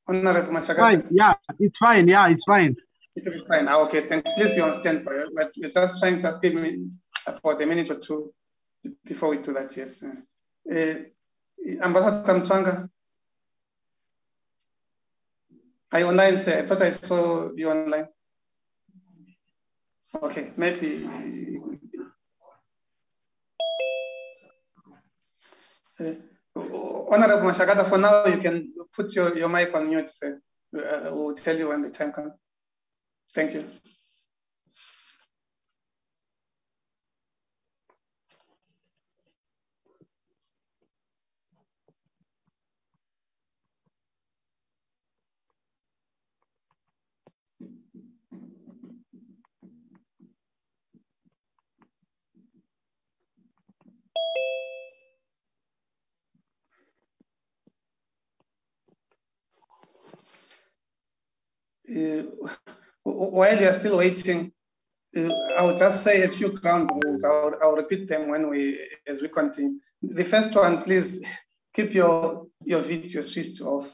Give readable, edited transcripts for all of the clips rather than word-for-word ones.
Honorable Mashagata. Fine. Yeah, it's fine. Yeah, it's fine. It will be fine. Okay, thanks. Please be on standby. But we're just trying to give me about a minute or two before we do that. Yes. Ambassador Mtswanga, are you online, sir? I thought I saw you online. Okay, maybe. Honorable Mashagata, for now, you can put your mic on mute, sir. We'll tell you when the time comes. Thank you. While you are still waiting, I will just say a few ground rules. I'll repeat them as we continue. The first one, please keep your video switched off.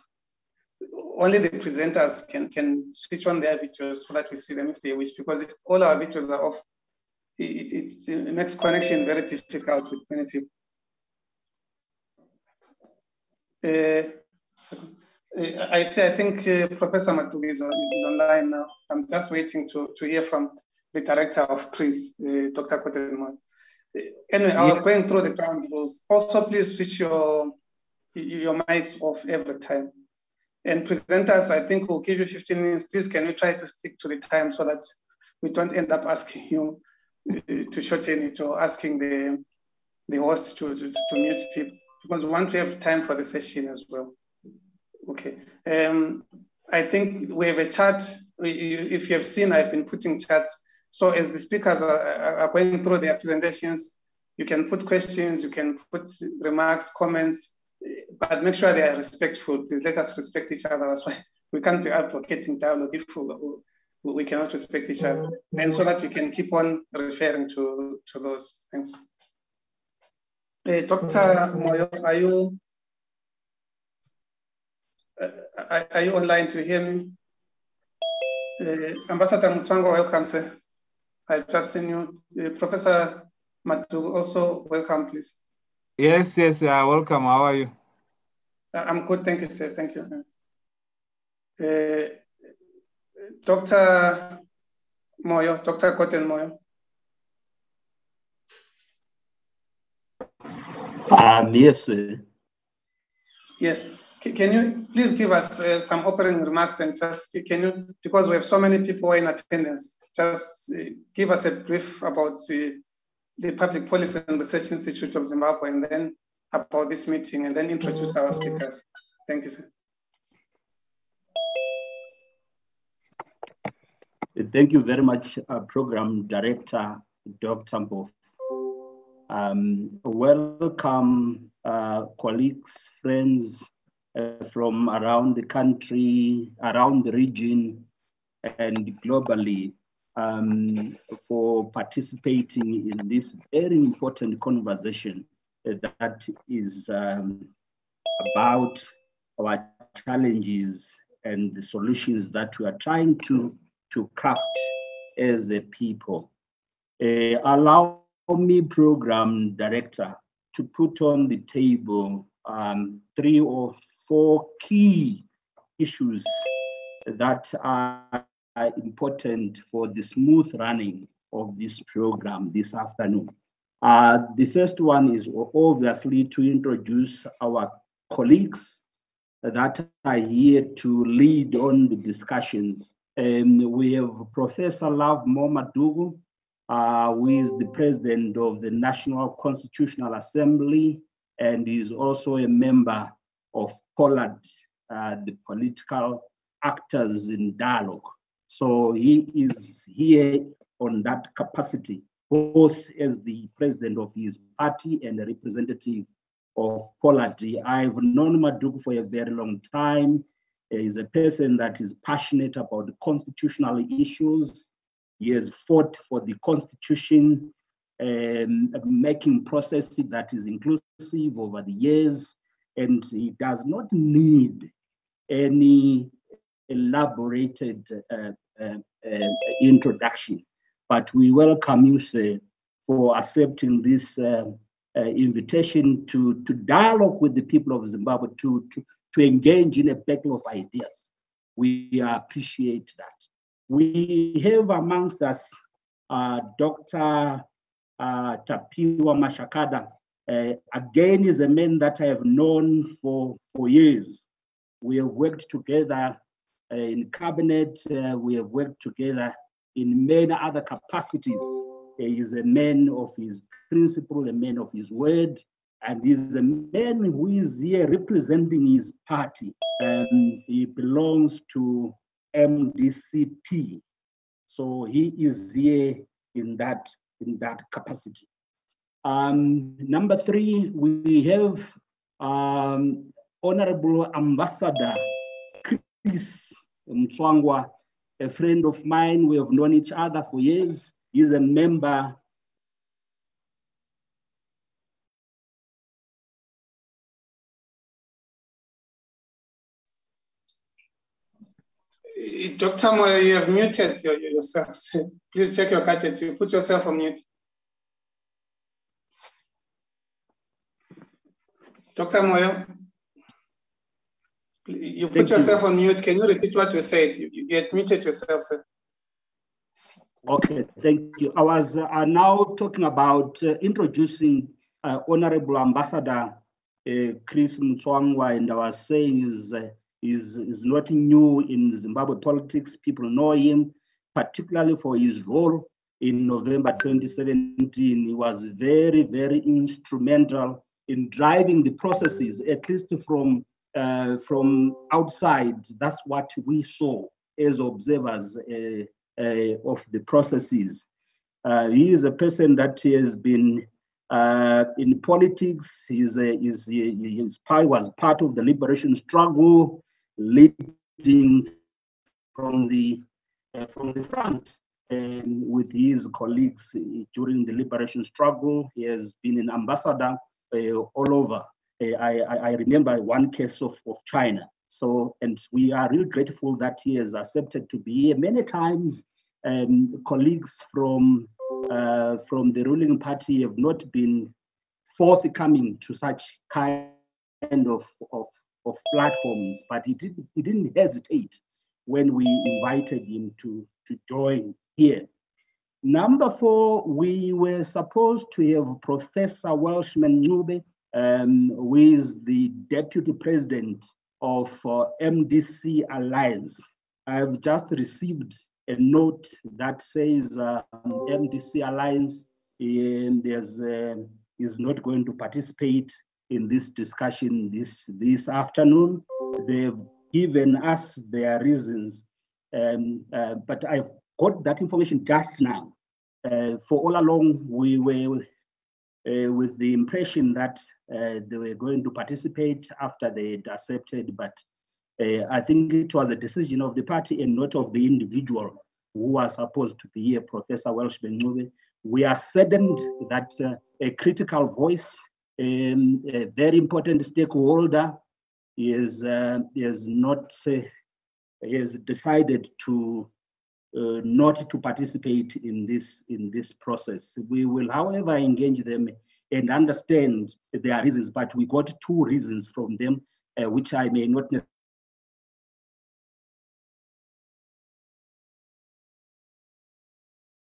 Only the presenters can switch on their videos so that we see them if they wish, because if all our videos are off, it makes connection very difficult with many people. I think Professor Matugi is online now. I'm just waiting to hear from the director of PPRIZ, Dr. Kotelmo. Anyway, I was going through the ground rules. Also, please switch your mics off every time. And presenters, I think we'll give you 15 minutes. Please, can you try to stick to the time so that we don't end up asking you to shorten it or asking the host to mute people, because we want to have time for the session as well. Okay. I think we have a chat. If you have seen, I've been putting chats. So as the speakers are going through their presentations, you can put questions, you can put remarks, comments, but make sure they are respectful. Please let us respect each other. That's why we can't be advocating dialogue if we cannot respect each other. And so that we can keep on referring to those things. Dr. Moyo, are you online to hear me? Ambassador Mtswanga, welcome, sir. I've just seen you. Professor Matu, also welcome, please. Yes, welcome. How are you? I'm good, thank you, sir. Thank you. Dr. Moyo, Dr. Koten Moyo. Yes, sir. Yes. Can you please give us some opening remarks, and just because we have so many people in attendance, just give us a brief about the Public Policy and Research Institute of Zimbabwe, and then about this meeting, and then introduce our speakers. Thank you, sir. Thank you very much, Program Director, Dr. Mbof. Welcome, colleagues, friends, from around the country, around the region, and globally, for participating in this very important conversation that is about our challenges and the solutions that we are trying to craft as a people. Allow me, Program Director, to put on the table 3 or 4 key issues that are important for the smooth running of this program this afternoon. The first one is obviously to introduce our colleagues that are here to lead on the discussions. We have Professor Love Momadugu, who is the president of the National Constitutional Assembly and is also a member of POLAD, the Political Actors in Dialogue. So he is here on that capacity, both as the president of his party and a representative of POLAD. I've known Madugu for a very long time. He's a person that is passionate about the constitutional issues. He has fought for the constitution, making process that is inclusive over the years, and he does not need any elaborated introduction. But we welcome you, sir, for accepting this invitation to dialogue with the people of Zimbabwe, to engage in a battle of ideas. We appreciate that. We have amongst us Dr. Tapiwa Mashakada. Again, is a man that I have known for years. We have worked together in cabinet. We have worked together in many other capacities. He is a man of his principle, a man of his word, and he's a man who is here representing his party. He belongs to MDCT. So he is here in that capacity. Number three, we have Honorable Ambassador Chris Mtswangwa, a friend of mine. We have known each other for years. He's a member. Dr. Moyo, you have muted yourself. Please check your gadget. You put yourself on mute. Dr. Moyo, you put yourself on mute. Can you repeat what you said? You had muted yourself, sir. Okay, thank you. I was now talking about introducing Honorable Ambassador Chris Mtswangwa, and I was saying is not new in Zimbabwe politics. People know him, particularly for his role in November 2017. He was very, very instrumental in driving the processes, at least from outside. That's what we saw as observers of the processes. He is a person that has been in politics. He was part of the liberation struggle, leading from the front with his colleagues during the liberation struggle. He has been an ambassador all over. I remember one case of China. So, and we are really grateful that he has accepted to be here. Many times, colleagues from the ruling party have not been forthcoming to such kind of platforms, but he didn't hesitate when we invited him to join here. Number four, we were supposed to have Professor Welshman Ncube, who is the Deputy President of MDC Alliance. I've just received a note that says MDC Alliance is not going to participate in this discussion this afternoon. They've given us their reasons, but I've got that information just now. For all along, we were with the impression that they were going to participate after they had accepted, but I think it was a decision of the party and not of the individual who was supposed to be here, Professor Welshman Ncube. We are saddened that a critical voice, a very important stakeholder, is decided to not to participate in this process. We will, however, engage them and understand their reasons, but we got two reasons from them, which I may not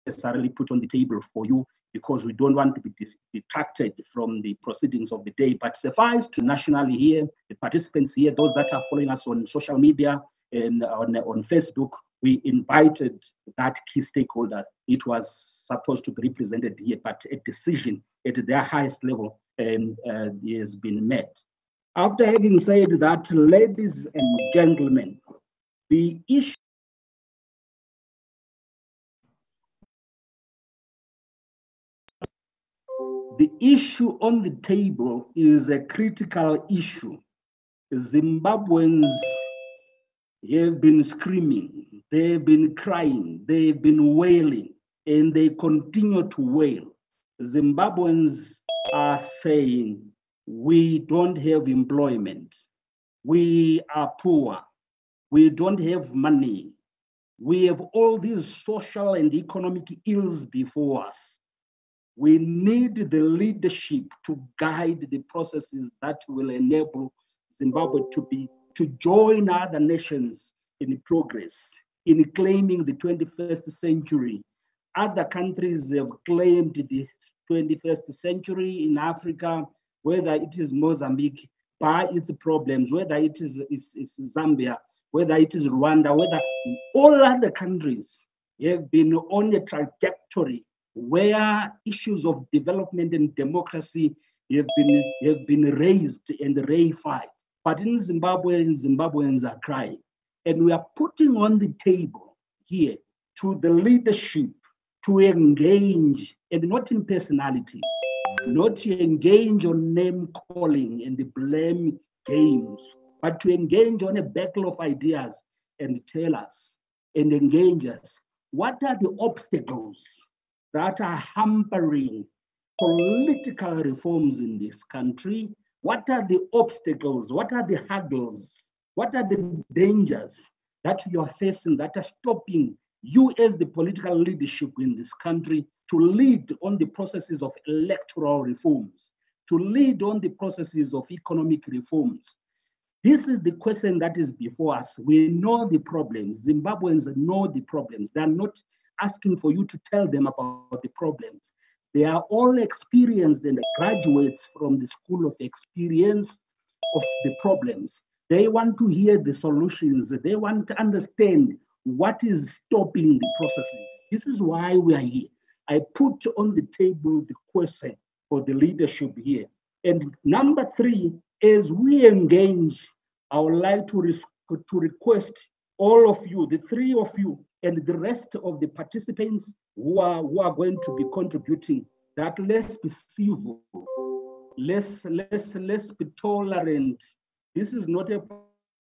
necessarily put on the table for you, because we don't want to be detracted from the proceedings of the day. But suffice to nationally here, the participants here, those that are following us on social media and on Facebook, we invited that key stakeholder. It was supposed to be represented here, but a decision at their highest level has been met. After having said that, ladies and gentlemen, the issue on the table is a critical issue. Zimbabweans have been screaming, they've been crying, they've been wailing, and they continue to wail. Zimbabweans are saying, we don't have employment, we are poor, We don't have money. We have all these social and economic ills before us. We need the leadership to guide the processes that will enable Zimbabwe to join other nations in progress, in claiming the 21st century. Other countries have claimed the 21st century in Africa, whether it is Mozambique by its problems, whether it is Zambia, whether it is Rwanda, whether all other countries have been on a trajectory where issues of development and democracy have been raised and reified. But in Zimbabwe, Zimbabweans are crying. And we are putting on the table here to the leadership to engage, and not in personalities, not to engage on name calling and the blame games, but to engage on a battle of ideas and tell us and engage us. What are the obstacles that are hampering political reforms in this country? What are the obstacles? What are the hurdles? What are the dangers that you are facing that are stopping you as the political leadership in this country to lead on the processes of electoral reforms, to lead on the processes of economic reforms? This is the question that is before us. We know the problems. Zimbabweans know the problems. They are not asking for you to tell them about the problems. They are all experienced and graduates from the school of experience of the problems. They want to hear the solutions. They want to understand what is stopping the processes. This is why we are here. I put on the table the question for the leadership here. And number three, as we engage, I would like to request all of you, the three of you, and the rest of the participants who are going to be contributing, that let's be civil, let's be tolerant. This is not a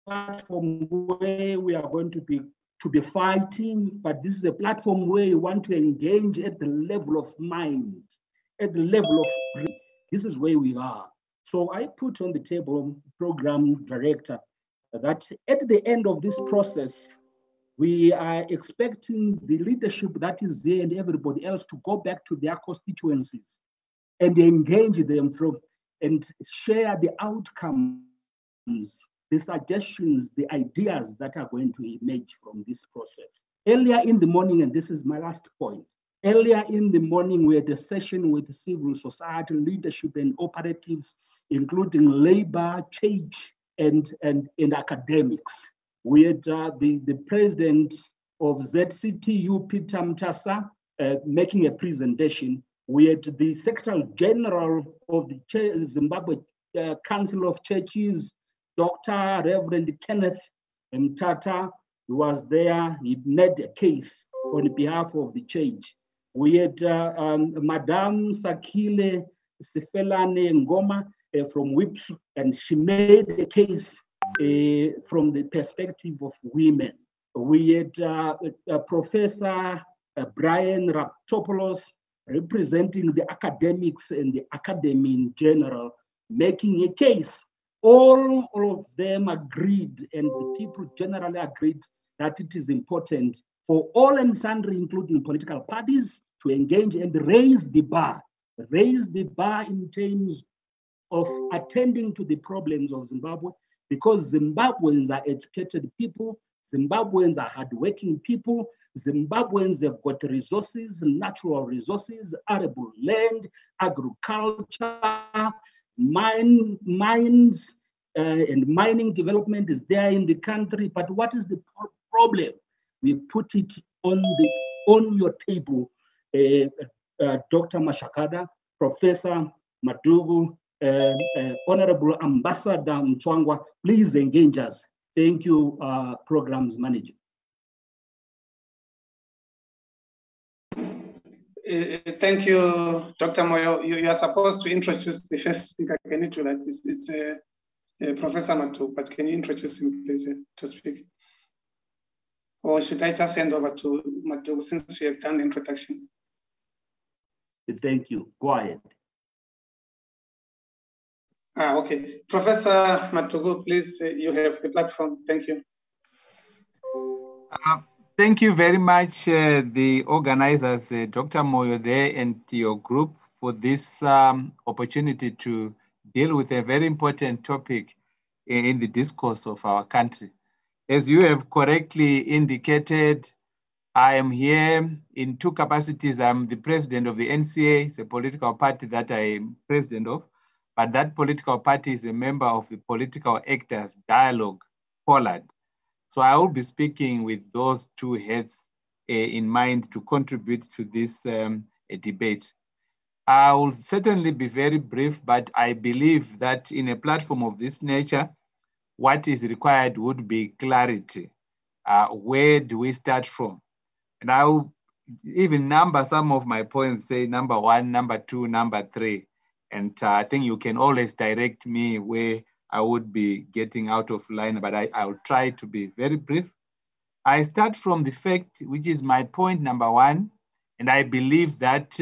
platform where we are going to be fighting, but this is a platform where you want to engage at the level of mind, at the level of brain. This is where we are. So I put on the table, program director, that at the end of this process, we are expecting the leadership that is there and everybody else to go back to their constituencies and engage them and share the outcomes, the suggestions, the ideas that are going to emerge from this process. Earlier in the morning, and this is my last point, earlier in the morning, we had a session with civil society leadership and operatives, including labor, church, and academics. We had the president of ZCTU, Peter Mtasa, making a presentation. We had the Secretary General of the Zimbabwe Council of Churches, Dr. Reverend Kenneth Mtata, who was there. He made a case on behalf of the church. We had Madame Sakile Sifelane Ngoma from WIPS, and she made a case from the perspective of women. We had Professor Brian Raptopoulos representing the academics and the academy in general, making a case. All of them agreed, and the people generally agreed that it is important for all and sundry, including political parties, to engage and raise the bar in terms of attending to the problems of Zimbabwe, because Zimbabweans are educated people, Zimbabweans are hardworking people, Zimbabweans have got resources, natural resources, arable land, agriculture, mines, and mining development is there in the country. But what is the problem? We put it on your table, Dr. Mashakada, Professor Madugu, Honorable Ambassador Mchwangwa, please engage us. Thank you, Programs Manager. Thank you, Dr. Moyo. You are supposed to introduce the first speaker. Can you do that? It's Professor Matu, but can you introduce him, please, to speak? Or should I just hand over to Matu since we have done the introduction? Thank you. Go ahead. Okay. Professor Matugu, please, you have the platform. Thank you. Thank you very much, the organizers, Dr. Moyo there and your group for this opportunity to deal with a very important topic in the discourse of our country. As you have correctly indicated, I am here in two capacities. I'm the president of the NCA, it's a political party that I am president of, but that political party is a member of the Political Actors Dialogue, POLAD. So I will be speaking with those two heads in mind to contribute to this debate. I will certainly be very brief, but I believe that in a platform of this nature, what is required would be clarity. Where do we start from? And I will even number some of my points, say number 1, number 2, number 3. And I think you can always direct me where I would be getting out of line, but I will try to be very brief. I start from the fact, which is my point number 1, and I believe that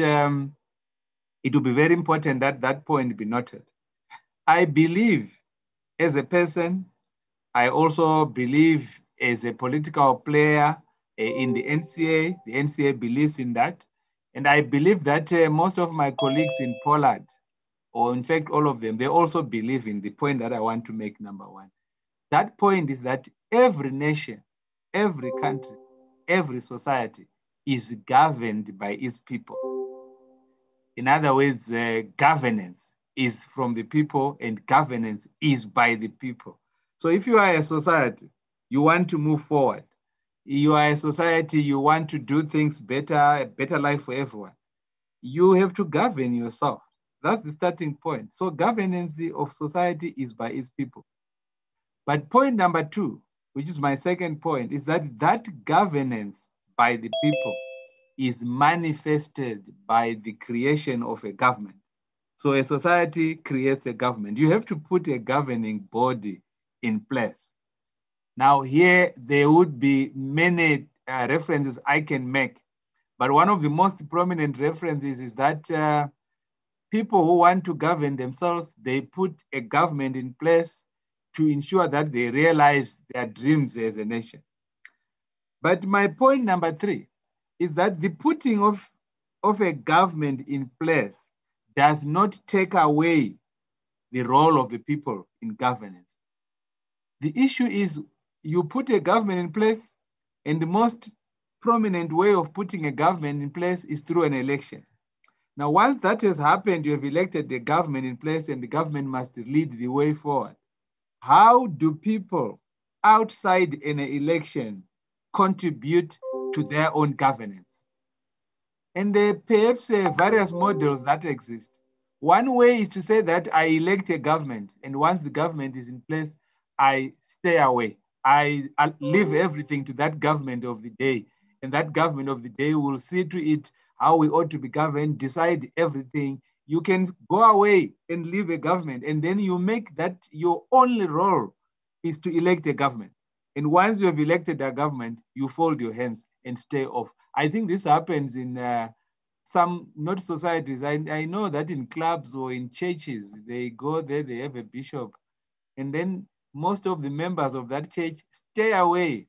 it will be very important that that point be noted. I believe as a person, I also believe as a political player in the NCA believes in that. And I believe that most of my colleagues in Poland, or in fact, all of them, they also believe in the point that I want to make, number 1. That point is that every nation, every country, every society is governed by its people. In other words, governance is from the people and governance is by the people. So if you are a society, you want to move forward. You are a society, you want to do things better, a better life for everyone. You have to govern yourself. That's the starting point. So governance of society is by its people. But point number 2, which is my second point, is that that governance by the people is manifested by the creation of a government. So a society creates a government. You have to put a governing body in place. Now here, there would be many references I can make, but one of the most prominent references is that people who want to govern themselves, they put a government in place to ensure that they realize their dreams as a nation. But my point number 3 is that the putting of a government in place does not take away the role of the people in governance. The issue is you put a government in place, and the most prominent way of putting a government in place is through an election. Now, once that has happened, you have elected the government in place and the government must lead the way forward. How do people outside an election contribute to their own governance? And perhaps various models that exist. One way is to say that I elect a government, and once the government is in place, I stay away. I leave everything to that government of the day, and that government of the day will see to it how we ought to be governed, decide everything. You can go away and leave a government, and then you make that your only role is to elect a government. And once you have elected a government, you fold your hands and stay off. I think this happens in some, not societies. I know that in clubs or in churches, they go there, they have a bishop, and then most of the members of that church stay away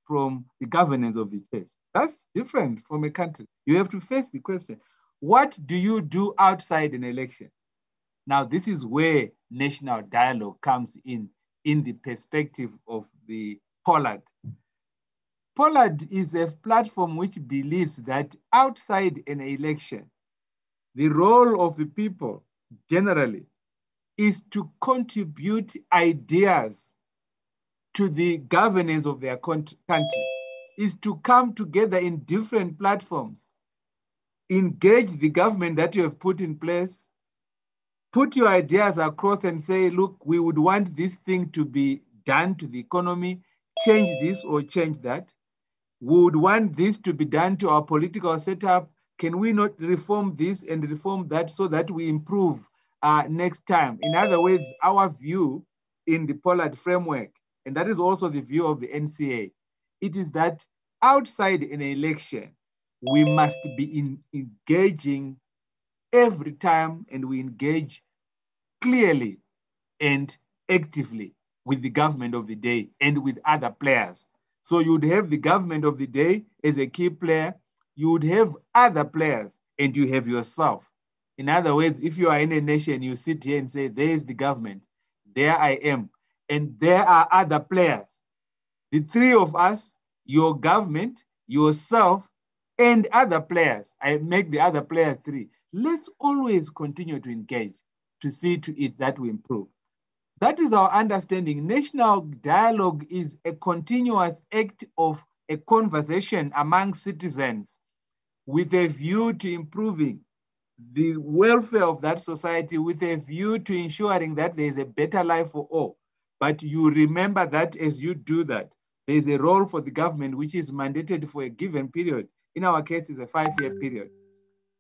from the governance of the church. That's different from a country. You have to face the question, what do you do outside an election? Now, this is where national dialogue comes in the perspective of the POLAD. POLAD is a platform which believes that outside an election, the role of the people generally is to contribute ideas to the governance of their country, is to come together in different platforms, engage the government that you have put in place, put your ideas across and say, look, we would want this thing to be done to the economy, change this or change that. We would want this to be done to our political setup. Can we not reform this and reform that so that we improve next time? In other words, our view in the POLAD framework, and that is also the view of the NCA, it is that outside an election, we must be engaging every time, and we engage clearly and actively with the government of the day and with other players, So you would have the government of the day as a key player. You would have other players, and you have yourself. In other words, if you are in a nation, you sit here and say, there is the government, there I am, and there are other players. The three of us, your government, yourself, and other players. I make the other players three. Let's always continue to engage to see to it that we improve. That is our understanding. National dialogue is a continuous act of a conversation among citizens with a view to improving the welfare of that society, with a view to ensuring that there is a better life for all. But you remember that as you do that, there is a role for the government which is mandated for a given period. In our case, it's a 5-year period.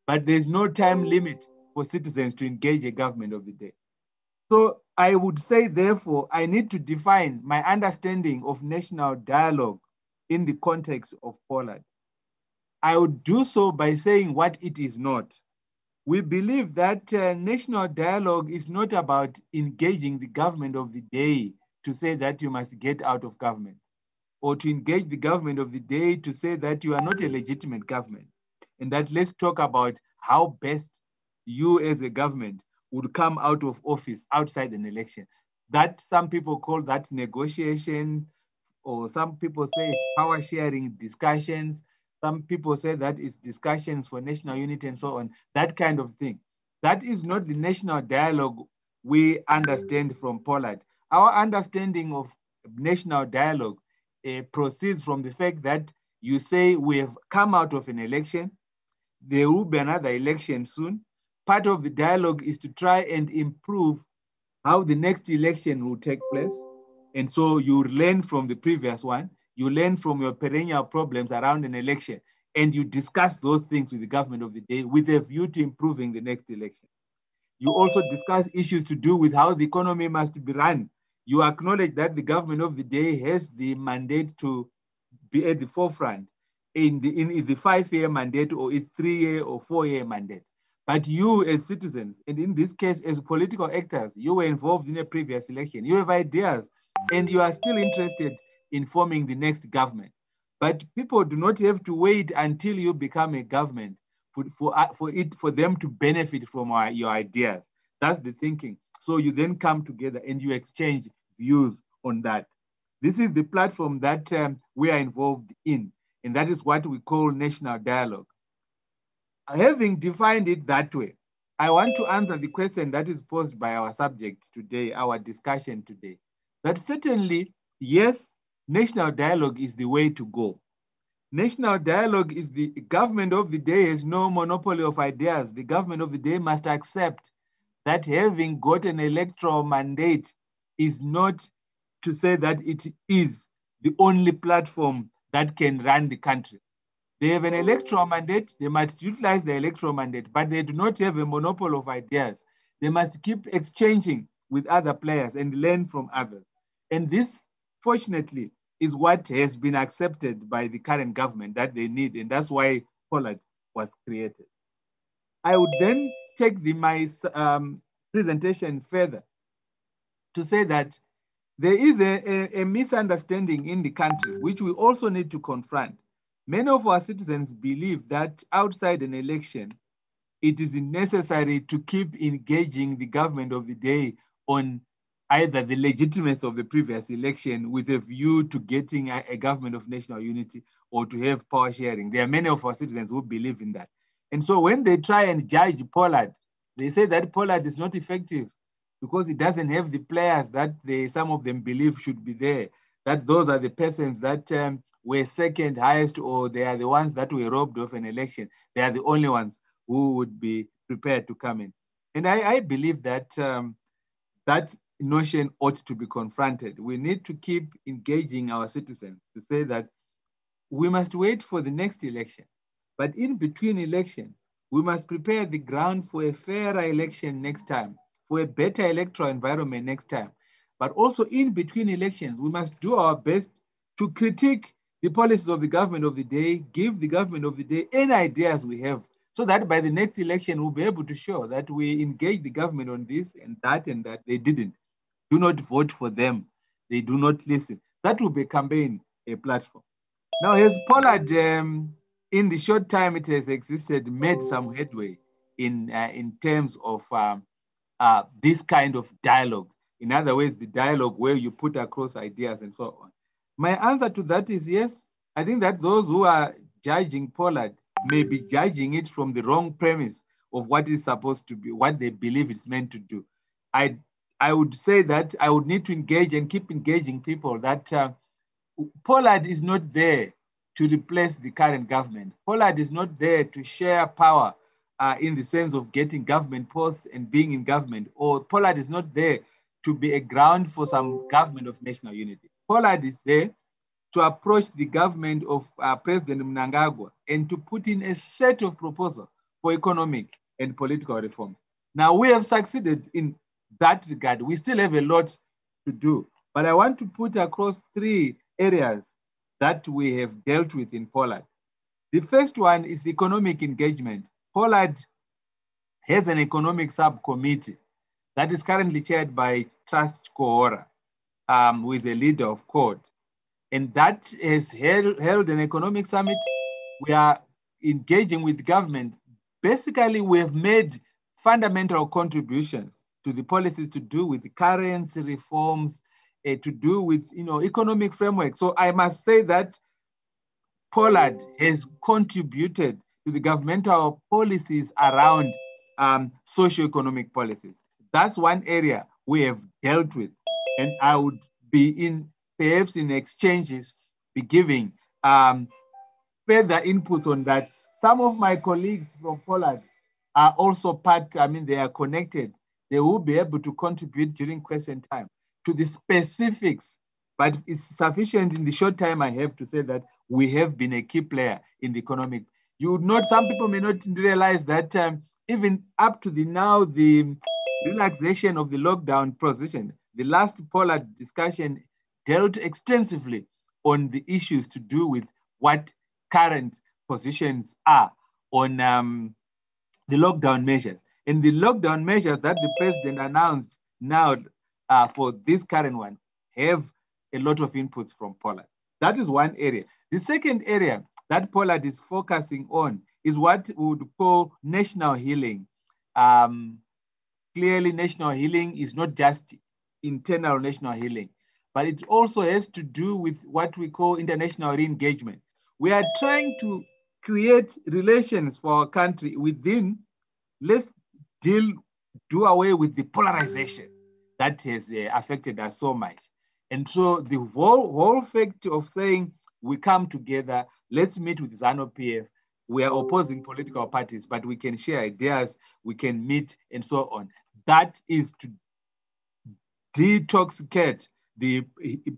But there's no time limit for citizens to engage a government of the day. So I would say, therefore, I need to define my understanding of national dialogue in the context of Poland. I would do so by saying what it is not. We believe that national dialogue is not about engaging the government of the day to say that you must get out of government, or to engage the government of the day to say that you are not a legitimate government, and that let's talk about how best you as a government would come out of office outside an election. That some people call that negotiation, or some people say it's power sharing discussions. Some people say that it's discussions for national unity and so on, that kind of thing. That is not the national dialogue we understand from Poland. Our understanding of national dialogue proceeds from the fact that you say we have come out of an election, there will be another election soon. Part of the dialogue is to try and improve how the next election will take place. And so you learn from the previous one, you learn from your perennial problems around an election, and you discuss those things with the government of the day with a view to improving the next election. You also discuss issues to do with how the economy must be run. You acknowledge that the government of the day has the mandate to be at the forefront in the 5-year mandate, or a 3-year or 4-year mandate. But you as citizens, and in this case as political actors, you were involved in a previous election, you have ideas, and you are still interested in forming the next government. But people do not have to wait until you become a government for them to benefit from your ideas. That's the thinking. So you then come together and you exchange views on that. This is the platform that we are involved in, and that is what we call national dialogue. Having defined it that way, I want to answer the question that is posed by our subject today, our discussion today, that certainly, yes, national dialogue is the way to go. National dialogue is the government of the day has no monopoly of ideas. The government of the day must accept that having got an electoral mandate is not to say that it is the only platform that can run the country. They have an electoral mandate, they must utilize the electoral mandate, but they do not have a monopoly of ideas. They must keep exchanging with other players and learn from others. And this, fortunately, is what has been accepted by the current government that they need, and that's why Poland was created. I would then take my presentation further to say that there is a misunderstanding in the country, which we also need to confront. Many of our citizens believe that outside an election, it is necessary to keep engaging the government of the day on either the legitimacy of the previous election with a view to getting a government of national unity, or to have power sharing. There are many of our citizens who believe in that. And so when they try and judge Poland, they say that Poland is not effective because it doesn't have the players that some of them believe should be there, that those are the persons that were second highest, or they are the ones that were robbed of an election. They are the only ones who would be prepared to come in. And I believe that that notion ought to be confronted. We need to keep engaging our citizens to say that we must wait for the next election. But in between elections, we must prepare the ground for a fairer election next time, for a better electoral environment next time. But also in between elections, we must do our best to critique the policies of the government of the day, give the government of the day any ideas we have, so that by the next election, we'll be able to show that we engage the government on this and that they didn't. Do not vote for them. They do not listen. That will be a campaign platform. Now, has Pollard, in the short time it has existed, made some headway in terms of this kind of dialogue? In other words, the dialogue where you put across ideas and so on. My answer to that is yes. I think that those who are judging Pollard may be judging it from the wrong premise of what is supposed to be, what they believe it's meant to do. I would say that I would need to engage and keep engaging people that Pollard is not there to replace the current government. Pollard is not there to share power in the sense of getting government posts and being in government, or Pollard is not there to be a ground for some government of national unity. Pollard is there to approach the government of President Mnangagwa and to put in a set of proposals for economic and political reforms. Now, we have succeeded in that regard. We still have a lot to do, but I want to put across 3 areas that we have dealt with in Pollard. The first one is economic engagement. Pollard has an economic subcommittee that is currently chaired by Trust Kohora, who is a leader of CORD. And that has held an economic summit. We are engaging with government. Basically, we have made fundamental contributions to the policies to do with the currency reforms, to do with economic framework. So I must say that Pollard has contributed to the governmental policies around socio-economic policies. That's one area we have dealt with, and I would be perhaps in exchanges, be giving further inputs on that. Some of my colleagues from Pollard are also they are connected. They will be able to contribute during question time to the specifics, but it's sufficient in the short time I have to say that we have been a key player in the economic. You would not, some people may not realize that even up to the relaxation of the lockdown position, the last Pollard discussion dealt extensively on the issues to do with what current positions are on the lockdown measures. And the lockdown measures that the president announced now for this current one have a lot of inputs from Pollard. That is one area. The second area that Pollard is focusing on is what we would call national healing. Clearly, national healing is not just internal national healing, but it also has to do with what we call international re-engagement. We are trying to create relations for our country within, let's do away with the polarization that has affected us so much. And so the whole fact of saying we come together, let's meet with ZANU-PF, we are opposing political parties, but we can share ideas, we can meet and so on. That is to detoxicate the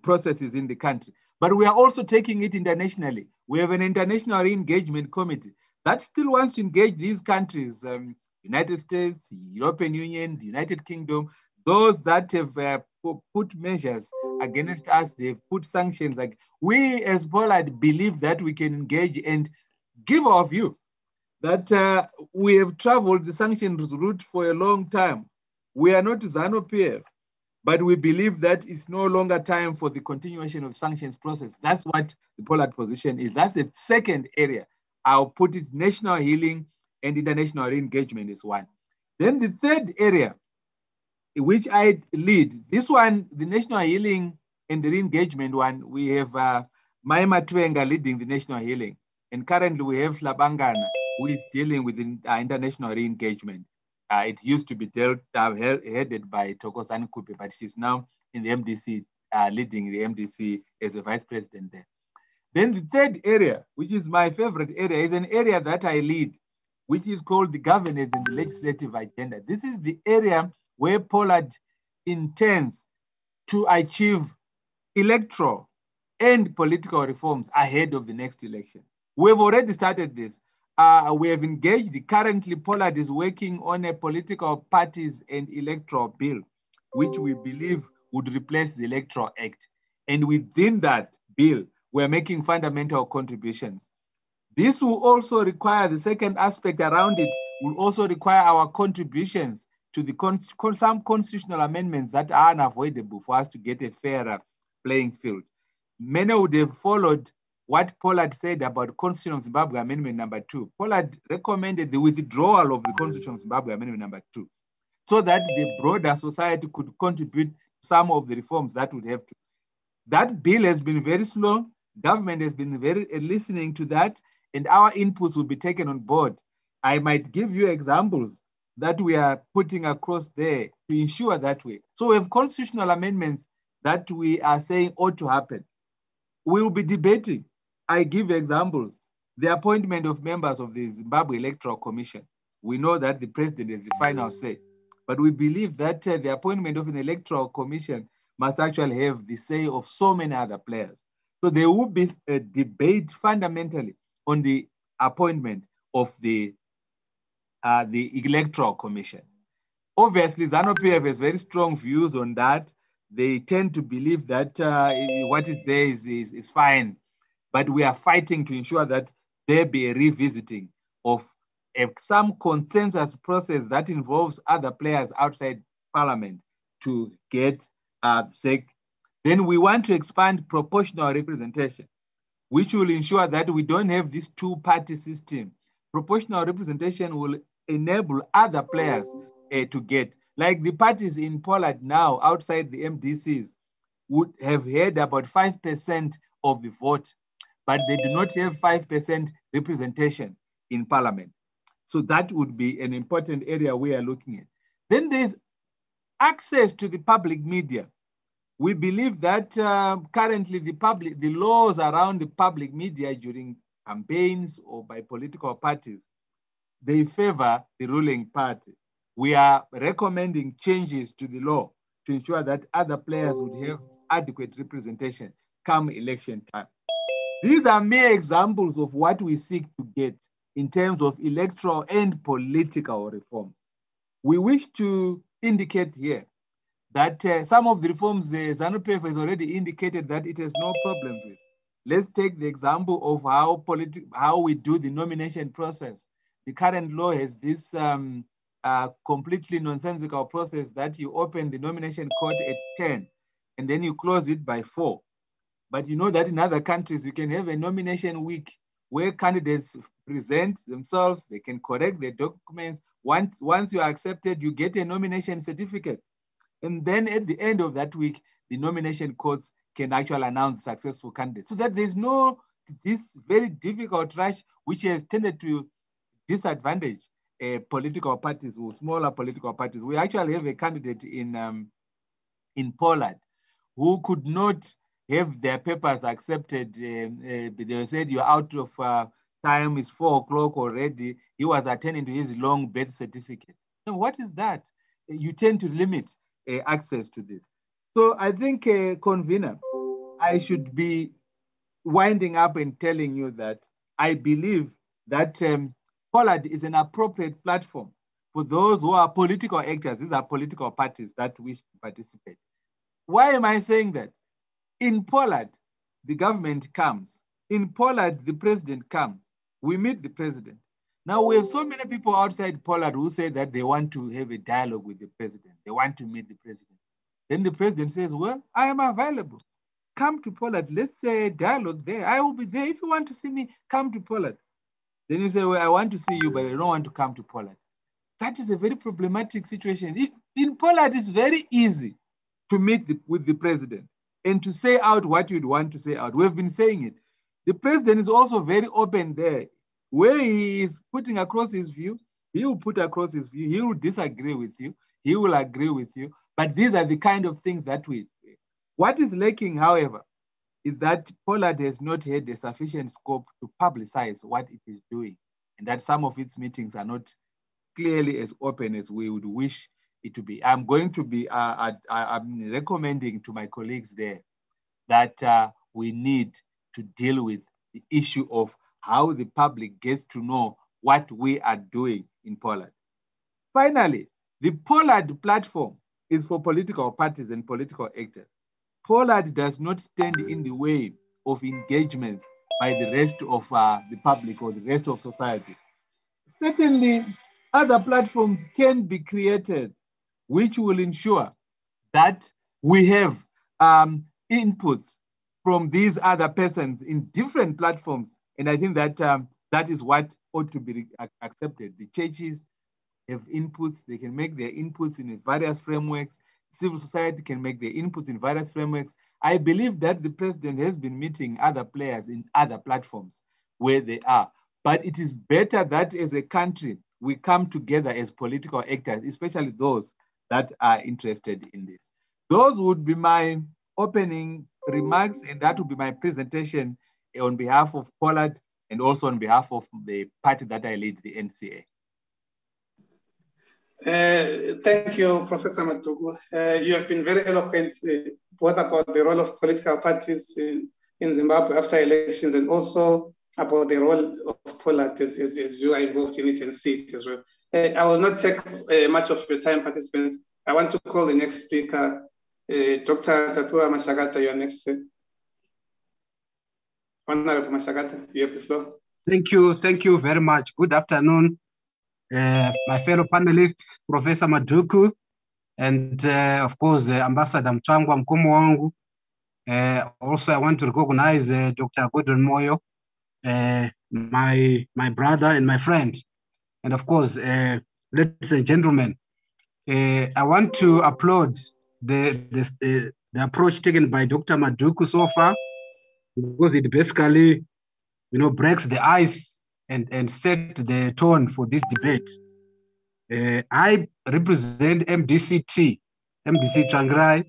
processes in the country. But we are also taking it internationally. We have an international re-engagement committee that still wants to engage these countries, United States, European Union, the United Kingdom, those that have put measures against us, they've put sanctions. Like we as Pollard believe that we can engage and give our view that we have traveled the sanctions route for a long time. We are not ZANU-PF, but we believe that it's no longer time for the continuation of sanctions process. That's what the Pollard position is. That's the second area. I'll put it, national healing and international re-engagement is one. Then the third area, which I lead, this one, the national healing and the re-engagement one, we have Maima Twenga leading the national healing. And currently we have Labangana, who is dealing with international re-engagement. It used to be headed by Thokozani Kupe, but she's now in the MDC, leading the MDC as a vice president there. Then the third area, which is my favorite area, is an area that I lead, which is called the governance and the legislative agenda. This is the area where Pollard intends to achieve electoral and political reforms ahead of the next election. We've already started this. We have engaged. Currently, Pollard is working on a political parties and electoral bill, which we believe would replace the Electoral Act. And within that bill, we're making fundamental contributions. This will also require, the second aspect around it, will also require our contributions to the some constitutional amendments that are unavoidable for us to get a fairer playing field. many would have followed what Pollard said about Constitution of Zimbabwe Amendment number 2. Pollard recommended the withdrawal of the Constitution of Zimbabwe Amendment number 2, so that the broader society could contribute some of the reforms that would have to. That bill has been very slow. Government has been very listening to that, and our inputs will be taken on board. I might give you examples that we are putting across there to ensure that way. So we have constitutional amendments that we are saying ought to happen. We will be debating. I give examples. The appointment of members of the Zimbabwe Electoral Commission. We know that the president is the final say, but we believe that the appointment of an electoral commission must actually have the say of so many other players. So there will be a debate fundamentally on the appointment of the Electoral Commission. Obviously, ZANU-PF has very strong views on that. They tend to believe that what is there is fine, but we are fighting to ensure that there be a revisiting of some consensus process that involves other players outside Parliament to get SEC. Then we want to expand proportional representation, which will ensure that we don't have this two-party system. Proportional representation will enable other players to get, like the parties in Poland now outside the MDCs would have had about 5% of the vote, but they do not have 5% representation in Parliament. So that would be an important area we are looking at. Then there's access to the public media. We believe that currently the laws around the public media during campaigns or by political parties, they favor the ruling party. We are recommending changes to the law to ensure that other players would have adequate representation come election time. These are mere examples of what we seek to get in terms of electoral and political reforms. We wish to indicate here that some of the reforms ZANU-PF has already indicated that it has no problems with. Let's take the example of how we do the nomination process. The current law has this completely nonsensical process that you open the nomination court at 10 and then you close it by 4. But you know that in other countries, you can have a nomination week where candidates present themselves, they can correct their documents. Once you are accepted, you get a nomination certificate. And then at the end of that week, the nomination courts can actually announce successful candidates. So that there's no, this very difficult rush, which has tended to disadvantage political parties or smaller political parties. We actually have a candidate in Poland who could not have their papers accepted. They said you're out of time, it's 4 o'clock already. He was attending to his long birth certificate. Now, what is that? You tend to limit access to this. So I think, convener, I should be winding up and telling you that I believe that Pollard is an appropriate platform for those who are political actors. These are political parties that wish to participate. Why am I saying that? In Pollard, the government comes. In Pollard, the president comes. We meet the president. Now we have so many people outside Pollard who say that they want to have a dialogue with the president. They want to meet the president. Then the president says, well, I am available. Come to Pollard. Let's say a dialogue there. I will be there. If you want to see me, come to Pollard. Then you say, well, I want to see you, but I don't want to come to Pollard. That is a very problematic situation. In Pollard, it's very easy to meet with the president and to say out what you'd want to say out. We've been saying it. The president is also very open there. Where he is putting across his view, he will put across his view. He will disagree with you. He will agree with you. But these are the kind of things that we... What is lacking, however, is that Pollard has not had a sufficient scope to publicize what it is doing, and that some of its meetings are not clearly as open as we would wish it to be. I'm going to be, I'm recommending to my colleagues there that we need to deal with the issue of how the public gets to know what we are doing in Pollard. Finally, the Pollard platform is for political parties and political actors. Pollard does not stand in the way of engagements by the rest of the public or the rest of society. Certainly, other platforms can be created which will ensure that we have inputs from these other persons in different platforms. And I think that that is what ought to be accepted. The churches have inputs, they can make their inputs in various frameworks. Civil society can make their inputs in various frameworks. I believe that the president has been meeting other players in other platforms where they are. But it is better that as a country, we come together as political actors, especially those that are interested in this. Those would be my opening remarks, and that would be my presentation on behalf of Pollard and also on behalf of the party that I lead, the NCA. Thank you, Professor Matugu. You have been very eloquent both about the role of political parties in Zimbabwe after elections and also about the role of Pollard as you are involved in it and see it as well. I will not take much of your time, participants. I want to call the next speaker, Dr. Tatua Mashagata. You are next. Honorable Mashagata, you have the floor. Thank you very much. Good afternoon, my fellow panelists, Professor Maduku, and of course, Ambassador Mtangwa Mkomo wangu. Also, I want to recognize Dr. Gordon Moyo, my brother and my friend. And of course, ladies and gentlemen, I want to applaud the approach taken by Dr. Maduku so far, because it basically, breaks the ice and set the tone for this debate. I represent MDC Changrai.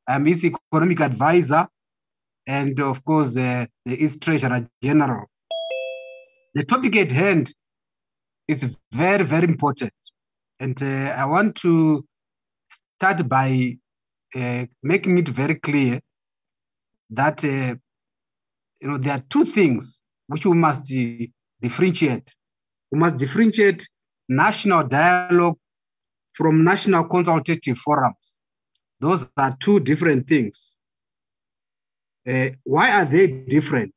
I'm his economic advisor, and of course, the East Treasurer General. The topic at hand is very, very important. And I want to start by making it very clear that there are two things which we must differentiate. We must differentiate national dialogue from national consultative forums. Those are two different things. Why are they different?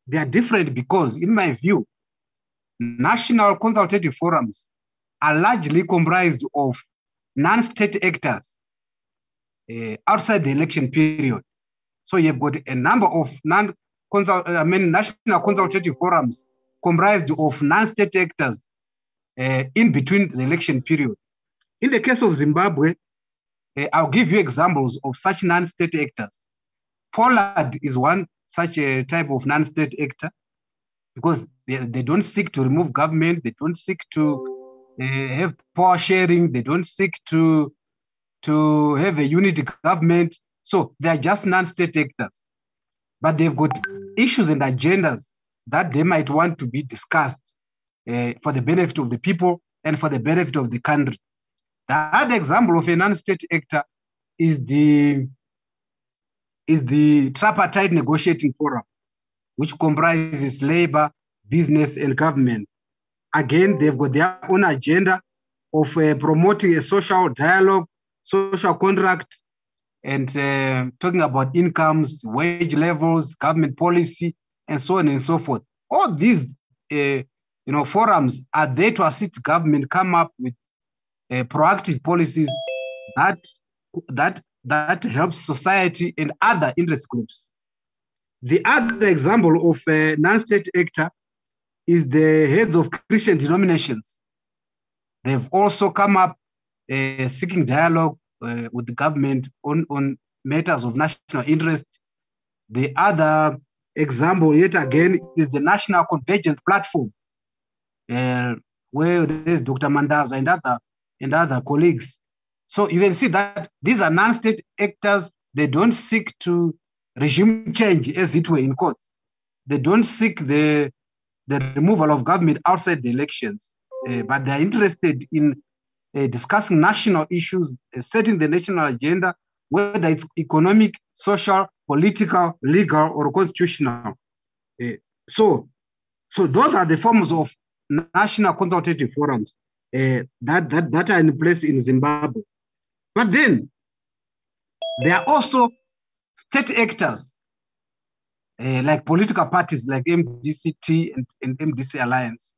They are different because, in my view, national consultative forums are largely comprised of non-state actors outside the election period. So you've got a number of national consultative forums comprised of non-state actors in between the election period. In the case of Zimbabwe, I'll give you examples of such non-state actors. Pollard is one such a type of non-state actor because they don't seek to remove government, they don't seek to have power sharing, they don't seek to have a unity government. So they are just non-state actors. But they've got issues and agendas that they might want to be discussed for the benefit of the people and for the benefit of the country. The other example of a non-state actor is the tripartite negotiating forum, which comprises labor, business, and government. Again, they've got their own agenda of promoting a social dialogue, social contract, and talking about incomes, wage levels, government policy, and so on and so forth. All these forums are there to assist government come up with proactive policies that helps society and other interest groups. The other example of a non-state actor is the heads of Christian denominations. They've also come up seeking dialogue with the government on matters of national interest. The other example, yet again, is the National Convergence Platform, where there's Dr. Mandaza and other colleagues. So you can see that these are non-state actors. They don't seek to regime change, as it were, in courts. They don't seek the removal of government outside the elections, but they're interested in discussing national issues, setting the national agenda, whether it's economic, social, political, legal, or constitutional. So those are the forms of national consultative forums that are in place in Zimbabwe. But then there are also state actors like political parties like MDCT and MDC Alliance,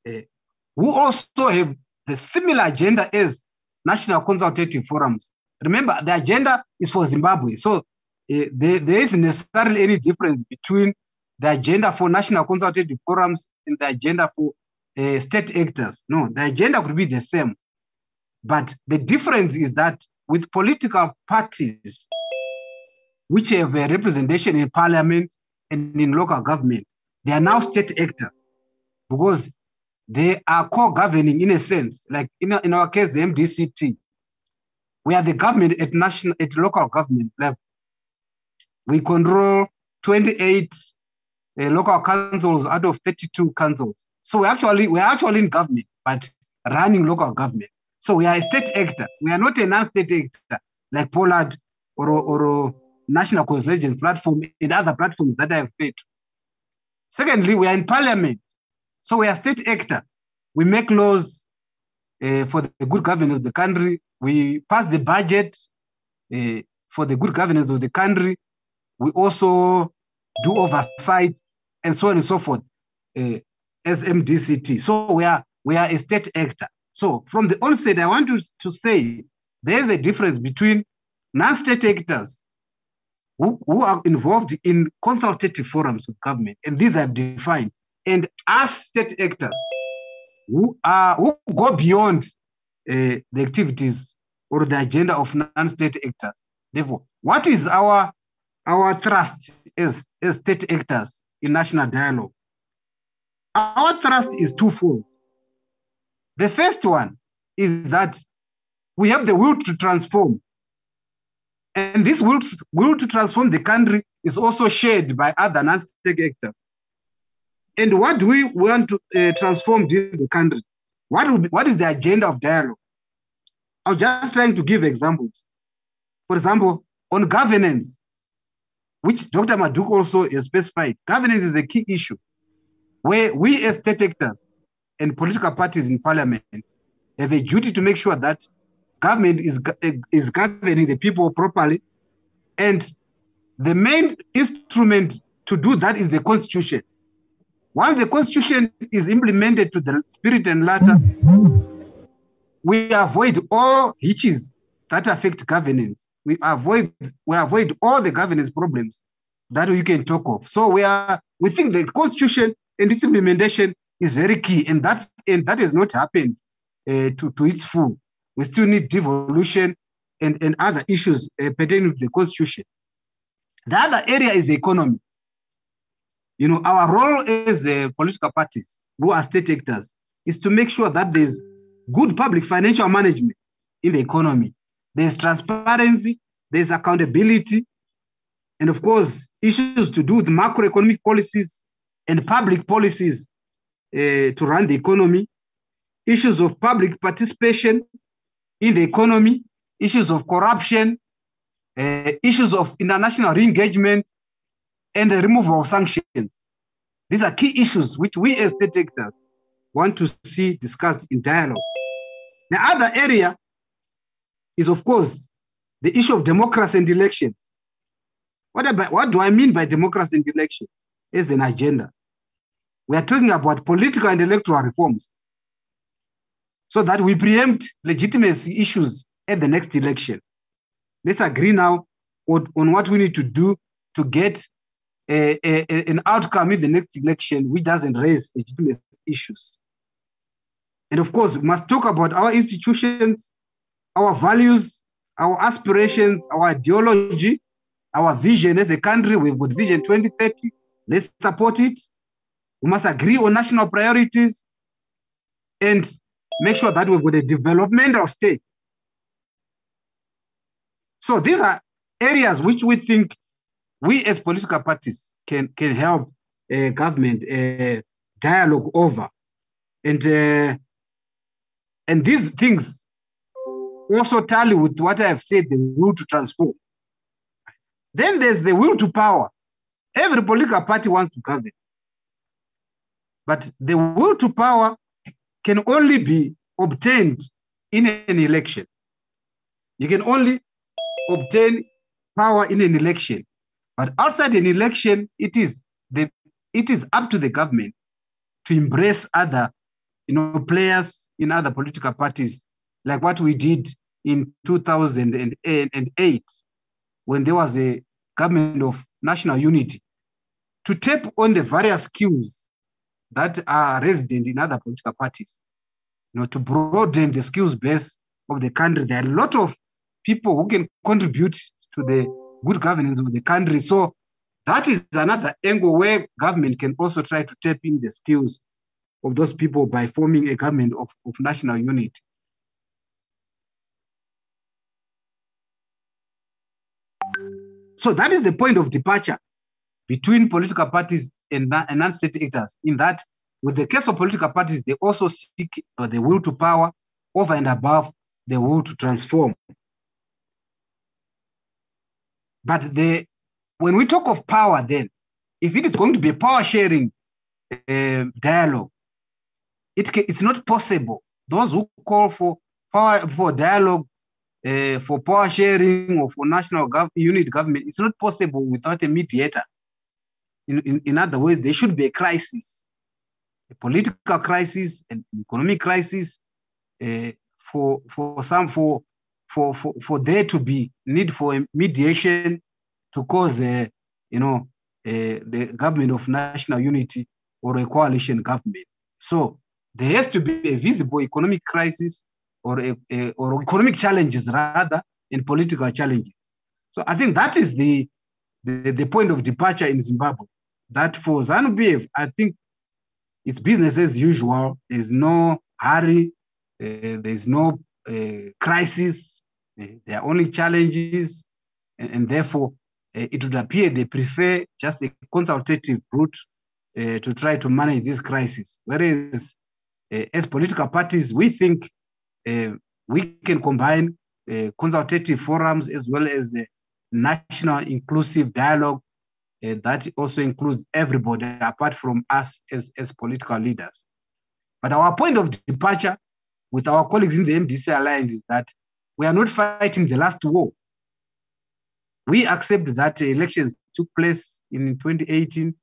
who also have the similar agenda as national consultative forums. Remember, the agenda is for Zimbabwe. So there isn't necessarily any difference between the agenda for national consultative forums and the agenda for state actors. No, the agenda could be the same. But the difference is that with political parties, which have a representation in parliament and in local government, they are now state actors because they are co-governing in a sense, like in our case, the MDCT. We are the government at local government level. We control 28 local councils out of 32 councils. So we're actually in government, but running local government. So we are a state actor. We are not a non-state actor like Pollard or National Convergence Platform and other platforms that I have paid. Secondly, we are in parliament. So we are state actor. We make laws for the good governance of the country. We pass the budget for the good governance of the country. We also do oversight and so on and so forth as MDCT. So we are a state actor. So from the onset, I want to say there's a difference between non-state actors who are involved in consultative forums of government, and these are defined, and us state actors who go beyond the activities or the agenda of non-state actors. Therefore, what is our thrust as state actors in national dialogue? Our thrust is twofold. The first one is that we have the will to transform. And this will to transform the country is also shared by other non-state actors. And what do we want to transform the country? What is the agenda of dialogue? I'm just trying to give examples. For example, on governance, which Dr. Maduk also has specified, governance is a key issue where we as state actors and political parties in parliament have a duty to make sure that government is governing the people properly. And the main instrument to do that is the constitution. Once the constitution is implemented to the spirit and letter, we avoid all hitches that affect governance. We avoid all the governance problems that we can talk of. So we think the constitution and its implementation is very key, and that has not happened to its full. We still need devolution and other issues pertaining to the constitution. The other area is the economy. You know, our role as political parties who are state actors is to make sure that there's good public financial management in the economy. There's transparency, there's accountability, and of course, issues to do with macroeconomic policies and public policies to run the economy, issues of public participation in the economy, issues of corruption, issues of international re-engagement, and the removal of sanctions. These are key issues which we as state actors want to see discussed in dialogue. The other area is, of course, the issue of democracy and elections. What do I mean by democracy and elections as an agenda? We are talking about political and electoral reforms so that we preempt legitimacy issues at the next election. Let's agree now on what we need to do to get an outcome in the next election which doesn't raise legitimate issues. And of course, we must talk about our institutions, our values, our aspirations, our ideology, our vision as a country. We've got Vision 2030. Let's support it. We must agree on national priorities and make sure that we've got a developmental state. So these are areas which we think we as political parties can help government dialogue over. And these things also tally with what I have said, the will to transform. Then there's the will to power. Every political party wants to govern. But the will to power can only be obtained in an election. You can only obtain power in an election. But outside an election, it is up to the government to embrace other players in other political parties, like what we did in 2008, when there was a government of national unity to tap on the various skills that are resident in other political parties, to broaden the skills base of the country. There are a lot of people who can contribute to the good governance of the country. So that is another angle where government can also try to tap in the skills of those people by forming a government of national unity. So that is the point of departure between political parties and non-state actors, in that with the case of political parties, they also seek the will to power over and above the will to transform. But when we talk of power, then, if it is going to be a power sharing dialogue, it's not possible. Those who call for dialogue, for power sharing or for national unit government, it's not possible without a mediator. In other words, there should be a crisis, a political crisis, an economic crisis, for there to be need for a mediation to cause the government of national unity or a coalition government. So there has to be a visible economic crisis or economic challenges rather than political challenges. So I think that is the point of departure in Zimbabwe. That for ZANU-PF, I think it's business as usual. There's no hurry. There's no crisis. There are only challenges, and therefore it would appear they prefer just a consultative route to try to manage this crisis. Whereas as political parties, we think we can combine consultative forums as well as the national inclusive dialogue that also includes everybody apart from us as political leaders. But our point of departure with our colleagues in the MDC Alliance is that we are not fighting the last war. We accept that elections took place in 2018.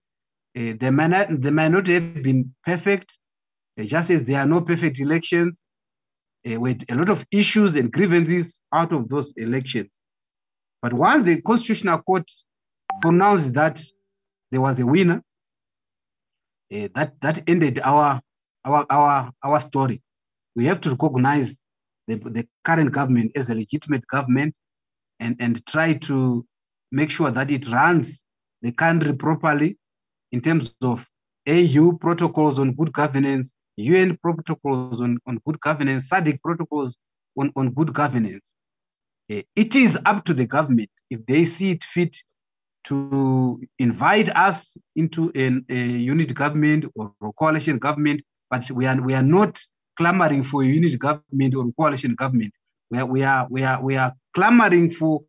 They might not have been perfect, just as there are no perfect elections, with a lot of issues and grievances out of those elections. But once the Constitutional Court pronounced that there was a winner, that ended our story. We have to recognize the current government as a legitimate government and try to make sure that it runs the country properly in terms of AU protocols on good governance, UN protocols on good governance, SADC protocols on good governance. It is up to the government if they see it fit to invite us into a unit government or a coalition government, but we are not clamoring for a unit government or a coalition government. We are clamoring for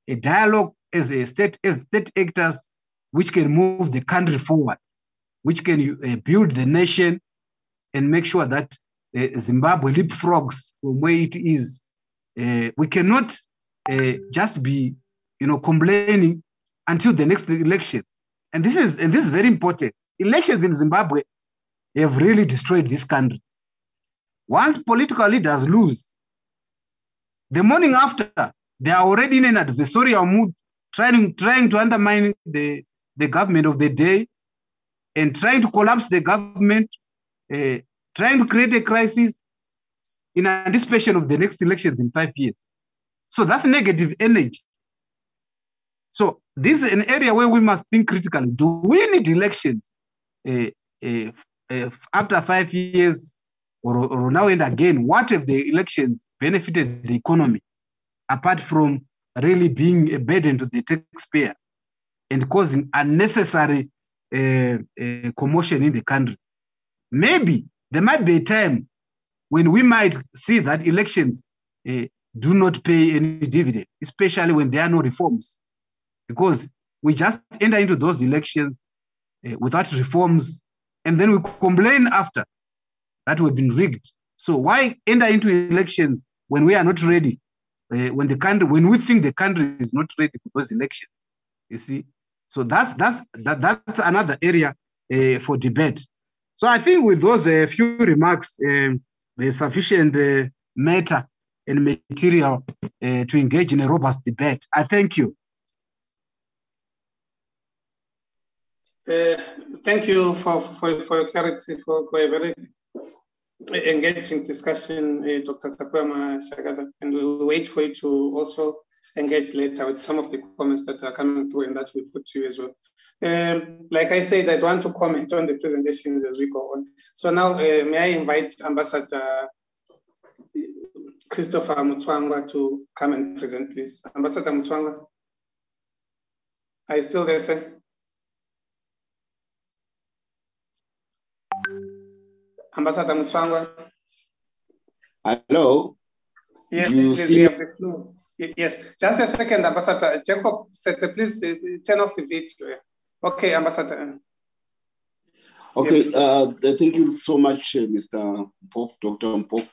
a dialogue as state actors which can move the country forward, which can build the nation and make sure that Zimbabwe leapfrogs from where it is. We cannot just be, complaining until the next elections. And this is very important. Elections in Zimbabwe have really destroyed this country. Once political leaders lose, the morning after, they are already in an adversarial mood, trying to undermine the government of the day and trying to collapse the government, trying to create a crisis in anticipation of the next elections in 5 years. So that's negative energy. So this is an area where we must think critically. Do we need elections after 5 years or now and again? What have the elections benefited the economy apart from really being a burden to the taxpayer and causing unnecessary commotion in the country? Maybe there might be a time when we might see that elections do not pay any dividend, especially when there are no reforms, because we just enter into those elections without reforms, and then we complain after that we've been rigged. So why enter into elections when we are not ready, when we think the country is not ready for those elections? You see, so that's another area for debate. So I think with those few remarks, there's sufficient matter and material to engage in a robust debate. I thank you. Thank you for your clarity, for a very engaging discussion, Dr. Tapuama Shagada, and we'll wait for you to also engage later with some of the comments that are coming through and that we put to you as well. Like I said, I want to comment on the presentations as we go on. So now, may I invite Ambassador Christopher Mutswangwa to come and present, please. Ambassador Mutswangwa, are you still there, sir? Ambassador Mutswangwa. Hello. Yes, do you please, see? we have the floor. Yes, just a second, Ambassador. Jacob, please turn off the video. Okay, Ambassador. Okay, Yes. thank you so much, Mr. Mpof, Dr. Mpof.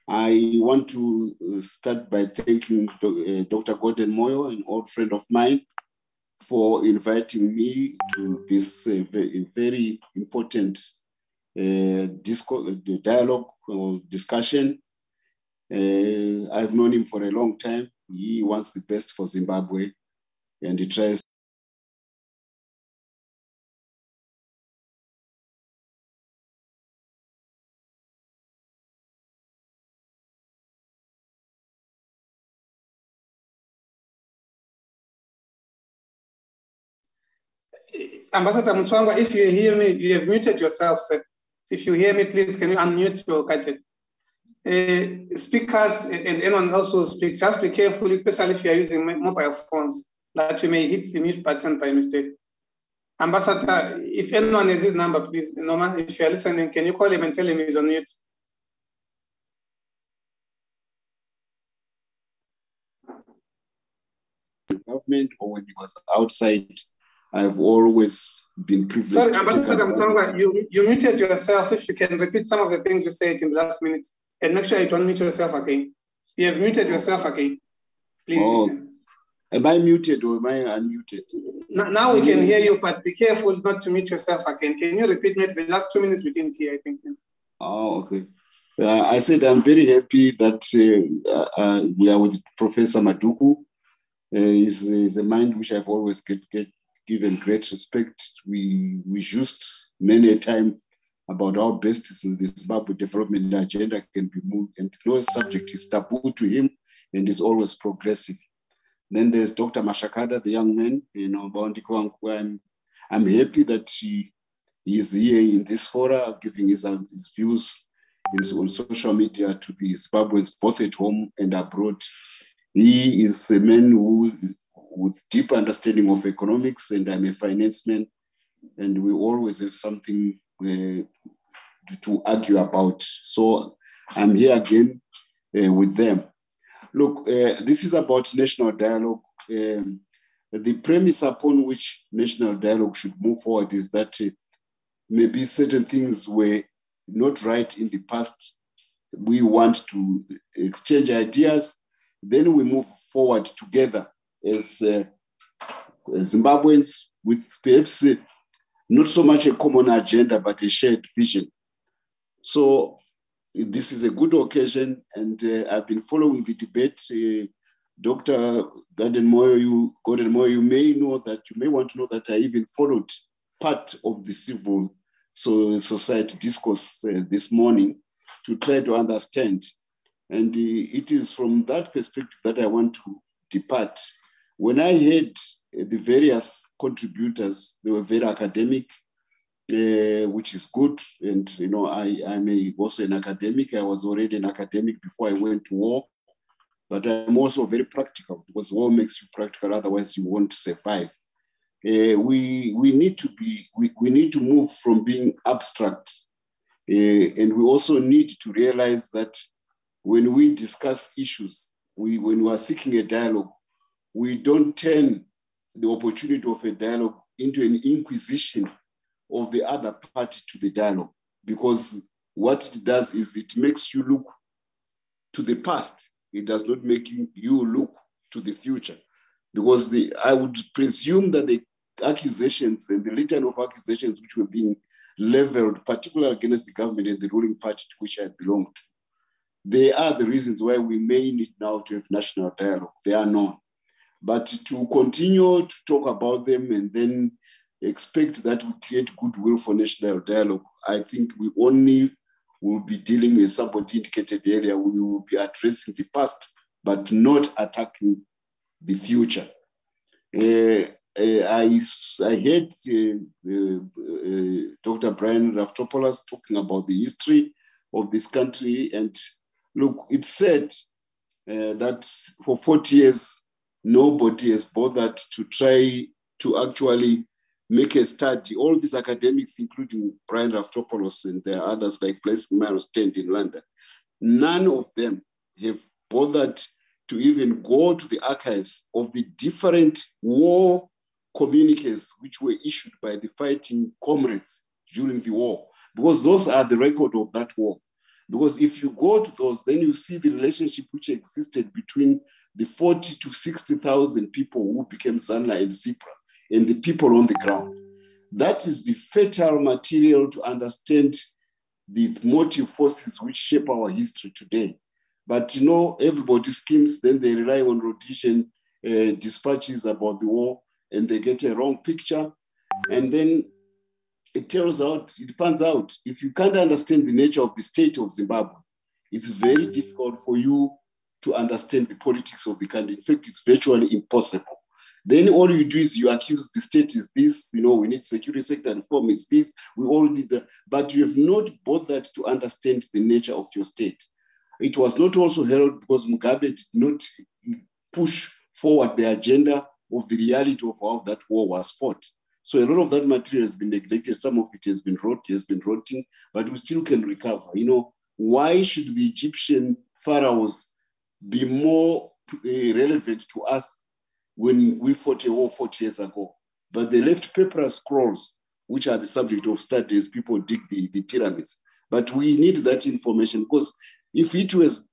I want to start by thanking Dr. Gordon Moyo, an old friend of mine, for inviting me to this very important dialogue or discussion. I've known him for a long time. He wants the best for Zimbabwe, and he tries. Ambassador Mutswangwa, if you hear me, you have muted yourself, sir. If you hear me, please, can you unmute your gadget? Speakers and anyone else who speak, just be careful, especially if you are using mobile phones, that you may hit the mute button by mistake. Ambassador, if anyone has his number, please, Noma, if you are listening, can you call him and tell him he's on mute? Government or when he was outside, I've always been privileged. Sorry, Ambassador Mutswangwa, you muted yourself. If you can repeat some of the things you said in the last minute, and make sure you don't mute yourself again. You have muted yourself again, please. Oh, am I muted or am I unmuted? Now we can hear you, but be careful not to mute yourself again. Can you repeat maybe the last 2 minutes we didn't hear, I think? Oh, okay. I said I'm very happy that we are with Professor Maduku. He's a mind which I've always given great respect. We used many a time about how best the Zimbabwe development agenda can be moved, and no subject is taboo to him, and is always progressive. Then there's Dr. Mashakada, the young man, I'm happy that he is here in this fora, giving his views on social media to the Zimbabweans, both at home and abroad. He is a man who, with deep understanding of economics, and I'm a finance man, and we always have something to argue about. So I'm here again with them. Look, this is about national dialogue. The premise upon which national dialogue should move forward is that maybe certain things were not right in the past. We want to exchange ideas, then we move forward together as Zimbabweans with perhaps not so much a common agenda, but a shared vision. So this is a good occasion, and I've been following the debate. Dr. Gordon Moyo, you may want to know that I even followed part of the civil society discourse this morning to try to understand. And it is from that perspective that I want to depart. When I heard the various contributors, they were very academic, which is good. And, I'm also an academic. I was already an academic before I went to war. But I'm also very practical, because war makes you practical, otherwise you won't survive. We need to move from being abstract. And we also need to realize that when we discuss issues, when we are seeking a dialogue, we don't turn the opportunity of a dialogue into an inquisition of the other party to the dialogue, because what it does is it makes you look to the past. It does not make you look to the future, because I would presume that the accusations and the litany of accusations which were being leveled, particularly against the government and the ruling party to which I belong to, they are the reasons why we may need now to have national dialogue. They are known. But to continue to talk about them and then expect that we create goodwill for national dialogue, I think we only will be dealing with somebody indicated area. We will be addressing the past, but not attacking the future. I heard Dr. Brian Raftopoulos talking about the history of this country. And look, it's said that for 40 years, nobody has bothered to try to actually make a study. All these academics, including Brian Raftopoulos and there are others like Blessing Myers Tent in London, none of them have bothered to even go to the archives of the different war communiques which were issued by the fighting comrades during the war, because those are the record of that war. Because if you go to those, then you see the relationship which existed between the 40 to 60,000 people who became Zanla and Zipra and the people on the ground. That is the fertile material to understand the motive forces which shape our history today. But you know, everybody schemes, then they rely on Rhodesian dispatches about the war, and they get a wrong picture. And then it pans out, if you can't understand the nature of the state of Zimbabwe, it's very difficult for you to understand the politics of the country. In fact, it's virtually impossible. Then all you do is you accuse the state is this, you know, we need security sector reform, is this, we all did that, but you have not bothered to understand the nature of your state. It was not also held because Mugabe did not push forward the agenda of the reality of how that war was fought. So a lot of that material has been neglected. Some of it has been rotting, but we still can recover. You know, why should the Egyptian pharaohs be more relevant to us when we fought a war 40 years ago? But they left papyrus scrolls, which are the subject of studies. People dig the pyramids. But we need that information, because if it was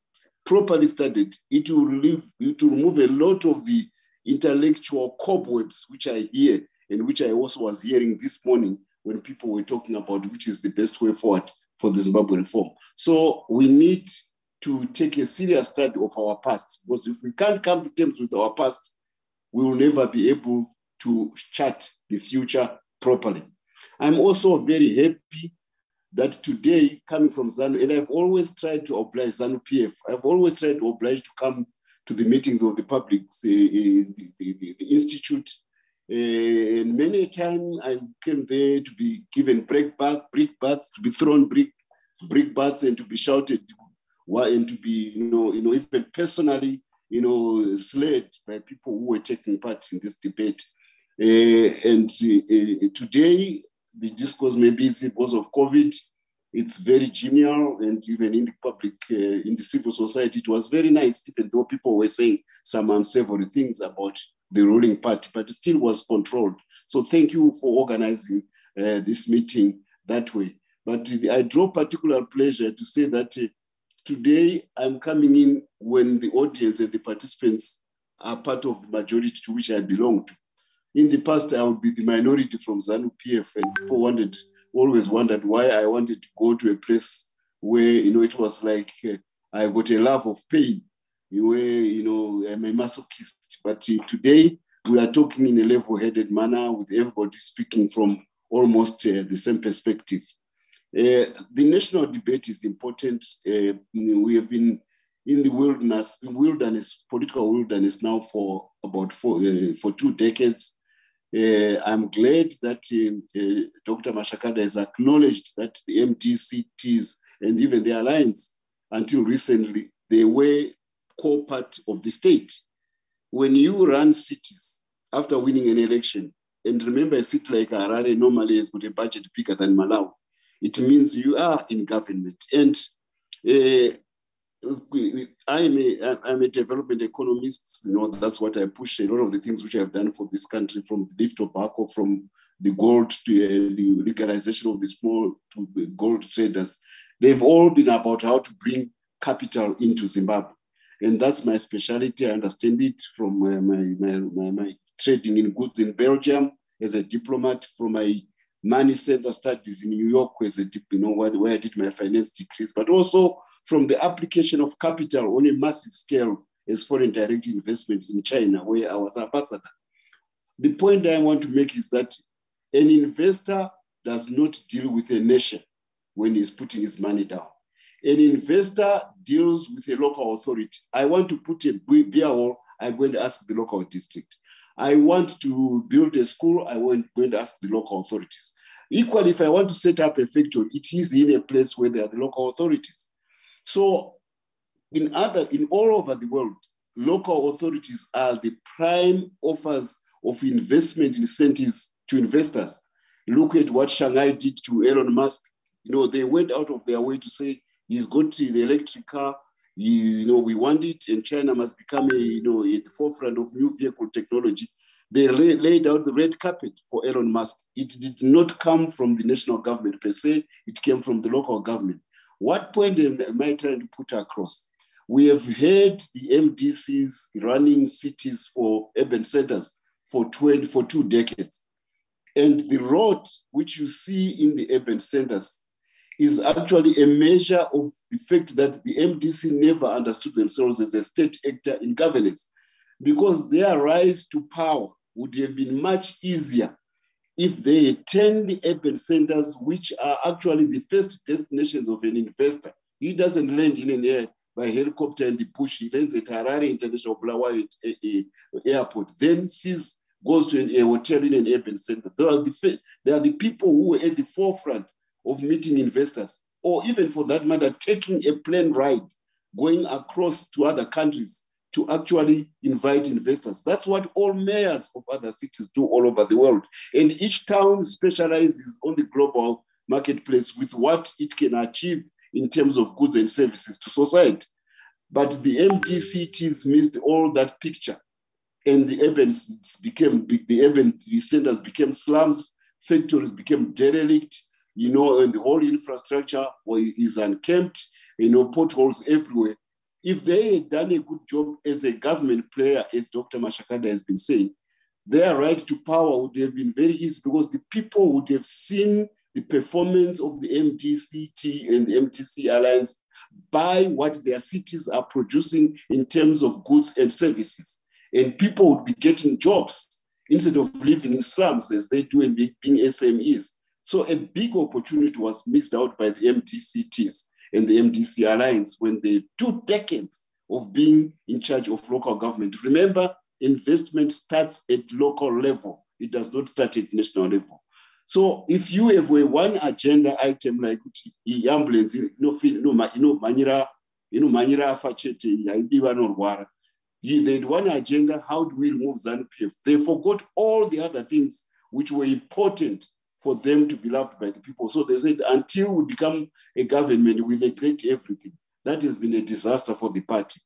properly studied, it will remove a lot of the intellectual cobwebs which I hear, and which I also was hearing this morning when people were talking about which is the best way forward for the Zimbabwe reform. So we need to take a serious study of our past, because if we can't come to terms with our past, we will never be able to chart the future properly. I'm also very happy that today, coming from ZANU, and I've always tried to oblige ZANU PF, I've always tried to oblige to come to the meetings of the public, the institute. And many a time I came there to be given brick bats, to be thrown brick bats, and to be shouted, and to be, you know, even personally, you know, slayed by people who were taking part in this debate. And today, the discourse, maybe it's because of COVID, it's very genial, and even in the public, in the civil society, it was very nice, even though people were saying some unsavory things about the ruling party, but it still was controlled. So thank you for organizing this meeting that way. But I draw particular pleasure to say that today I'm coming in when the audience and the participants are part of the majority to which I belong to. In the past, I would be the minority from ZANU PF, and people always wondered why I wanted to go to a place where, you know, it was like I got a love of pain, where, you know, I'm a masochist. But today, we are talking in a level-headed manner with everybody speaking from almost the same perspective. The national debate is important. We have been in the political wilderness now for about for 2 decades. I'm glad that Dr. Mashakada has acknowledged that the MDCTs and even the alliance, until recently, they were core part of the state. When you run cities after winning an election, and remember a city like Harare normally has got a budget bigger than Malawi, it means you are in government. And I'm a development economist, you know, that's what I push. A lot of the things which I've done for this country, from leaf tobacco, from the gold to the legalization of the small to the gold traders, they've all been about how to bring capital into Zimbabwe. And that's my specialty. I understand it from my trading in goods in Belgium as a diplomat, from my money center studies in New York as a, you know, where I did my finance degrees, but also from the application of capital on a massive scale as foreign direct investment in China, where I was ambassador. The point I want to make is that An investor does not deal with a nation when he's putting his money down. An investor deals with a local authority. I want to put a beer hall, I'm going to ask the local district. I want to build a school, I'm going to ask the local authorities. Equally, if I want to set up a factory, it is in a place where there are the local authorities. So in all over the world, local authorities are the prime offers of investment incentives to investors. Look at what Shanghai did to Elon Musk. You know, they went out of their way to say, he's got the electric car, we want it, and China must become at the forefront of new vehicle technology. They laid out the red carpet for Elon Musk. It did not come from the national government per se, it came from the local government. What point am I trying to put across? We have had the MDCs running cities for urban centers for 2 decades. And the road which you see in the urban centers is actually a measure of the fact that the MDC never understood themselves as a state actor in governance, because their rise to power would have been much easier if they had turned the urban centers, which are actually the first destinations of an investor. He doesn't land in an air by helicopter and the push. He lands at Harare International Bulawayo Airport, then goes to a hotel in an urban center. They are the people who were at the forefront of meeting investors, or even for that matter, taking a plane ride, going across to other countries to actually invite investors. That's what all mayors of other cities do all over the world. And each town specializes on the global marketplace with what it can achieve in terms of goods and services to society. But the MDCTs missed all that picture. And the urban centers became slums, factories became derelict, and the whole infrastructure is unkempt, potholes everywhere. If they had done a good job as a government player, as Dr. Mashakada has been saying, their right to power would have been very easy, because the people would have seen the performance of the MDCT and the MTC Alliance by what their cities are producing in terms of goods and services. And people would be getting jobs instead of living in slums as they do and being SMEs. So a big opportunity was missed out by the MDCTs and the MDC Alliance when they 2 decades of being in charge of local government. Remember, investment starts at local level. It does not start at national level. So if you have a one agenda item like ambulance, they had one agenda, how do we remove ZANU-PF? They forgot all the other things which were important for them to be loved by the people. So they said, until we become a government, we neglect everything. That has been a disaster for the party.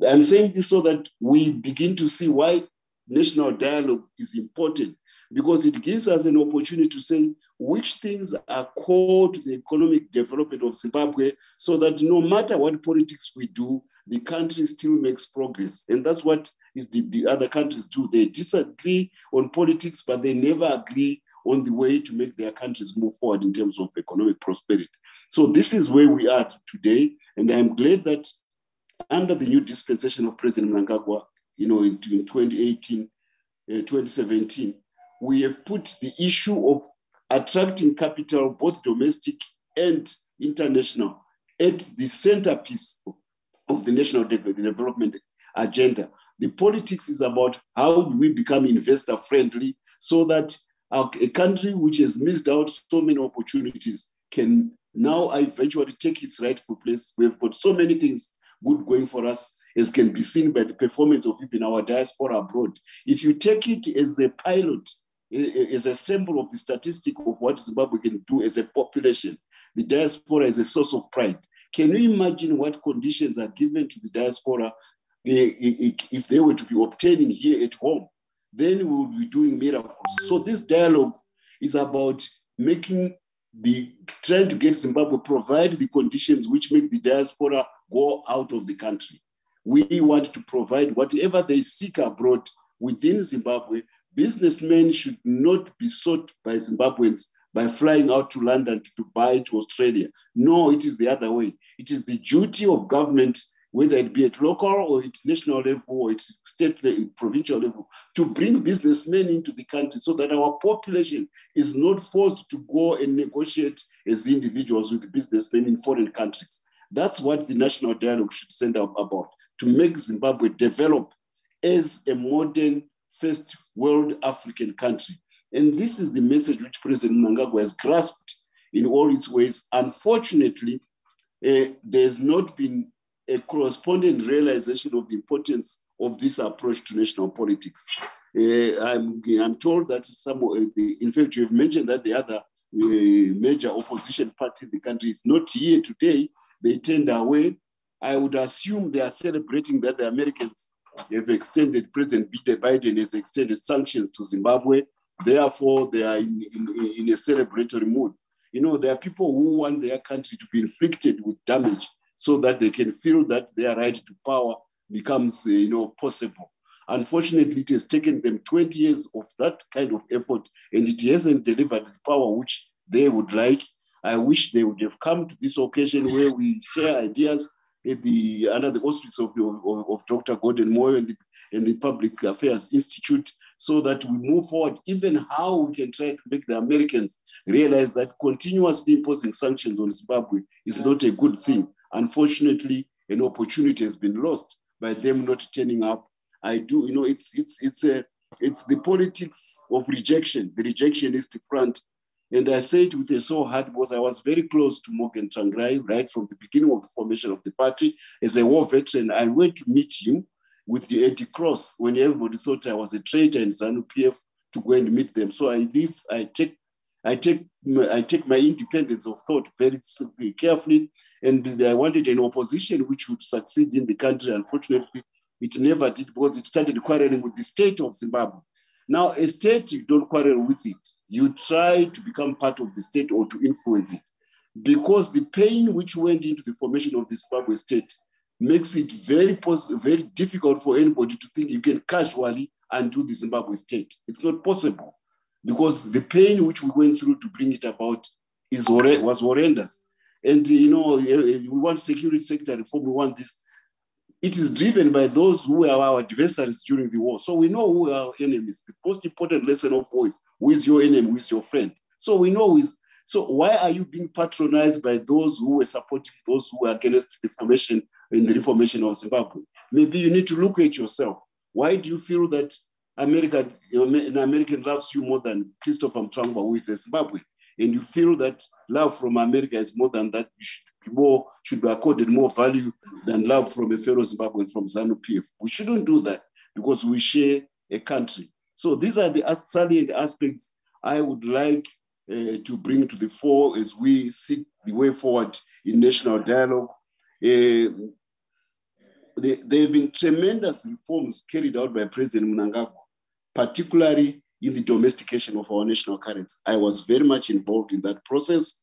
I'm saying this so that we begin to see why national dialogue is important, because it gives us an opportunity to say which things are core to the economic development of Zimbabwe, so that no matter what politics we do, the country still makes progress. And that's what the other countries do. They disagree on politics, but they never agree on the way to make their countries move forward in terms of economic prosperity. So this is where we are today. And I'm glad that under the new dispensation of President Mnangagwa, in 2018, 2017, we have put the issue of attracting capital, both domestic and international, at the centerpiece of the national development agenda. The politics is about how do we become investor friendly so that a country which has missed out so many opportunities can now eventually take its rightful place. We've got so many things good going for us, as can be seen by the performance of even our diaspora abroad. If you take it as a pilot, as a sample of the statistic of what Zimbabwe can do as a population, the diaspora is a source of pride. Can you imagine what conditions are given to the diaspora if they were to be obtaining here at home? Then we will be doing miracles. So this dialogue is about trying to get Zimbabwe provide the conditions which make the diaspora go out of the country. We want to provide whatever they seek abroad within Zimbabwe. Businessmen should not be sought by Zimbabweans by flying out to London, to Dubai, to Australia. No, it is the other way. It is the duty of government whether it be at local or at national level or at state level, provincial level, to bring businessmen into the country so that our population is not forced to go and negotiate as individuals with businessmen in foreign countries. That's what the national dialogue should send out about, to make Zimbabwe develop as a modern first world African country. And this is the message which President Mnangagwa has grasped in all its ways. Unfortunately, there's not been a corresponding realization of the importance of this approach to national politics. I'm told that in fact, you've mentioned that the other major opposition party in the country is not here today. They turned away. I would assume they are celebrating that the Americans have extended, President Biden has extended sanctions to Zimbabwe. Therefore, they are in a celebratory mood. You know, there are people who want their country to be inflicted with damage so that they can feel that their right to power becomes, possible. Unfortunately, it has taken them 20 years of that kind of effort, and it hasn't delivered the power which they would like. I wish they would have come to this occasion where we share ideas under the auspices of Dr. Gordon Moyo and the Public Affairs Institute, so that we move forward, even how we can try to make the Americans realize that continuously imposing sanctions on Zimbabwe is not a good thing. Unfortunately, an opportunity has been lost by them not turning up. It's the politics of rejection, the rejectionist front. And I say it with a sore heart because I was very close to Morgan Tsvangirai right from the beginning of the formation of the party. As a war veteran, I went to meet him with the Eddie Cross when everybody thought I was a traitor in ZANU-PF to go and meet them. So I take my independence of thought very carefully, and I wanted an opposition which would succeed in the country. Unfortunately, it never did because it started quarreling with the state of Zimbabwe. Now, a state, you don't quarrel with it. You try to become part of the state or to influence it. Because the pain which went into the formation of the Zimbabwe state makes it very difficult for anybody to think you can casually undo the Zimbabwe state. It's not possible because the pain which we went through to bring it about was horrendous. And, we want security sector reform, we want this. It is driven by those who are our adversaries during the war. So we know who are our enemies. The most important lesson of war is who is your enemy, who is your friend. So we know so why are you being patronized by those who were supporting those who were against the formation in the reformation of Zimbabwe? Maybe you need to look at yourself. Why do you feel that an American loves you more than Christopher Mtwangwa, who is a Zimbabwean? And you feel that love from America is more than that, should be accorded more value than love from a fellow Zimbabwean from ZANU-PF. We shouldn't do that because we share a country. So these are the salient aspects I would like to bring to the fore as we seek the way forward in national dialogue. There have been tremendous reforms carried out by President Mnangagwa, particularly in the domestication of our national currency. I was very much involved in that process.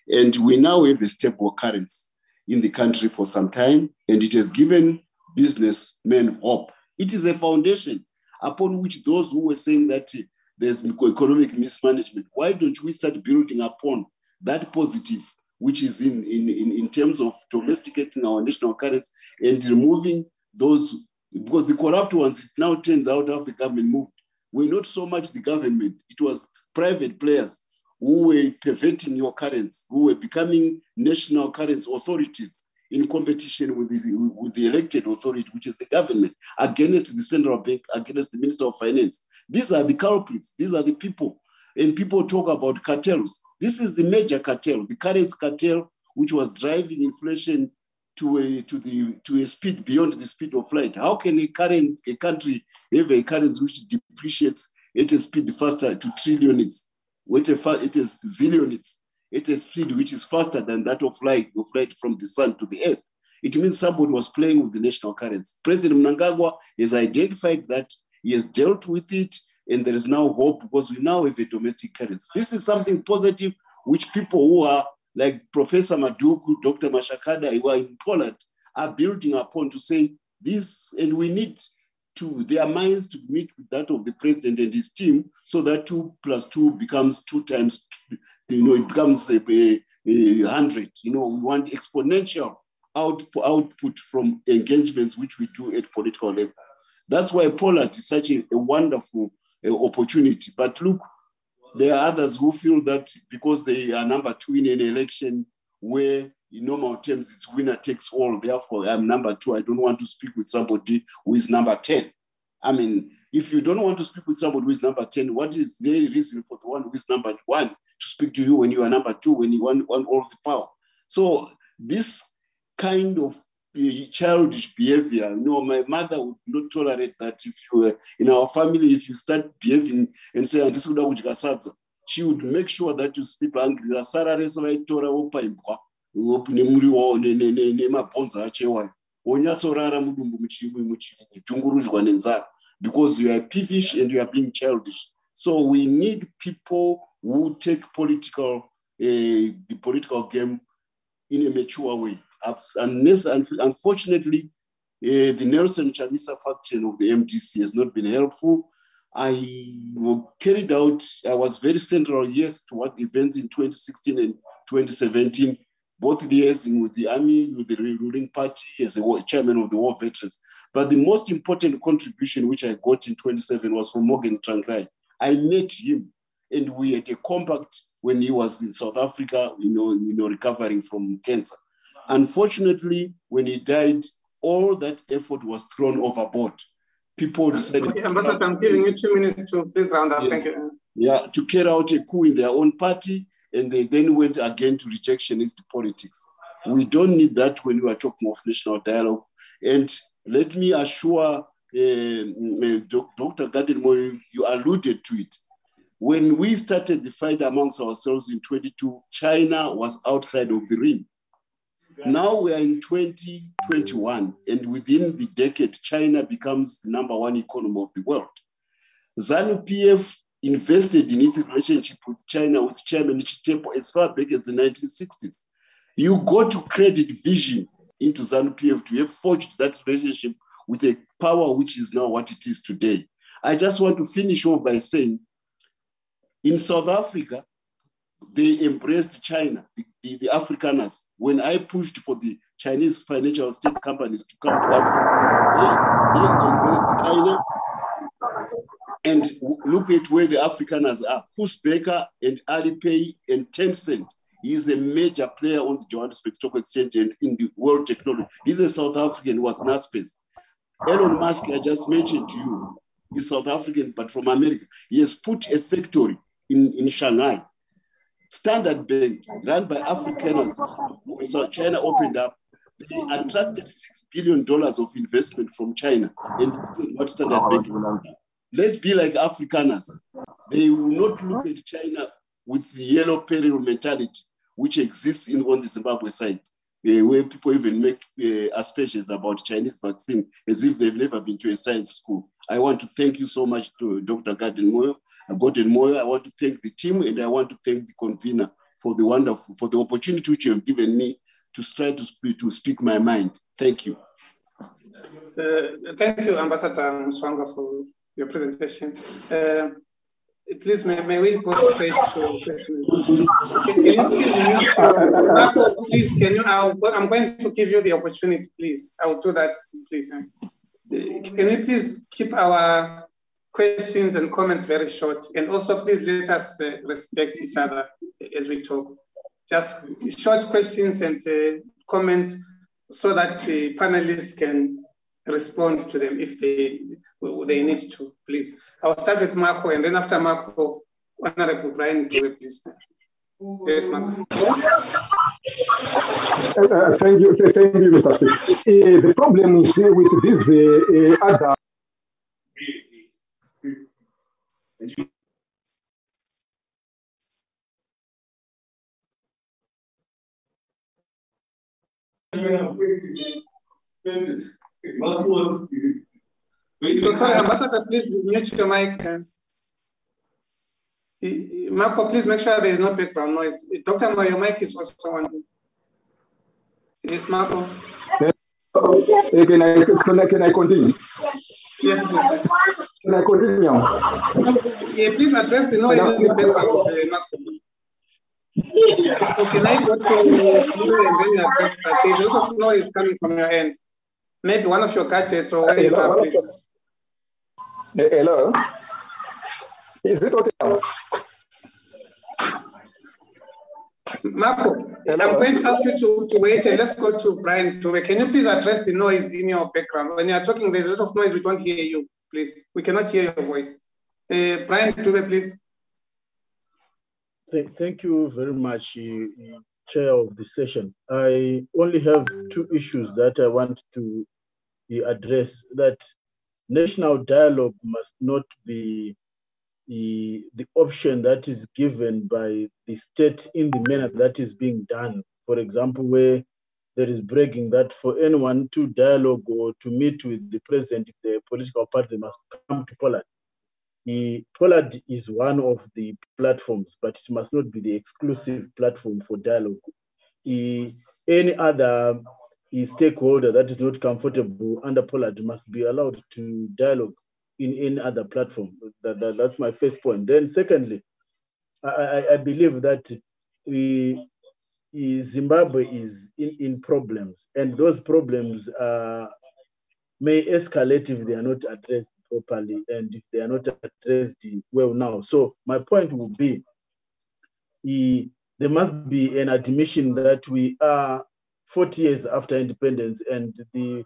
And we now have a stable currency in the country for some time, and it has given businessmen hope. It is a foundation upon which those who were saying that there's economic mismanagement, why don't we start building upon that positive, which is in terms of domesticating our national currency and removing those, because the corrupt ones, it now turns out after the government moved, were not so much the government, it was private players who were perverting your currency, who were becoming national currency authorities in competition with the elected authority, which is the government, against the central bank, against the Minister of Finance. These are the culprits, these are the people. And people talk about cartels. This is the major cartel, the currency cartel, which was driving inflation to a speed beyond the speed of light. How can a country have a currency which depreciates at a speed faster to trillionits? It is zillionits, at a speed which is faster than that of light from the sun to the earth. It means somebody was playing with the national currency. President Mnangagwa has identified that, he has dealt with it, and there is now hope because we now have a domestic currency. This is something positive which people who are like Professor Maduku, Dr. Mashakada, who are in Poland, are building upon to say this, and we need their minds to meet with that of the president and his team, so that 2 + 2 becomes 2 times, it becomes 100. We want exponential output from engagements which we do at political level. That's why Poland is such a wonderful opportunity. But look, there are others who feel that because they are number 2 in an election where in normal terms it's winner takes all, therefore I'm number 2, I don't want to speak with somebody who is number 10. I mean, if you don't want to speak with somebody who is number 10, what is the reason for the one who is number 1 to speak to you when you are number 2, when you want all the power? So this kind of childish behavior, my mother would not tolerate that. If you were in our family, if you start behaving and say, she would make sure that you sleep angry. Because you are peevish and you are being childish. So we need people who take the political game in a mature way. Unfortunately, the Nelson Chamisa faction of the MDC has not been helpful. I was very central, yes, to what events in 2016 and 2017, both liaising with the army, with the ruling party as a chairman of the war veterans. But the most important contribution which I got in 2017 was from Morgan Tsvangirai. I met him and we had a compact when he was in South Africa, recovering from cancer. Unfortunately, when he died, all that effort was thrown overboard. People decided... Okay, Ambassador, I'm giving you 2 minutes to please round up. Yes. Thank you. Yeah, to carry out a coup in their own party, and they then went again to rejectionist politics. We don't need that when we are talking of national dialogue. And let me assure Dr. Gordon-Moyo, you alluded to it. When we started the fight amongst ourselves in 22, China was outside of the ring. Now we are in 2021, and within the decade, China becomes the #1 economy of the world. ZANU-PF invested in its relationship with China with Chairman Chitepo as far back as the 1960s. You got to credit vision into ZANU-PF to have forged that relationship with a power which is now what it is today. I just want to finish off by saying, in South Africa, they embraced China, the Afrikaners. When I pushed for the Chinese financial state companies to come to Africa, they embraced China. And look at where the Afrikaners are. Koos Baker and Alipay and Tencent. He's a major player on the Johannesburg Stock Exchange and in the world technology. He's a South African, was NASPACE. Elon Musk, I just mentioned to you, he's South African, but from America. He has put a factory in Shanghai. Standard Bank, run by Afrikaners, so China opened up. They attracted $6 billion of investment from China. And what Standard Bank? Let's be like Afrikaners. They will not look at China with the yellow peril mentality, which exists on the Zimbabwe side, where people even make aspersions about Chinese vaccine as if they've never been to a science school. I want to thank you so much to Dr. Gordon-Moyo. I want to thank the team, and I want to thank the convener for the opportunity which you have given me to try to speak my mind. Thank you. Thank you, Ambassador Mswanga, for your presentation. Please, may we go straight to questions? Can you please mute your Marco, please, I'm going to give you the opportunity, please. I will do that, please. Can you please keep our questions and comments very short? And also, please let us respect each other as we talk. Just short questions and comments so that the panelists can respond to them if they need to, please. I'll start with Marco, and then after Marco, Honorable Brian, please. Yes, Marco. Thank you, Mr. Speaker. The problem is with this other. So sorry, Ambassador, please mute your mic. Marco, please make sure there is no background noise. Dr. Moyo, your mic is also on. Yes, Marco. Can I continue? Yes, please. Can I continue? Yeah, please address the noise in the background, Marco. So can I go to you and then you address that? There's a lot of noise coming from your end. Maybe one of your gadgets or where you are, please. Hello? Is it okay now? Marco, I'm going to ask you to wait and let's go to Brian Tube. Can you please address the noise in your background? When you are talking, there's a lot of noise. We don't hear you, please. We cannot hear your voice. Brian Tube, please. Thank you very much, Chair of the session. I only have two issues that I want to address. That national dialogue must not be the option that is given by the state in the manner that is being done. For example, where there is bragging that for anyone to dialogue or to meet with the president, if the political party, they must come to Poland. Poland is one of the platforms, but it must not be the exclusive platform for dialogue. Any other stakeholder that is not comfortable under Poland must be allowed to dialogue in any other platform. That's my first point. Then secondly, I believe that Zimbabwe is in problems, and those problems may escalate if they are not addressed properly and if they are not addressed well now. So my point would be, there must be an admission that we are 40 years after independence, and the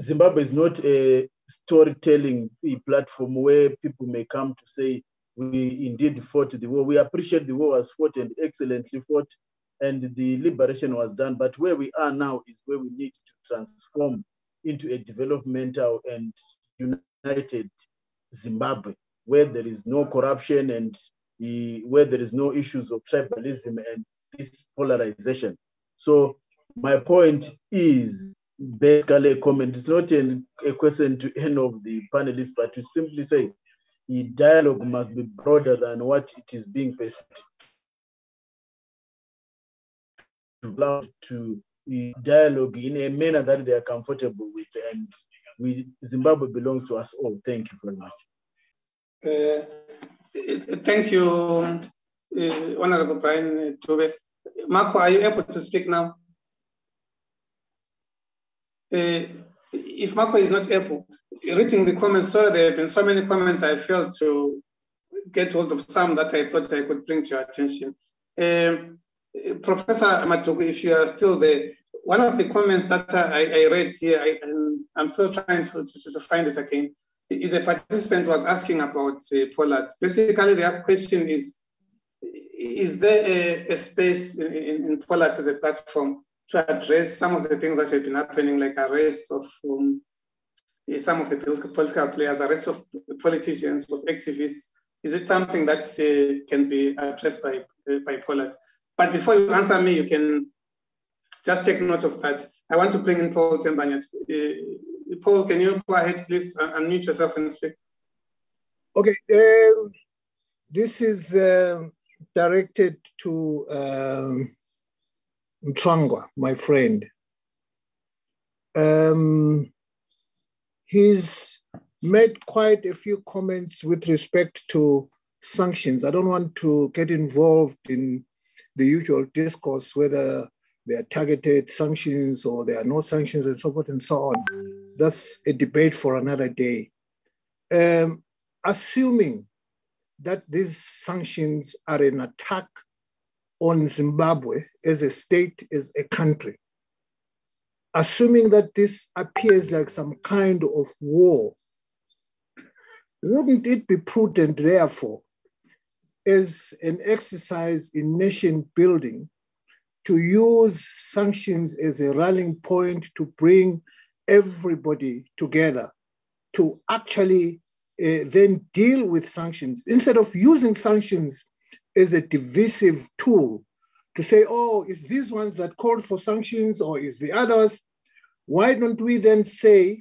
Zimbabwe is not a storytelling platform where people may come to say we indeed fought the war. We appreciate the war was fought and excellently fought, and the liberation was done. But where we are now is where we need to transform into a developmental and united Zimbabwe, where there is no corruption and where there is no issues of tribalism and this polarization. So my point is basically a comment. It's not a question to any of the panelists, but to simply say the dialogue must be broader than what it is being perceived. Allowed to dialogue in a manner that they are comfortable with, and Zimbabwe belongs to us all. Thank you very much. Thank you, Honorable Brian Tube. Marco, are you able to speak now? If Marco is not able, reading the comments, sorry, there have been so many comments, I failed to get hold of some that I thought I could bring to your attention. Professor Matugu, if you are still there, one of the comments that I read here, and I'm still trying to find it again, is a participant was asking about Poland. Basically, the question is there a space in Poland as a platform to address some of the things that have been happening, like arrests of some of the political players, arrests of politicians, of activists? Is it something that can be addressed by Poland? But before you answer me, you can just take note of that. I want to bring in Paul Tembanyat. Paul, can you go ahead, please, unmute yourself and speak? Okay, this is directed to Mtswangwa, my friend. He's made quite a few comments with respect to sanctions. I don't want to get involved in the usual discourse, whether there are targeted sanctions or there are no sanctions and so forth and so on. That's a debate for another day. Assuming that these sanctions are an attack on Zimbabwe as a state, as a country, assuming that this appears like some kind of war, wouldn't it be prudent, therefore, as an exercise in nation building, to use sanctions as a rallying point to bring everybody together to actually then deal with sanctions, instead of using sanctions as a divisive tool to say, oh, it's these ones that called for sanctions or it's the others? Why don't we then say,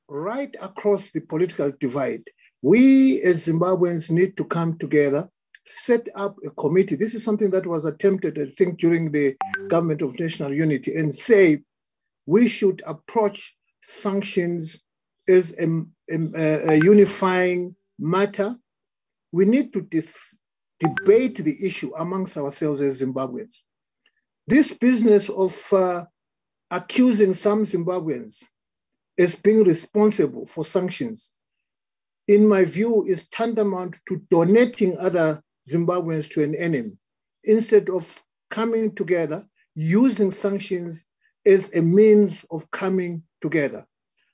right across the political divide, we as Zimbabweans need to come together, set up a committee. This is something that was attempted, I think, during the Government of National Unity, and say we should approach sanctions as a unifying matter. We need to debate the issue amongst ourselves as Zimbabweans. This business of accusing some Zimbabweans as being responsible for sanctions, in my view, is tantamount to donating other Zimbabweans to an enemy, instead of coming together, using sanctions as a means of coming together.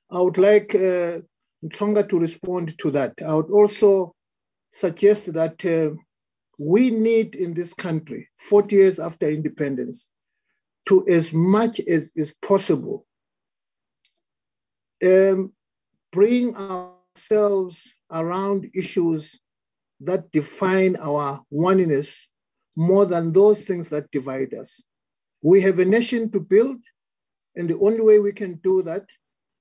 I would like Tsonga to respond to that. I would also suggest that we need in this country, 40 years after independence, to as much as is possible, bring ourselves around issues that define our oneness more than those things that divide us. We have a nation to build, and the only way we can do that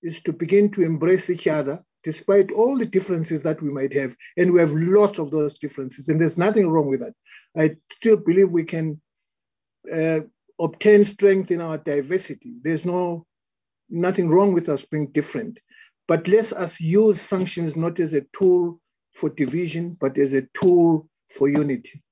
is to begin to embrace each other, despite all the differences that we might have. And we have lots of those differences, and there's nothing wrong with that. I still believe we can obtain strength in our diversity. There's nothing wrong with us being different. But let us use sanctions not as a tool for division, but as a tool for unity.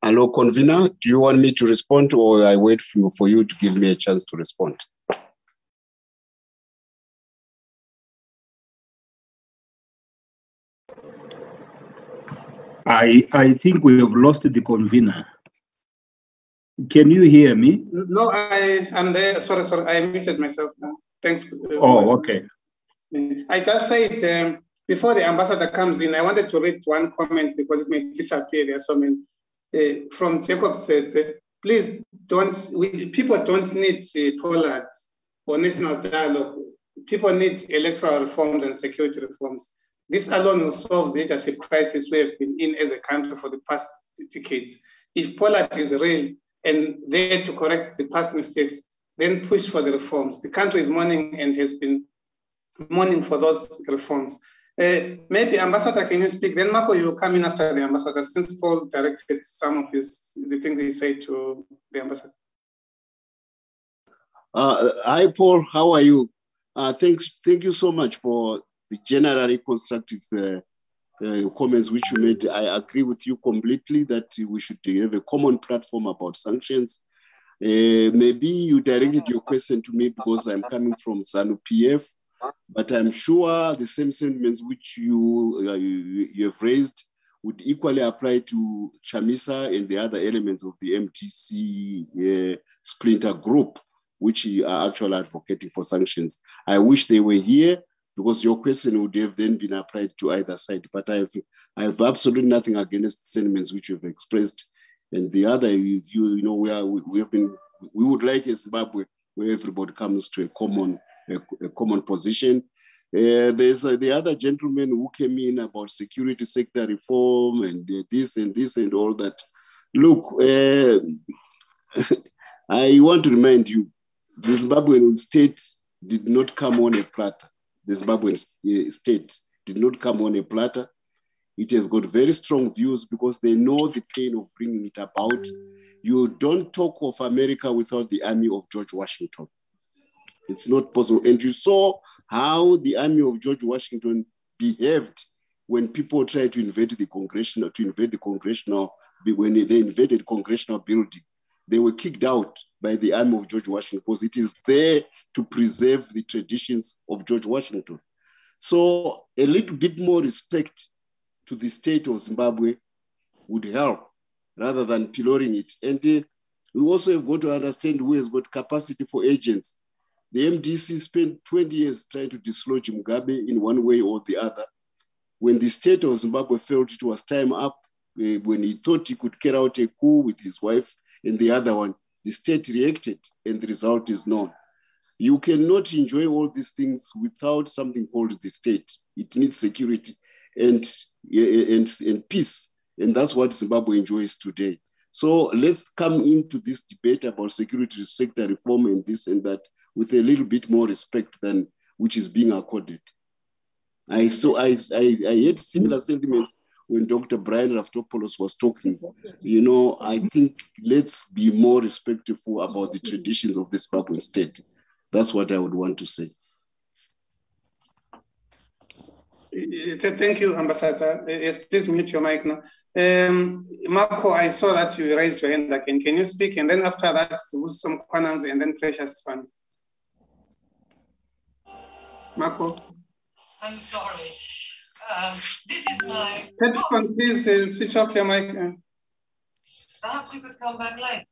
Hello, convener, do you want me to respond, or I wait for you to give me a chance to respond? I think we have lost the convener. Can you hear me? No, I'm there. Sorry, I muted myself now. Thanks. Oh, okay. I just said before the ambassador comes in, I wanted to read one comment because it may disappear. There are so many. From Jacob said, please people don't need Poland or national dialogue. People need electoral reforms and security reforms. This alone will solve the leadership crisis we have been in as a country for the past decades. If Poland is real and there to correct the past mistakes, then push for the reforms. The country is mourning and has been mourning for those reforms. Maybe Ambassador, can you speak? Then Marco, you will come in after the Ambassador, since Paul directed some of the things he said to the Ambassador. Hi, Paul, how are you? Thank you so much for the generally constructive comments which you made. I agree with you completely that we should have a common platform about sanctions. Maybe you directed your question to me because I'm coming from ZANU-PF, but I'm sure the same sentiments which you have raised would equally apply to Chamisa and the other elements of the MTC splinter group, which are actually advocating for sanctions. I wish they were here because your question would have then been applied to either side. But I have absolutely nothing against sentiments which you've expressed. And the other, we would like a Zimbabwe where everybody comes to a common position. There's the other gentleman who came in about security sector reform and this and all that. Look, I want to remind you, the Zimbabwean state did not come on a platter. The Zimbabwean state did not come on a platter. It has got very strong views because they know the pain of bringing it about. You don't talk of America without the army of George Washington. It's not possible. And you saw how the army of George Washington behaved when people tried to invade the congressional, when they invaded congressional building. They were kicked out by the army of George Washington because it is there to preserve the traditions of George Washington. So a little bit more respect to the state of Zimbabwe would help rather than pillaring it. And we also have got to understand who has got capacity for agents. The MDC spent 20 years trying to dislodge Mugabe in one way or the other. When the state of Zimbabwe felt it was time up, when he thought he could carry out a coup with his wife and the other one, the state reacted and the result is known. You cannot enjoy all these things without something called the state. It needs security and peace. And that's what Zimbabwe enjoys today. So let's come into this debate about security sector reform and this and that with a little bit more respect than which is being accorded. I had similar sentiments when Dr. Brian Raftopoulos was talking. You know, I think let's be more respectful about the traditions of the Zimbabwean state. That's what I would want to say. Thank you, Ambassador. Yes, please mute your mic now. Marco, I saw that you raised your hand again. Can you speak? And then after that, some Kwananzi and then Precious Fan. Marco? I'm sorry. This is my... Headphone, please switch off your mic. Perhaps you could come back later.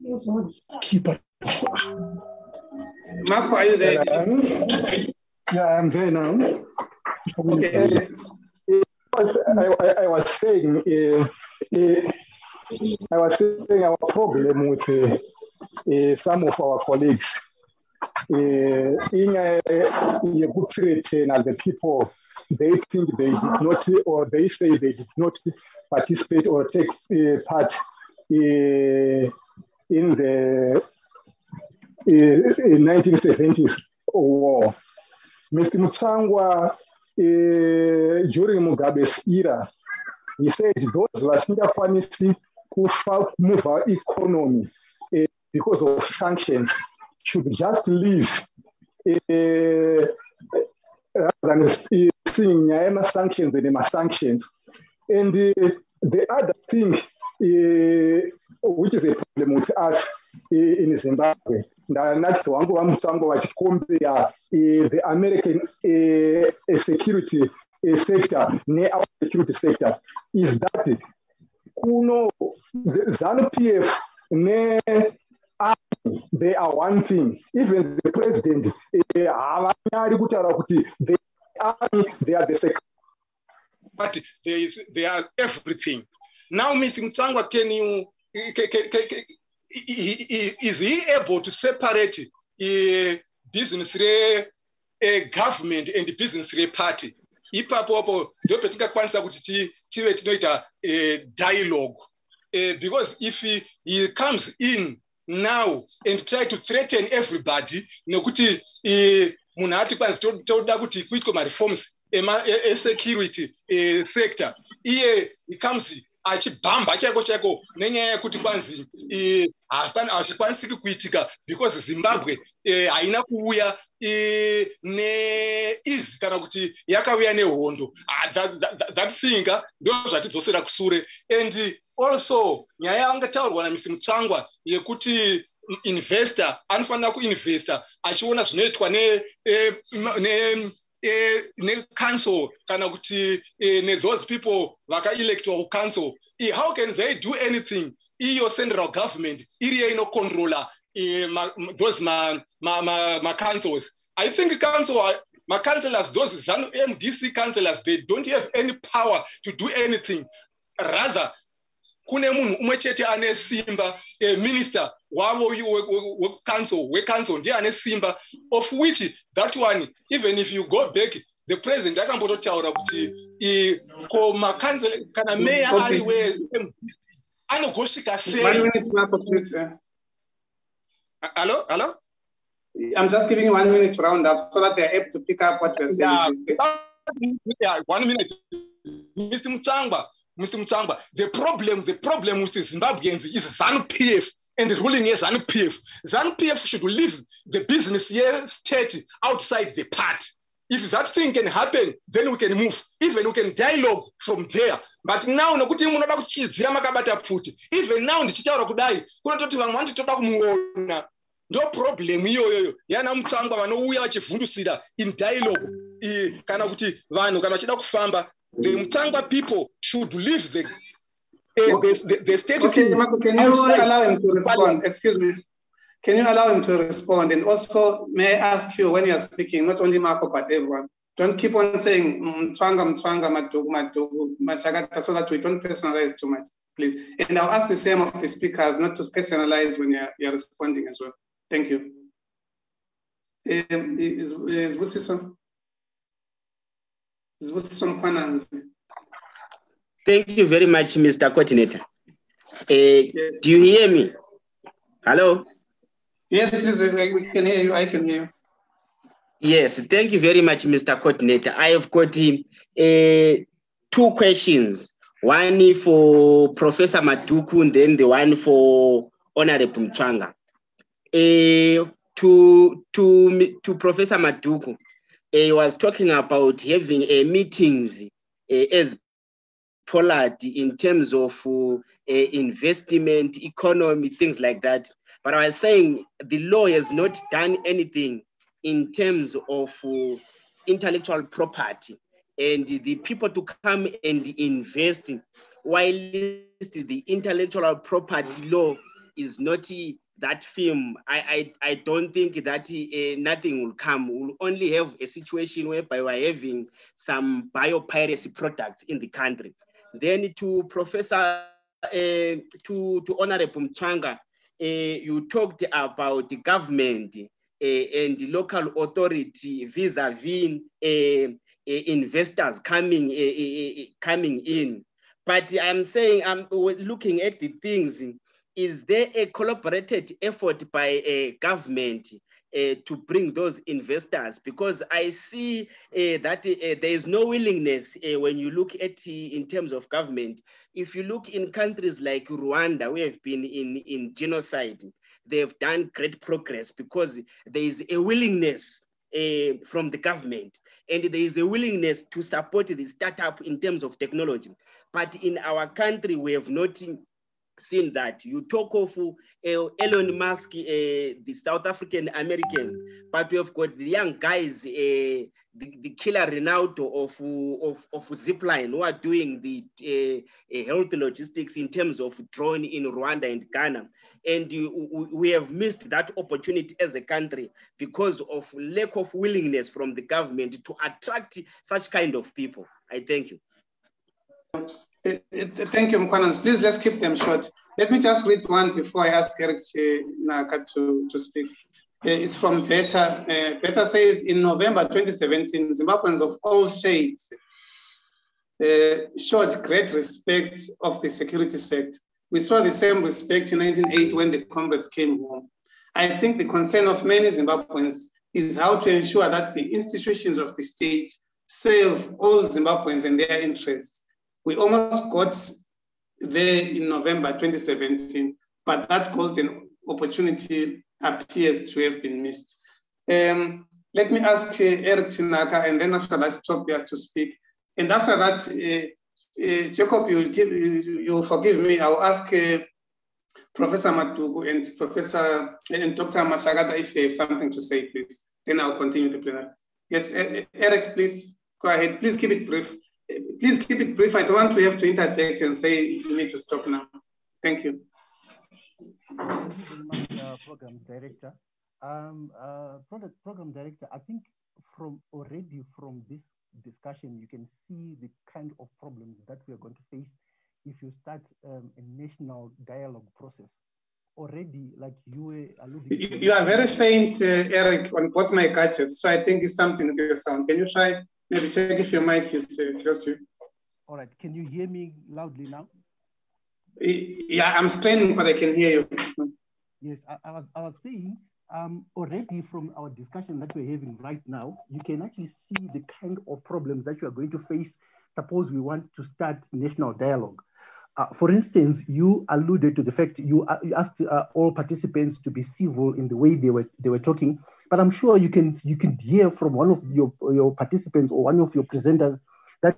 Yes, one. Keep it. Marco, are you there? Yeah, I'm there now. Okay. I was saying our problem with some of our colleagues in the people, they think they did not, or they say they did not participate or take part in the 1970s war. Mr. Mutsangwa, during Mugabe's era, he said those vasingakwanisi move our economy because of sanctions should just leave rather than seeing sanctions and sanctions. And the other thing which is a problem with us in Zimbabwe, that's the American security sector, our security sector, is that the ZANU-PF, they are one thing. Even the president, they are the second. But they are everything. Now, Mr. Mutsangwa, is he able to separate business government and the business party? Ipapo ndopetika kwanza kuti tive tinoita dialogue, because if he comes in now and try to threaten everybody, nokuti munhu ati kwanza toda kuti kuitwe ma reforms security sector, he comes achibhamba chako nenyaya yekuti kwanzi hazvikwanisiki kuitika because Zimbabwe haina kuuya neeasy kana kuti yakauya nehondo. That thing ndo zvatidzosera kusure. And also nyaya yangataurwa naMr. Mutsangwa yekuti investor anofanira kuinvesta achiona zvinoitwa ne-council kana kuti those people vaka-electoral council. How can they do anything? Iyo central government iriye inocontrola those ma-councils. I think ma-councillors, those MDC councillors, they don't have any power to do anything. Rather, kune munhu umwe chete ane simba, minister wavo we-council ndiye ane simba, of which that one, even if you go back, the president akambototaura kuti ma-council kana mayor ari we-MDC anogosvika sei. 1 minute, Marco, please. Hello? I'm just giving you 1 minute to round up so that they're able to pick up what we're saying. Yeah, 1 minute. Mr. Mutsangwa, the problem with the Zimbabweans is ZANU-PF and the ruling is ZANU-PF. ZANU-PF should leave the business state outside the party. If that thing can happen, then we can move. Even we can dialogue from there. But now, even now, no problem yana Mutsangwa vanouya vachivhundusira in dialogue kana kuti vanhu kana vachida kufamba. The Mutsangwa people should leave the state. Okay, Marco, can you allow him to respond? Excuse me. Can you allow him to respond? And also, may I ask you, when you are speaking, not only Marco, but everyone, don't keep on saying Mtswanga, Madugu, Mashagata, so that we don't personalize too much, please. And I'll ask the same of the speakers not to personalize when you're responding as well. Thank you. Is Busison? Thank you very much, Mr. Coordinator. Yes. Do you hear me? Hello? Yes, please, we can hear you. I can hear you. Yes, thank you very much, Mr. Coordinator. I have got 2 two questions. One for Professor Maduku and then the one for Honorable Mchanga. To Professor Maduku, he was talking about having meetings as Pollard in terms of investment, economy, things like that. But I was saying the law has not done anything in terms of intellectual property and the people to come and invest, while the intellectual property law is not that firm. I don't think that nothing will come. We'll only have a situation whereby we're having some biopiracy products in the country. Then to Professor, to Honorable Mchanga, you talked about the government and the local authority vis-a-vis investors coming in. But I'm saying, I'm looking at the things, is there a collaborated effort by a government to bring those investors? Because I see that there is no willingness when you look at in terms of government. If you look in countries like Rwanda, we have been in genocide, they've done great progress because there is a willingness from the government, and there is a willingness to support the startup in terms of technology. But in our country, we have not seen that. You talk of Elon Musk, the South African American, but we have got the young guys, the killer Ronaldo of Zipline, who are doing the health logistics in terms of drone in Rwanda and Ghana. And we have missed that opportunity as a country because of lack of willingness from the government to attract such kind of people. I thank you. Thank you, Mkwanans. Please, let's keep them short. Let me just read one before I ask Eric Naka to speak. It's from Beta. Beta says, in November 2017, Zimbabweans of all shades showed great respect of the security sector. We saw the same respect in 1980 when the comrades came home. I think the concern of many Zimbabweans is how to ensure that the institutions of the state serve all Zimbabweans and their interests. We almost got there in November 2017, but that golden opportunity appears to have been missed. Let me ask Eric Chinaka, and then after that, Tobias to speak. And after that, Jacob, you'll forgive me. I'll ask Professor Matugu and Dr. Mashagata if they have something to say, please. Then I'll continue the plenary. Yes, Eric, please go ahead. Please keep it brief. Please keep it brief. I don't want to have to interject and say you need to stop now. Thank you. Thank you very much, Program Director. Program Director, I think from this discussion, you can see the kind of problems that we are going to face if you start a national dialogue process. Already, like you were alluding to. You are very faint, Eric, on both my gadgets, so I think it's something with your sound. Can you try? Maybe check if your mic is close to you. All right. Can you hear me loudly now? Yeah, I'm straining, but I can hear you. Yes, I was saying already from our discussion that we're having right now, you can actually see the kind of problems that you are going to face. Suppose we want to start national dialogue. For instance, you alluded to the fact you asked all participants to be civil in the way they were talking. But I'm sure you can hear from one of your participants or one of your presenters that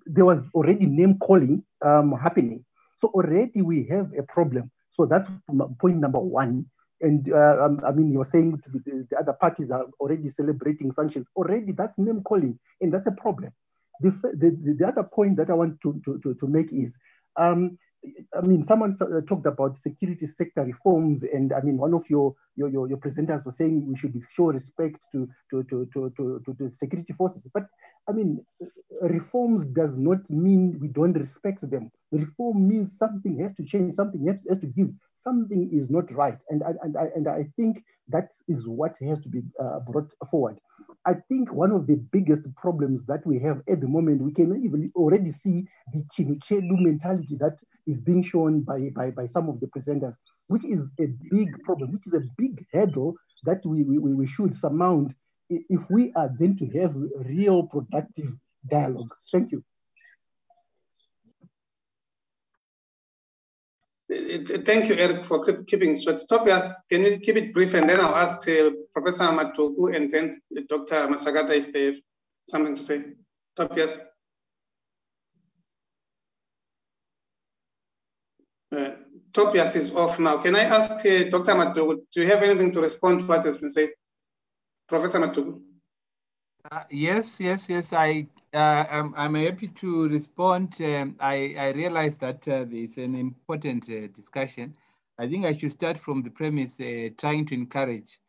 there was already name calling happening. So already we have a problem. So that's point number one. And I mean, you're saying the other parties are already celebrating sanctions. Already that's name calling, and that's a problem. The other point that I want to make is, I mean, someone talked about security sector reforms, and I mean, one of your presenters was saying we should show respect to the security forces. But I mean, reforms does not mean we don't respect them. Reform means something has to change, something has to give, something is not right, and I think that is what has to be brought forward. I think one of the biggest problems that we have at the moment, we can even already see the Chinuchelu mentality that is being shown by some of the presenters, which is a big problem, which is a big hurdle that we should surmount if we are then to have real productive dialogue. Thank you. Thank you, Eric, for keeping short. Tobias, can you keep it brief, and then I'll ask Professor Matugu and then Dr. Mashagata if they have something to say. Tobias. Tobias is off now. Can I ask Dr. Matugu, do you have anything to respond to what has been said? Professor Matugu. Yes. I'm happy to respond. I realize that it's an important discussion. I think I should start from the premise trying to encourage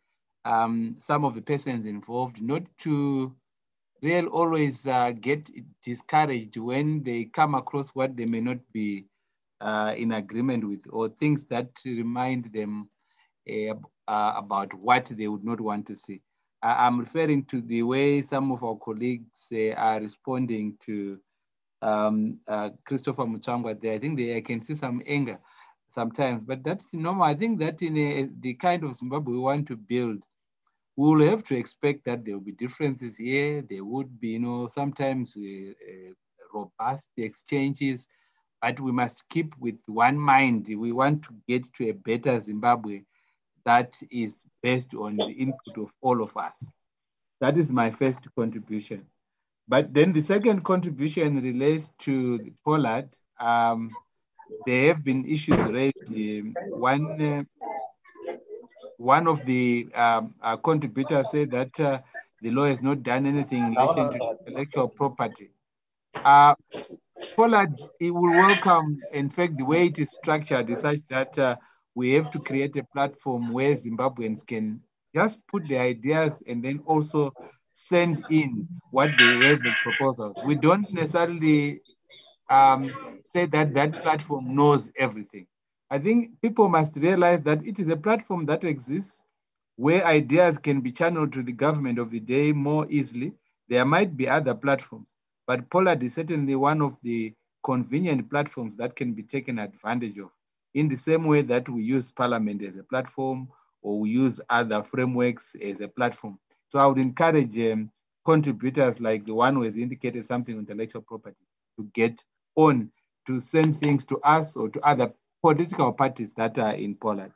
some of the persons involved not to really always get discouraged when they come across what they may not be in agreement with, or things that remind them about what they would not want to see. I'm referring to the way some of our colleagues are responding to Christopher Muchangwa there. I think I can see some anger sometimes, but that's normal. I think that in the kind of Zimbabwe we want to build, we will have to expect that there will be differences here. There would be, sometimes robust exchanges, but we must keep with one mind. We want to get to a better Zimbabwe that is based on the input of all of us. That is my first contribution. But then the second contribution relates to Pollard. There have been issues raised. One of the contributors said that the law has not done anything in relation to intellectual property. Pollard, it will welcome, in fact, the way it is structured is such that we have to create a platform where Zimbabweans can just put their ideas and then also send in what they have as proposals. We don't necessarily say that that platform knows everything. I think people must realize that it is a platform that exists where ideas can be channeled to the government of the day more easily. There might be other platforms, but Pollard is certainly one of the convenient platforms that can be taken advantage of, in the same way that we use Parliament as a platform, or we use other frameworks as a platform. So I would encourage contributors like the one who has indicated something on intellectual property to get on to send things to us or to other political parties that are in Pollard.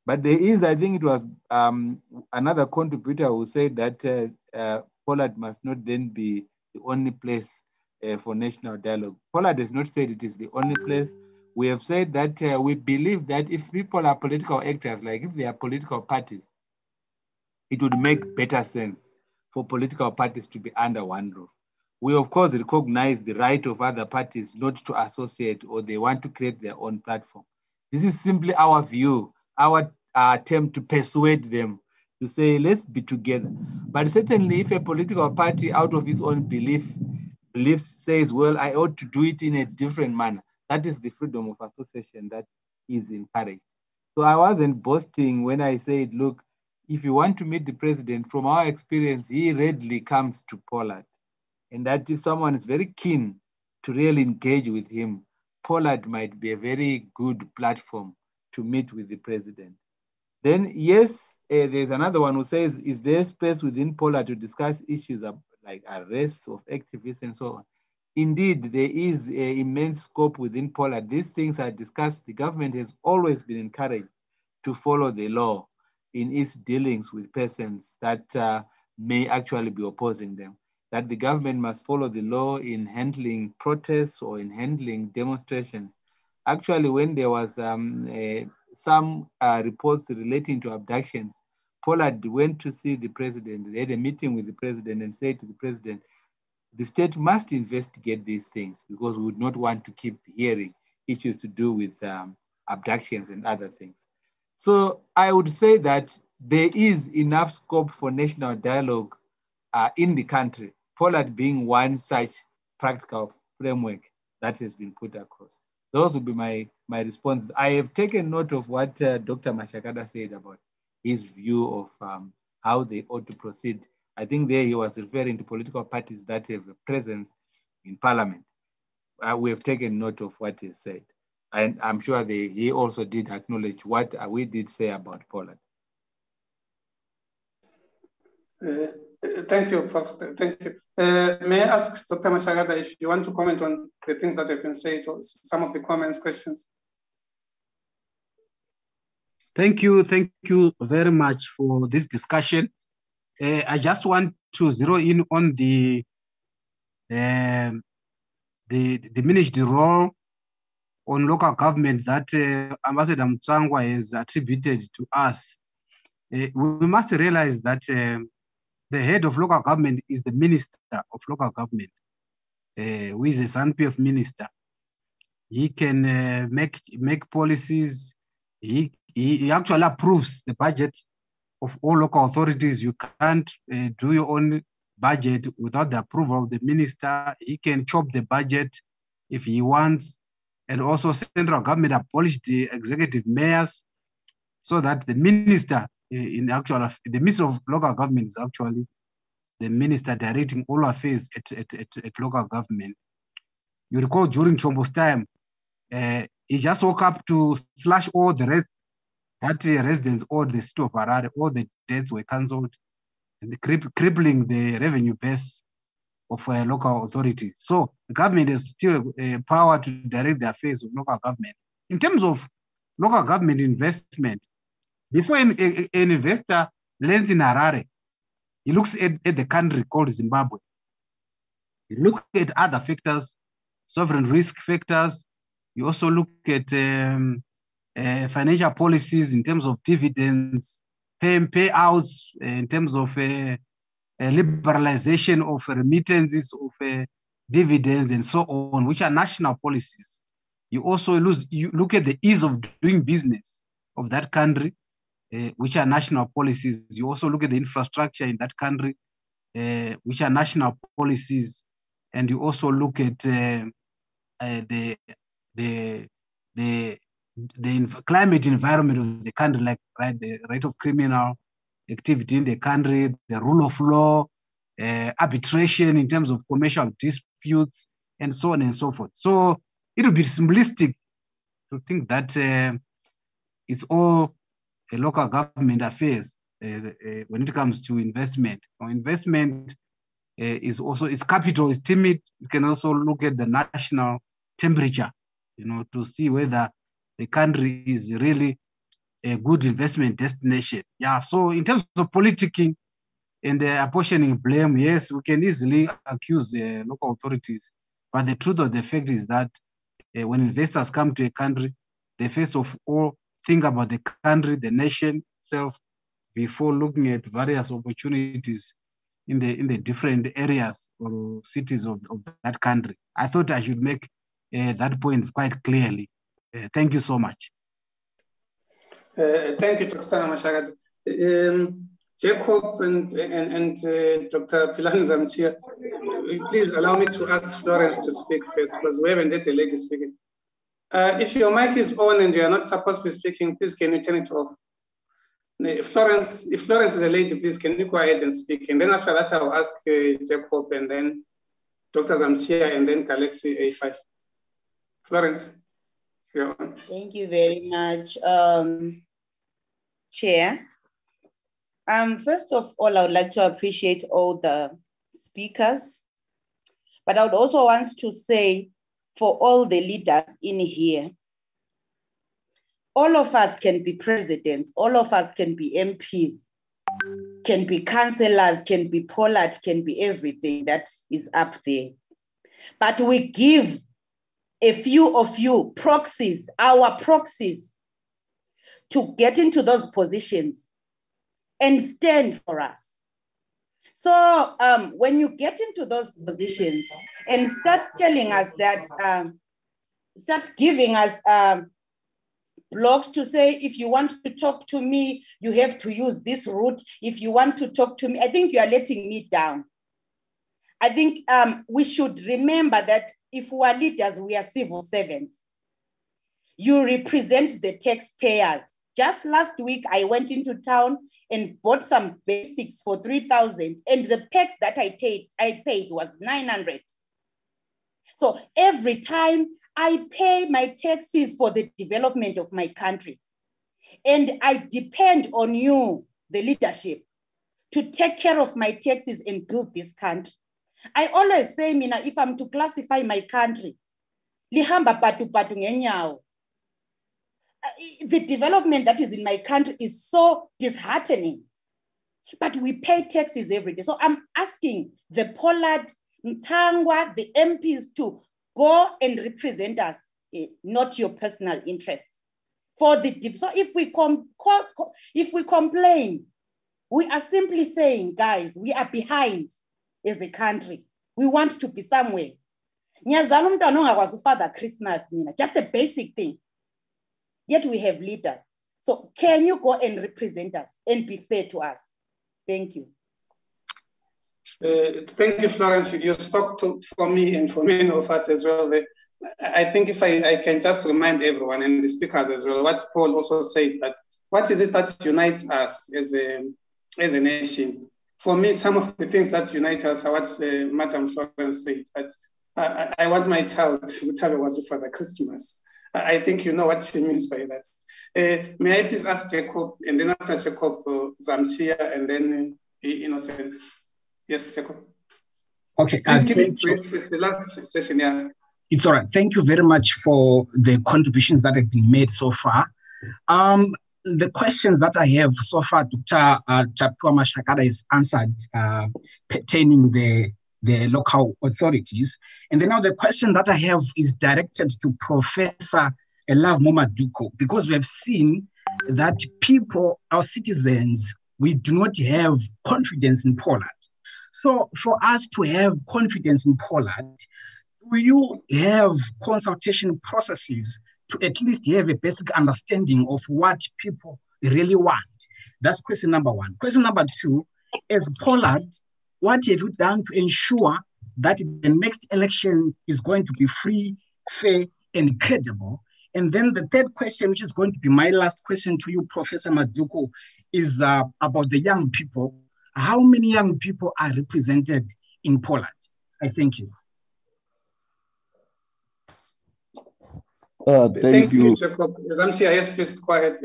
But there is, I think it was another contributor who said that Pollard must not then be the only place for national dialogue. Pollard has not said it is the only place. We have said that we believe that if people are political actors, like if they are political parties, it would make better sense for political parties to be under one roof. We, of course, recognize the right of other parties not to associate, or they want to create their own platform. This is simply our view, our attempt to persuade them to say, let's be together. But certainly if a political party out of its own beliefs says, well, I ought to do it in a different manner, that is the freedom of association that is encouraged. So I wasn't boasting when I said, look, if you want to meet the president, from our experience, he readily comes to Pollard. And that if someone is very keen to really engage with him, Pollard might be a very good platform to meet with the president. Then, yes, there's another one who says, is there space within Pollard to discuss issues like arrests of activists and so on? Indeed, there is immense scope within Pollard. These things are discussed. The government has always been encouraged to follow the law in its dealings with persons that may actually be opposing them, that the government must follow the law in handling protests or in handling demonstrations. Actually, when there was some reports relating to abductions, Pollard went to see the president. They had a meeting with the president and said to the president, the state must investigate these things because we would not want to keep hearing issues to do with abductions and other things. So I would say that there is enough scope for national dialogue in the country, Pollard being one such practical framework that has been put across. Those would be my responses. I have taken note of what Dr. Mashagada said about his view of how they ought to proceed. I think there he was referring to political parties that have a presence in Parliament. We have taken note of what he said. And I'm sure he also did acknowledge what we did say about Pollard. Thank you, Prof. Thank you. May I ask Dr. Mashagada if you want to comment on the things that have been said, or some of the comments, questions? Thank you very much for this discussion. I just want to zero in on the diminished role on local government that Ambassador Mtsangwa has attributed to us. We must realize that the head of local government is the minister of local government, who is a SANPF minister. He can make policies. He actually approves the budget of all local authorities. You can't do your own budget without the approval of the minister. He can chop the budget if he wants. And also central government abolished the executive mayors so that the minister the minister of local government is actually the minister directing all affairs at local government. You recall during Chombo's time, he just woke up to slash all the rates that residents owed the city of Harare. All the debts were cancelled, and crippling the revenue base of local authorities. So the government has still power to direct the affairs of local government. In terms of local government investment, before an investor lands in Harare, he looks at the country called Zimbabwe. He looks at other factors, sovereign risk factors. You also look at financial policies in terms of dividends, payouts in terms of liberalization of remittances of dividends and so on, which are national policies. You also look at the ease of doing business of that country, which are national policies. You also look at the infrastructure in that country, which are national policies, and you also look at the climate environment of the country, like the rate of criminal activity in the country, the rule of law, arbitration in terms of commercial disputes, and so on and so forth. So it would be simplistic to think that it's all local government affairs when it comes to investment. Investment is also, its capital is timid. You can also look at the national temperature, to see whether the country is really a good investment destination. Yeah, so in terms of politicking and apportioning blame, yes, we can easily accuse local authorities. But the truth of the fact is that when investors come to a country, they first of all think about the country, the nation itself, before looking at various opportunities in the different areas or cities of that country. I thought I should make that point quite clearly. Thank you so much. Thank you, Dr. Mashagad. Jacob and Dr. Pilan Zamchia, please allow me to ask Florence to speak first, because we haven't had a lady speaking. If your mic is on and you are not supposed to be speaking, please can you turn it off? If Florence is a lady, please can you go ahead and speak? And then after that, I'll ask Jacob and then Dr. Zamchia and then Galaxy A5. Florence, you're on. Thank you very much, Chair. First of all, I would like to appreciate all the speakers, but I would also want to say for all the leaders in here, all of us can be presidents, all of us can be MPs, can be councillors, can be Pollard, can be everything that is up there. But we give a few of you proxies, our proxies, to get into those positions and stand for us. So when you get into those positions and start telling us that, start giving us blogs to say, if you want to talk to me, you have to use this route. If you want to talk to me, I think you are letting me down. I think we should remember that if we are leaders, we are civil servants. You represent the taxpayers. Just last week, I went into town and bought some basics for 3,000, and the tax that I paid was 900. So every time I pay my taxes for the development of my country, and I depend on you, the leadership, to take care of my taxes and build this country. I always say, Mina, if I'm to classify my country, lihamba patu ngenyawo. the development that is in my country is so disheartening. But we pay taxes every day. So I'm asking the Pollard, Mtangwa, the MPs to go and represent us, not your personal interests. So if we complain, we are simply saying, guys, we are behind as a country. We want to be somewhere. Father Christmas, just a basic thing. Yet we have leaders. So can you go and represent us and be fair to us? Thank you. Thank you, Florence. You spoke for me and for many of us as well. I think if I can just remind everyone and the speakers as well, what Paul also said, that what is it that unites us as a nation? For me, some of the things that unite us are what Madam Florence said, that I want my child to tell me what's Father Christmas. I think you know what she means by that. May I please ask Jacob, and then after Jacob, Zamchia, and then Innocent. Yes, Jacob. Okay. Please keep it brief. It's the last session, yeah. It's all right. Thank you very much for the contributions that have been made so far. The questions that I have so far, Dr. Chaptua Mashakada has answered pertaining the local authorities. And then now the question that I have is directed to Professor Elav Momaduko, because we have seen that people, our citizens, we do not have confidence in Poland. So for us to have confidence in Poland, do you have consultation processes to at least have a basic understanding of what people really want? That's question number one. Question number two, as Poland, what have you done to ensure that the next election is going to be free, fair, and credible? And then the third question, which is going to be my last question to you, Professor Maduko, is about the young people. How many young people are represented in Poland? I thank you. Thank you, Jacob. Zamchia, yes, please, quiet.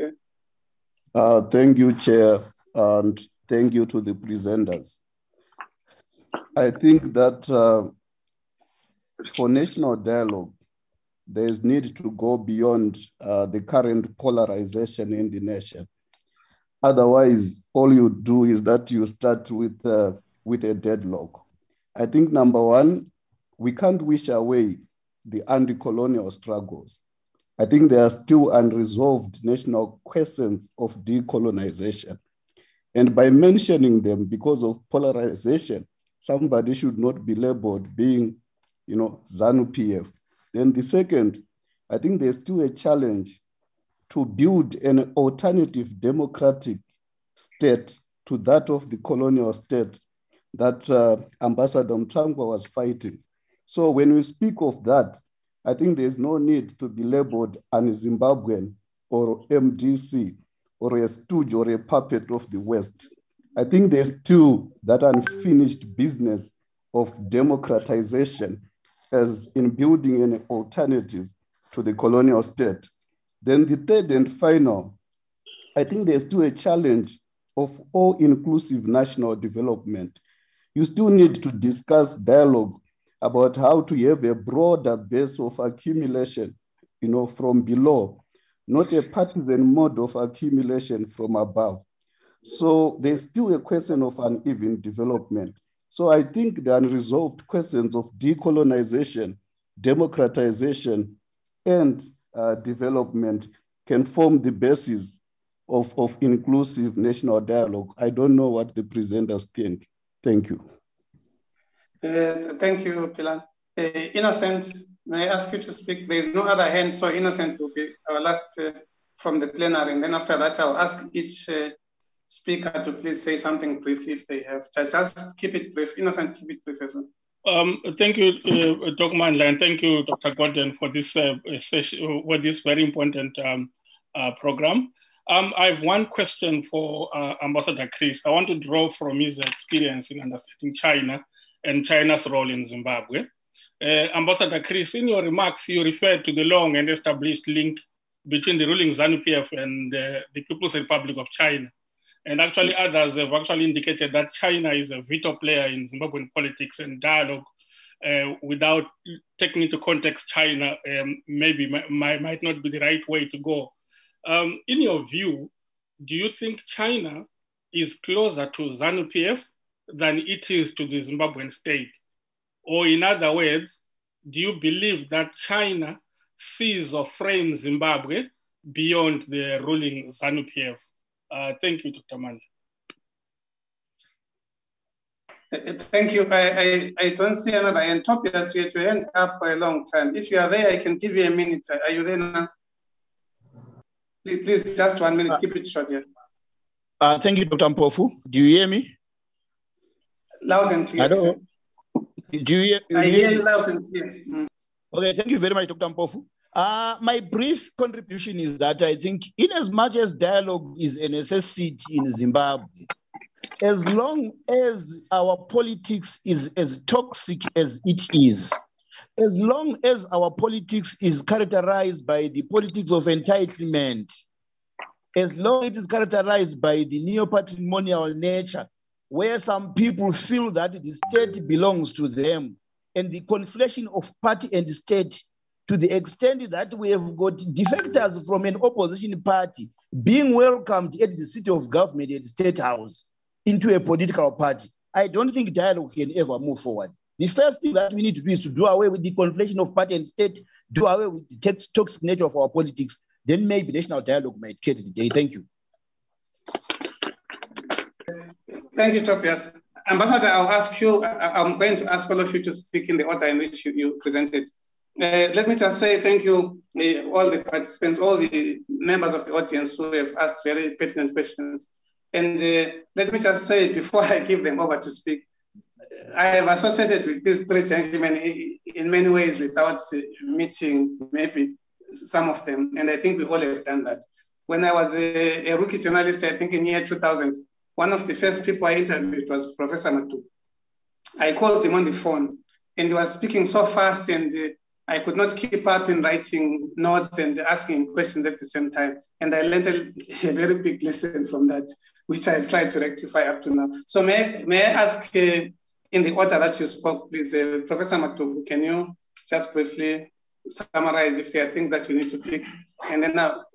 Thank you, Chair, and thank you to the presenters. I think that for national dialogue, there is need to go beyond the current polarization in the nation. Otherwise, all you do is that you start with a deadlock. I think number one, we can't wish away the anti-colonial struggles. I think there are still unresolved national questions of decolonization. And by mentioning them because of polarization, somebody should not be labeled being, ZANU-PF. Then the second, I think there's still a challenge to build an alternative democratic state to that of the colonial state that Ambassador Mtangwa was fighting. So when we speak of that, I think there's no need to be labeled an Zimbabwean or MDC or a stooge or a puppet of the West. I think there's still that unfinished business of democratization as in building an alternative to the colonial state. Then the third and final, I think there's still a challenge of all-inclusive national development. You still need to discuss dialogue about how to have a broader base of accumulation, from below, not a partisan mode of accumulation from above. So there's still a question of uneven development. So I think the unresolved questions of decolonization, democratization, and development can form the basis of inclusive national dialogue. I don't know what the presenters think. Thank you. Thank you, Pilar. Innocent, may I ask you to speak? There is no other hand, so Innocent will be our last from the plenary. And then after that, I'll ask each speaker to please say something brief if they have. Just keep it brief. Innocent, keep it brief as well. Thank you, Dr. Mandla, and thank you, Dr. Gordon, for this session, for this very important program. I have one question for Ambassador Chris. I want to draw from his experience in understanding China and China's role in Zimbabwe. Ambassador Chris, in your remarks, you referred to the long and established link between the ruling ZANU-PF and the People's Republic of China. And actually others have actually indicated that China is a veto player in Zimbabwean politics and dialogue. Without taking into context China, maybe might not be the right way to go. In your view, do you think China is closer to ZANU-PF than it is to the Zimbabwean state? Or in other words, do you believe that China sees or frames Zimbabwe beyond the ruling ZANU-PF? Thank you, Dr. Mandla. Thank you. I don't see another hand. Tobias, you had your hand up for a long time. If you are there, I can give you a minute. Are you there now? Please, just 1 minute. Keep it short here. Thank you, Dr. Mpofu. Do you hear me? Loud and clear. Hello. Do you hear? I hear you loud and clear. Okay, thank you very much, Dr. Mpofu. My brief contribution is that I think in as much as dialogue is a necessity in Zimbabwe, as long as our politics is as toxic as it is, as long as our politics is characterized by the politics of entitlement, as long as it is characterized by the neo-patrimonial nature, where some people feel that the state belongs to them, and the conflation of party and state to the extent that we have got defectors from an opposition party being welcomed at the seat of government at the State House into a political party, I don't think dialogue can ever move forward. The first thing that we need to do is to do away with the conflation of party and state, do away with the toxic nature of our politics, then maybe national dialogue might carry the day. Thank you. Thank you, Tobias. Ambassador, I'll ask you, I'm going to ask all of you to speak in the order in which you presented. Let me just say thank you, all the participants, all the members of the audience who have asked very pertinent questions. And let me just say, before I give them over to speak, I have associated with these three gentlemen in many ways without meeting maybe some of them. And I think we all have done that. When I was a rookie journalist, I think in year 2000, one of the first people I interviewed was Professor Matu. I called him on the phone and he was speaking so fast and I could not keep up in writing notes and asking questions at the same time. And I learned a very big lesson from that, which I've tried to rectify up to now. So may I ask in the order that you spoke, please, Professor Matu, can you just briefly summarize if there are things that you need to pick? And then now,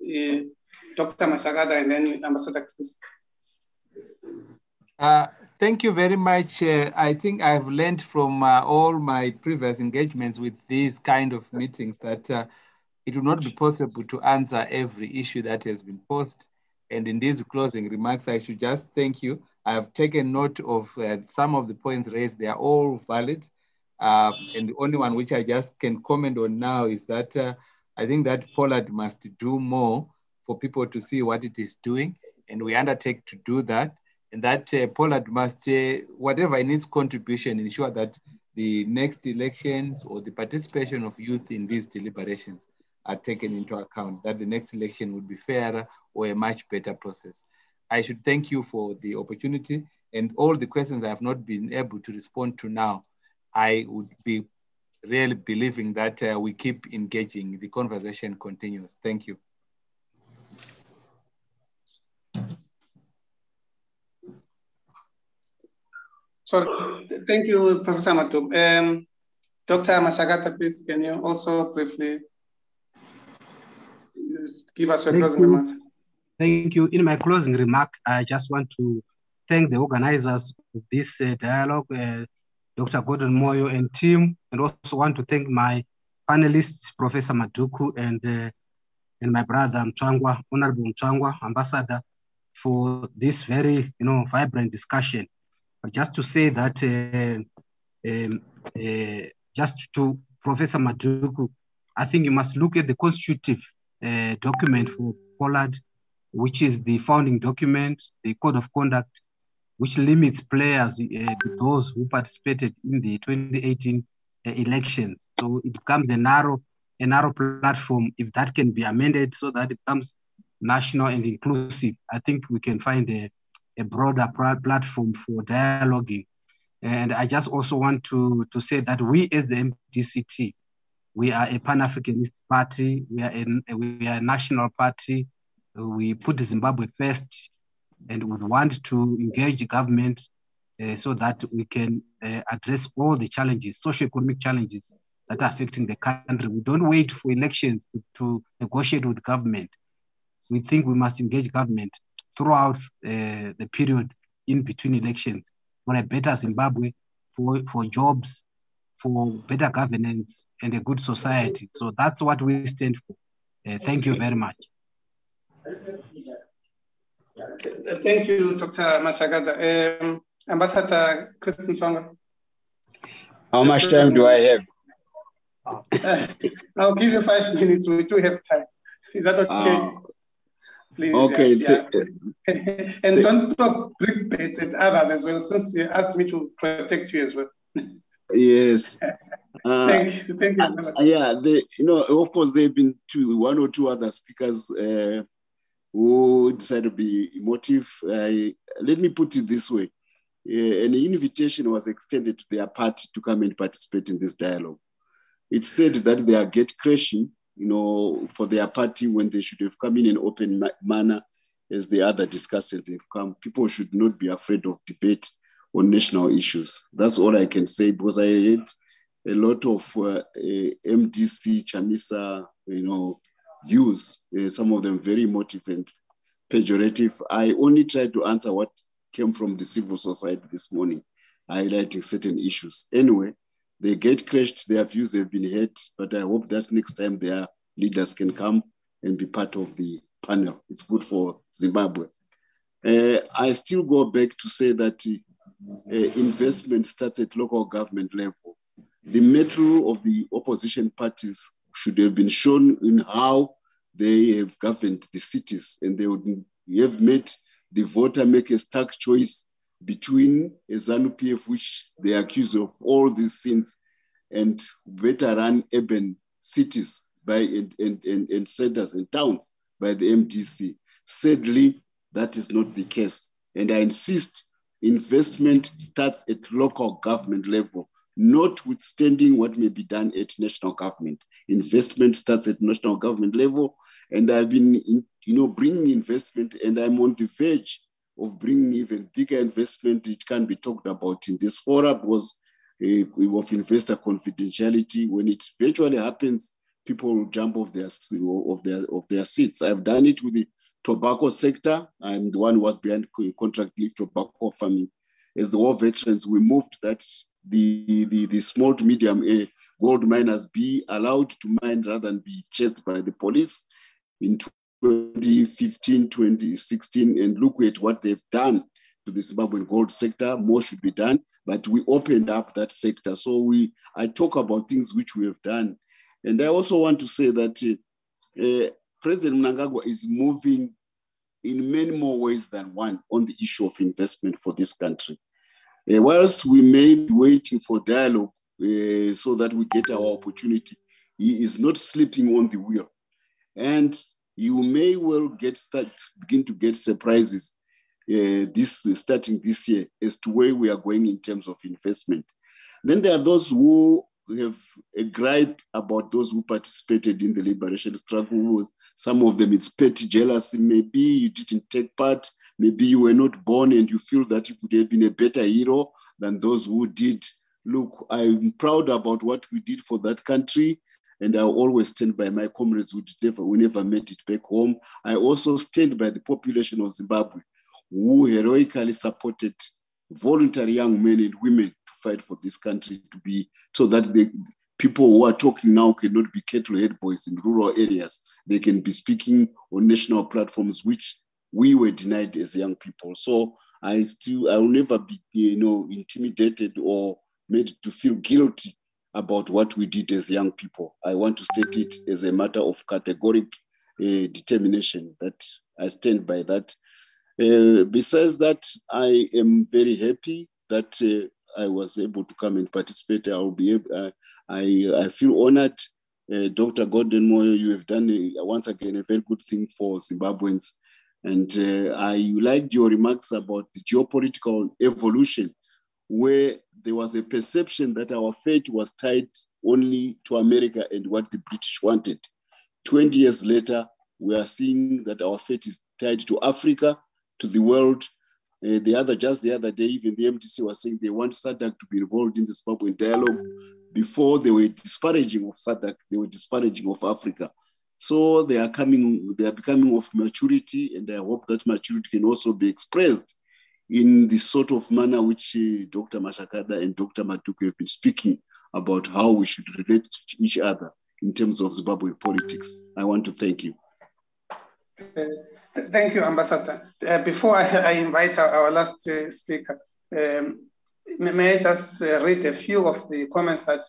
Dr. Mashagada and then Ambassador Chris. Thank you very much. I think I've learned from all my previous engagements with these kind of meetings that it will not be possible to answer every issue that has been posed. And in these closing remarks, I should just thank you. I have taken note of some of the points raised. They are all valid. And the only one which I just can comment on now is that I think that Pollard must do more for people to see what it is doing. And we undertake to do that. And that Pollard must, whatever in its contribution, ensure that the next elections or the participation of youth in these deliberations are taken into account, that the next election would be fairer or a much better process. I should thank you for the opportunity, and all the questions I have not been able to respond to now, I would be really believing that we keep engaging, the conversation continues. Thank you. So thank you, Professor Matu. Dr. Mashagata, please, can you also briefly give us your closing remarks? Thank you. In my closing remark, I just want to thank the organizers of this dialogue, Dr. Gordon Moyo and team, and also want to thank my panelists, Professor Maduku and my brother Mtwangwa, Honorable Mtwangwa, Ambassador, for this very vibrant discussion. But just to say that, just to Professor Maduku, I think you must look at the constitutive document for Pollard, which is the founding document, the code of conduct, which limits players, those who participated in the 2018 elections. So it becomes a narrow platform. If that can be amended so that it becomes national and inclusive, I think we can find a broader platform for dialoguing. And I just also want to say that we as the MDCT, we are a Pan-Africanist party, we are a national party, we put Zimbabwe first, and we want to engage government so that we can address all the challenges, socio-economic challenges that are affecting the country. We don't wait for elections to negotiate with government. we think we must engage government throughout the period in between elections for a better Zimbabwe, for jobs, for better governance and a good society. So that's what we stand for. Thank you very much. Thank you, Dr. Mashagada. Ambassador Christine Songa. How much time do I have? I'll give you 5 minutes. We do have time. Is that okay? Please. Okay. Yeah. And don't throw big bets at others as well, since you asked me to protect you as well. Yes. Thank you very much. Yeah, of course, there have been one or two other speakers who decided to be emotive. Let me put it this way. An invitation was extended to their party to come and participate in this dialogue. It said that they are gate crashing, for their party when they should have come in an open manner as the other discussants have come. People should not be afraid of debate on national issues. That's all I can say, because I heard a lot of MDC, Chamisa, views, some of them very emotive and pejorative. I only tried to answer what came from the civil society this morning, highlighting certain issues. Anyway, they get crashed, their views have been heard, but I hope that next time their leaders can come and be part of the panel. It's good for Zimbabwe. I still go back to say that investment starts at local government level. The mettle of the opposition parties should have been shown in how they have governed the cities, and they would have made the voter make a stark choice between a ZANU-PF, which they accuse of all these sins, and better run urban cities and centers and towns by the MDC. Sadly, that is not the case. And I insist, investment starts at local government level, notwithstanding what may be done at national government. Investment starts at national government level, and I've been, bringing investment, and I'm on the verge of bringing even bigger investment. It can be talked about in this forum was of investor confidentiality. When it virtually happens, people will jump off their seats. I've done it with the tobacco sector. I'm the one who was behind contract leaf tobacco farming. As the war veterans, we moved that the small to medium gold miners be allowed to mine rather than be chased by the police in 2015, 2016, and look at what they've done to the Zimbabwean gold sector. More should be done, but we opened up that sector. So I talk about things which we have done. And I also want to say that President Mnangagwa is moving in many more ways than one on the issue of investment for this country. Whilst we may be waiting for dialogue so that we get our opportunity, he is not sleeping on the wheel. And you may well begin to get surprises starting this year as to where we are going in terms of investment. Then there are those who have a gripe about those who participated in the liberation struggle. Some of them, it's petty jealousy. Maybe you didn't take part. Maybe you were not born and you feel that you could have been a better hero than those who did. Look, I'm proud about what we did for that country, and I always stand by my comrades who never made it back home. I also stand by the population of Zimbabwe who heroically supported voluntary young men and women to fight for this country to be, so that the people who are talking now cannot be cattle head boys in rural areas. They can be speaking on national platforms, which we were denied as young people. So I will never be, intimidated or made to feel guilty about what we did as young people. I want to state it as a matter of categoric determination that I stand by that. Besides that, I am very happy that I was able to come and participate. I feel honored. Dr. Gordon Moyo, you have done once again a very good thing for Zimbabweans. And I liked your remarks about the geopolitical evolution, where there was a perception that our fate was tied only to America and what the British wanted. 20 years later, we are seeing that our fate is tied to Africa, to the world. Just the other day, even the MDC was saying they want SADC to be involved in the Zimbabwean dialogue. Before, they were disparaging of SADC, they were disparaging of Africa. So they are becoming of maturity, and I hope that maturity can also be expressed in the sort of manner which Dr. Mashakada and Dr. Maduku have been speaking about how we should relate to each other in terms of Zimbabwe politics. I want to thank you. Thank you, Ambassador. Before I invite our last speaker, may I just read a few of the comments that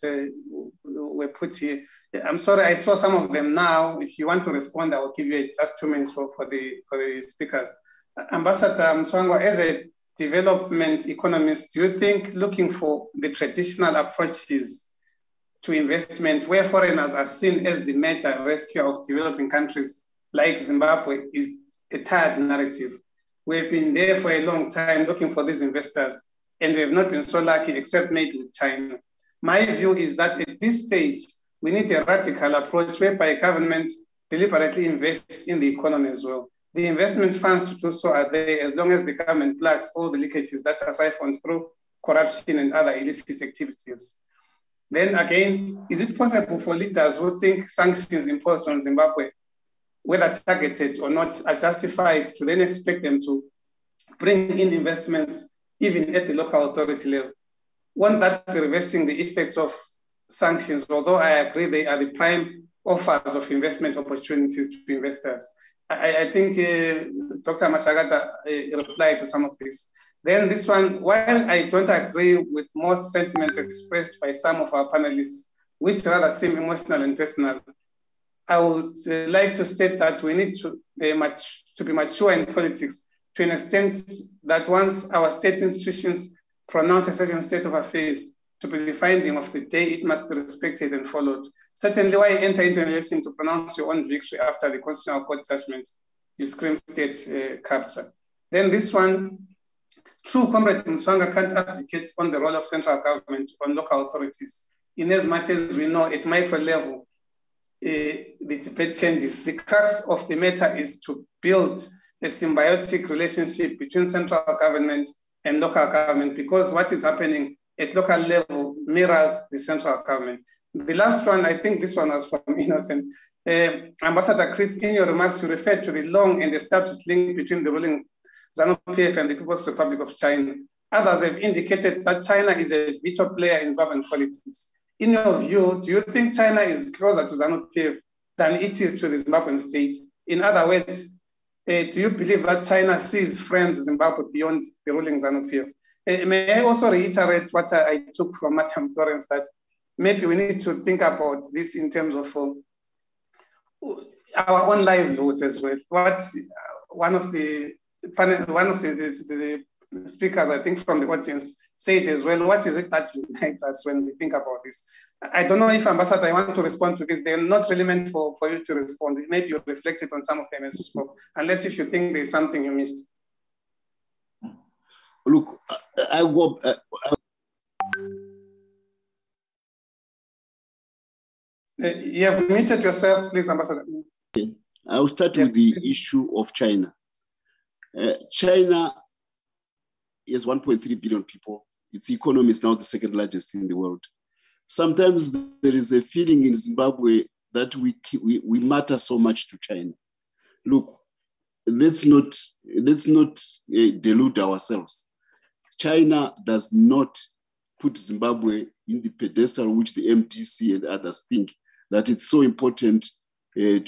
were put here. I'm sorry, I saw some of them now. If you want to respond, I will give you just 2 minutes for the speakers. Ambassador Mtswangwa, as a development economist, do you think looking for the traditional approaches to investment where foreigners are seen as the major rescuer of developing countries like Zimbabwe is a tired narrative? We've been there for a long time looking for these investors, and we have not been so lucky except maybe with China. My view is that at this stage, we need a radical approach whereby government deliberately invests in the economy as well. The investment funds to do so are there as long as the government plugs all the leakages that are siphoned through corruption and other illicit activities. Then again, is it possible for leaders who think sanctions imposed on Zimbabwe, whether targeted or not, are justified, to then expect them to bring in investments even at the local authority level? Won't that be reversing the effects of sanctions, although I agree they are the prime offers of investment opportunities to investors? I think Dr. Mashagata replied to some of this. Then this one, while I don't agree with most sentiments expressed by some of our panelists, which rather seem emotional and personal, I would like to state that we need to be mature in politics to an extent that once our state institutions pronounce a certain state of affairs to be the finding of the day, it must be respected and followed. Certainly, why enter into an election to pronounce your own victory after the Constitutional Court judgment? You scream state capture. Then this one, true Comrade Mtswanga can't abdicate on the role of central government on local authorities. In as much as we know at micro level, the debate changes. The crux of the matter is to build a symbiotic relationship between central government and local government, because what is happening at local level mirrors the central government. The last one, I think this one was from Innocent. Ambassador Chris, in your remarks, you referred to the long and established link between the ruling ZANU-PF and the People's Republic of China. Others have indicated that China is a veto player in Zimbabwean politics. In your view, do you think China is closer to ZANU-PF than it is to the Zimbabwean state? In other words, do you believe that China sees frames Zimbabwe beyond the ruling ZANU-PF? May I also reiterate what I took from Madam Florence, that maybe we need to think about this in terms of our own livelihoods as well. One of the speakers, I think from the audience, said as well, what is it that unites us when we think about this? I don't know if, Ambassador, I want to respond to this. They're not really meant for you to respond. Maybe you reflected on some of them as you spoke, unless if you think there's something you missed. Look, you have muted yourself, please, Ambassador. Okay. I'll start with the issue of China. China is 1.3 billion people. Its economy is now the second largest in the world. Sometimes there is a feeling in Zimbabwe that we matter so much to China. Look, let's not delude ourselves. China does not put Zimbabwe in the pedestal which the MTC and others think that it's so important to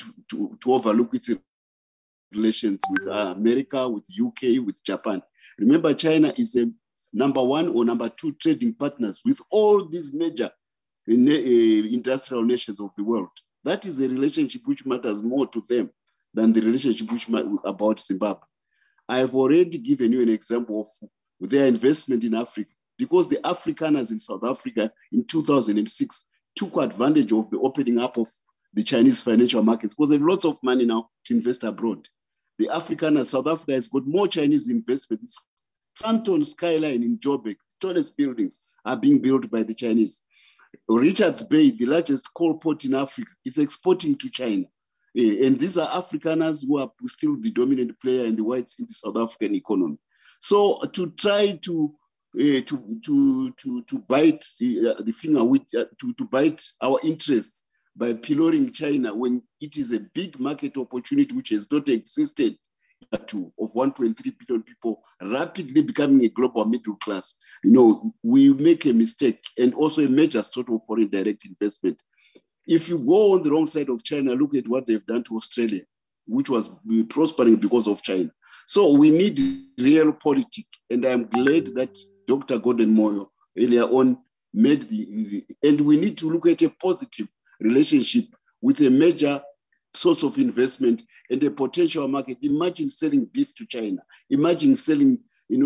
overlook its relations with America, with UK, with Japan. Remember, China is a #1 or #2 trading partners with all these major industrial nations of the world. That is a relationship which matters more to them than the relationship which about Zimbabwe. I have already given you an example of their investment in Africa, because the Afrikaners in South Africa in 2006 took advantage of the opening up of the Chinese financial markets, because they have lots of money now to invest abroad. The Afrikaners, South Africa has got more Chinese investments. Santon Skyline in Joburg, tallest buildings are being built by the Chinese. Richards Bay, the largest coal port in Africa, is exporting to China. And these are Afrikaners who are still the dominant player in the whites in the South African economy. So to try to bite the finger with, to bite our interests by pillaring China when it is a big market opportunity which has not existed of 1.3 billion people rapidly becoming a global middle class. We make a mistake, and also a major sort of foreign direct investment. If you go on the wrong side of China, look at what they've done to Australia, which was prospering because of China. So we need real politics, and I'm glad that Dr. Gordon Moyo earlier on made and we need to look at a positive relationship with a major source of investment and a potential market. Imagine selling beef to China. Imagine selling,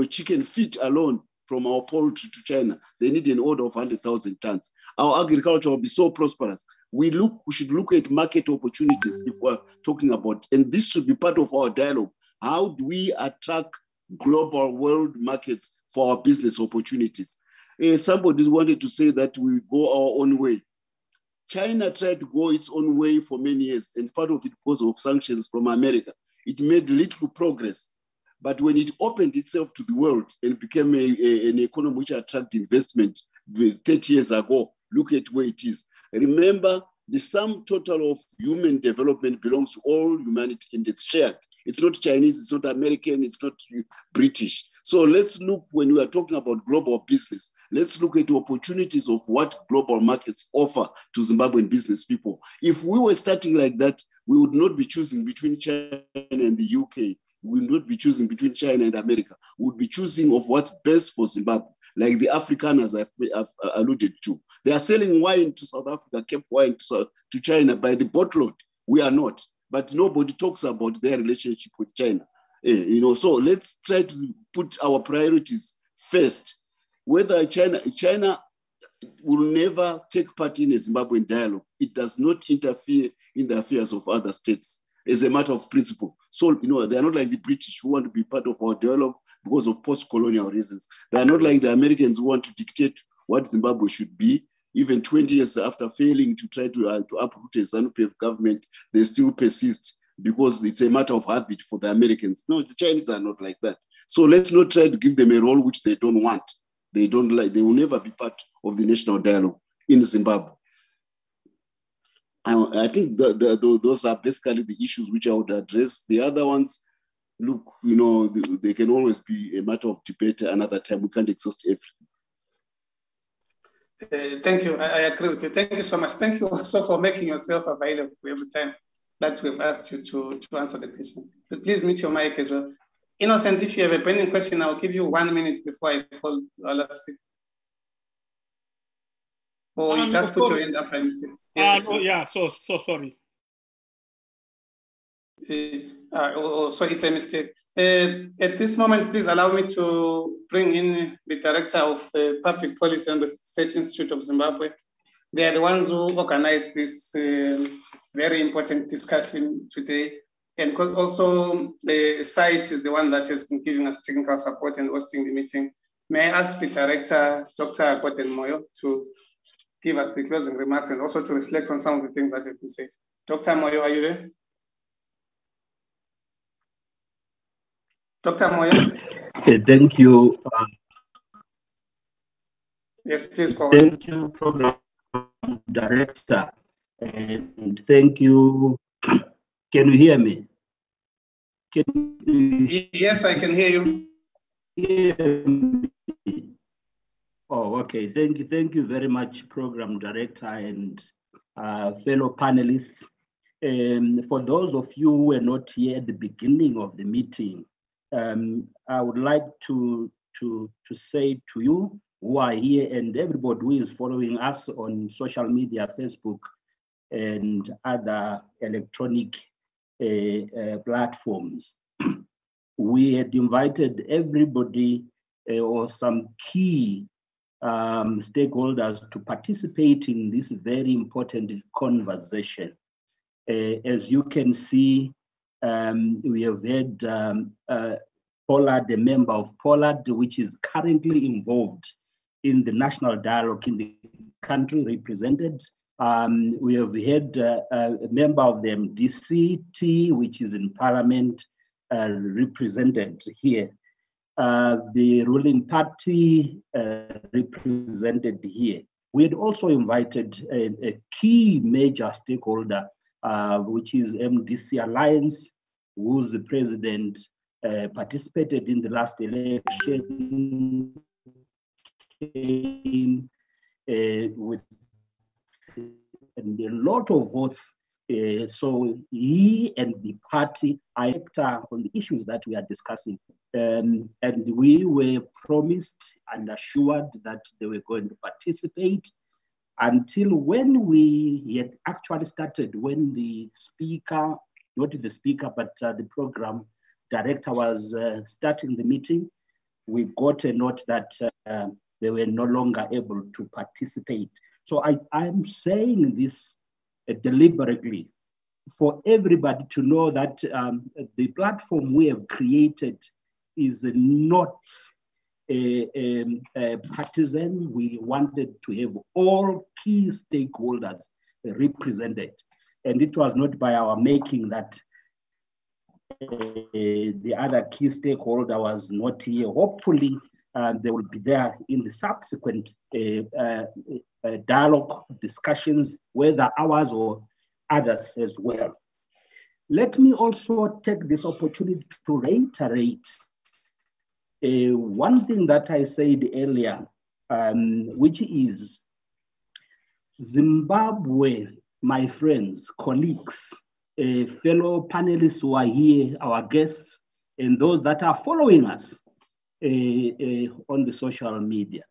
chicken feet alone from our poultry to China. They need an order of 100,000 tons. Our agriculture will be so prosperous. We should look at market opportunities if we're talking about, and this should be part of our dialogue. How do we attract global world markets for our business opportunities? Somebody wanted to say that we go our own way. China tried to go its own way for many years, and part of it because of sanctions from America. It made little progress. But when it opened itself to the world and became an economy which attracted investment 30 years ago, look at where it is. Remember, the sum total of human development belongs to all humanity and it's shared. It's not Chinese, it's not American, it's not British. So let's look, when we are talking about global business, let's look at the opportunities of what global markets offer to Zimbabwean business people. If we were starting like that, we would not be choosing between China and the UK. We would not be choosing between China and America. We would be choosing of what's best for Zimbabwe, like the Afrikaners I've alluded to. They are selling wine to South Africa, Cape wine to China by the boatload. We are not. But nobody talks about their relationship with China. So let's try to put our priorities first. Whether China will never take part in a Zimbabwean dialogue. It does not interfere in the affairs of other states as a matter of principle. So, they're not like the British who want to be part of our dialogue because of post-colonial reasons. They're not like the Americans who want to dictate what Zimbabwe should be. Even 20 years after failing to try to uproot a ZANU-PF government, they still persist because it's a matter of habit for the Americans. No, the Chinese are not like that. So let's not try to give them a role which they don't want. They don't like. They will never be part of the national dialogue in Zimbabwe. I think those are basically the issues which I would address. The other ones, look, they can always be a matter of debate another time. We can't exhaust everything. Thank you. I agree with you. Thank you so much. Thank you also for making yourself available every time that we've asked you to answer the question. But please mute your mic as well. Innocent, if you have a pending question, I'll give you 1 minute before I call our last speaker. Or you just put your hand up by mistake. So sorry. So it's a mistake. At this moment, please allow me to bring in the Director of Public Policy and Research Institute of Zimbabwe. They are the ones who organized this very important discussion today. And also, CITE is the one that has been giving us technical support and hosting the meeting. May I ask the Director, Dr. Gordon Moyo, to give us the closing remarks and also to reflect on some of the things that have been said. Dr. Moyo, are you there? Dr. Moyo? Thank you. Yes, please go on. Thank you, Program Director. And thank you. Can you hear me? Yes, I can hear you. Hear me? Oh, okay. Thank you very much, Program Director and fellow panelists. For those of you who were not here at the beginning of the meeting, I would like to say to you who are here and everybody who is following us on social media, Facebook, and other electronic platforms. We had invited everybody or some key stakeholders to participate in this very important conversation. As you can see, we have had Pollard, a member of Pollard, which is currently involved in the national dialogue in the country represented. We have had a member of the MDCT, which is in Parliament, represented here. The ruling party represented here. We had also invited a key major stakeholder, which is MDC Alliance, whose president participated in the last election, came with a lot of votes. So he and the party are on the issues that we are discussing. And we were promised and assured that they were going to participate until when we had actually started, when the speaker, not the speaker, but the program director was starting the meeting, we got a note that they were no longer able to participate. So I'm saying this deliberately for everybody to know that the platform we have created is not partisan. We wanted to have all key stakeholders represented. And it was not by our making that the other key stakeholder was not here. Hopefully, they will be there in the subsequent dialogue discussions, whether ours or others as well. Let me also take this opportunity to reiterate one thing that I said earlier, which is Zimbabwe, my friends, colleagues, fellow panelists who are here, our guests, and those that are following us on the social media.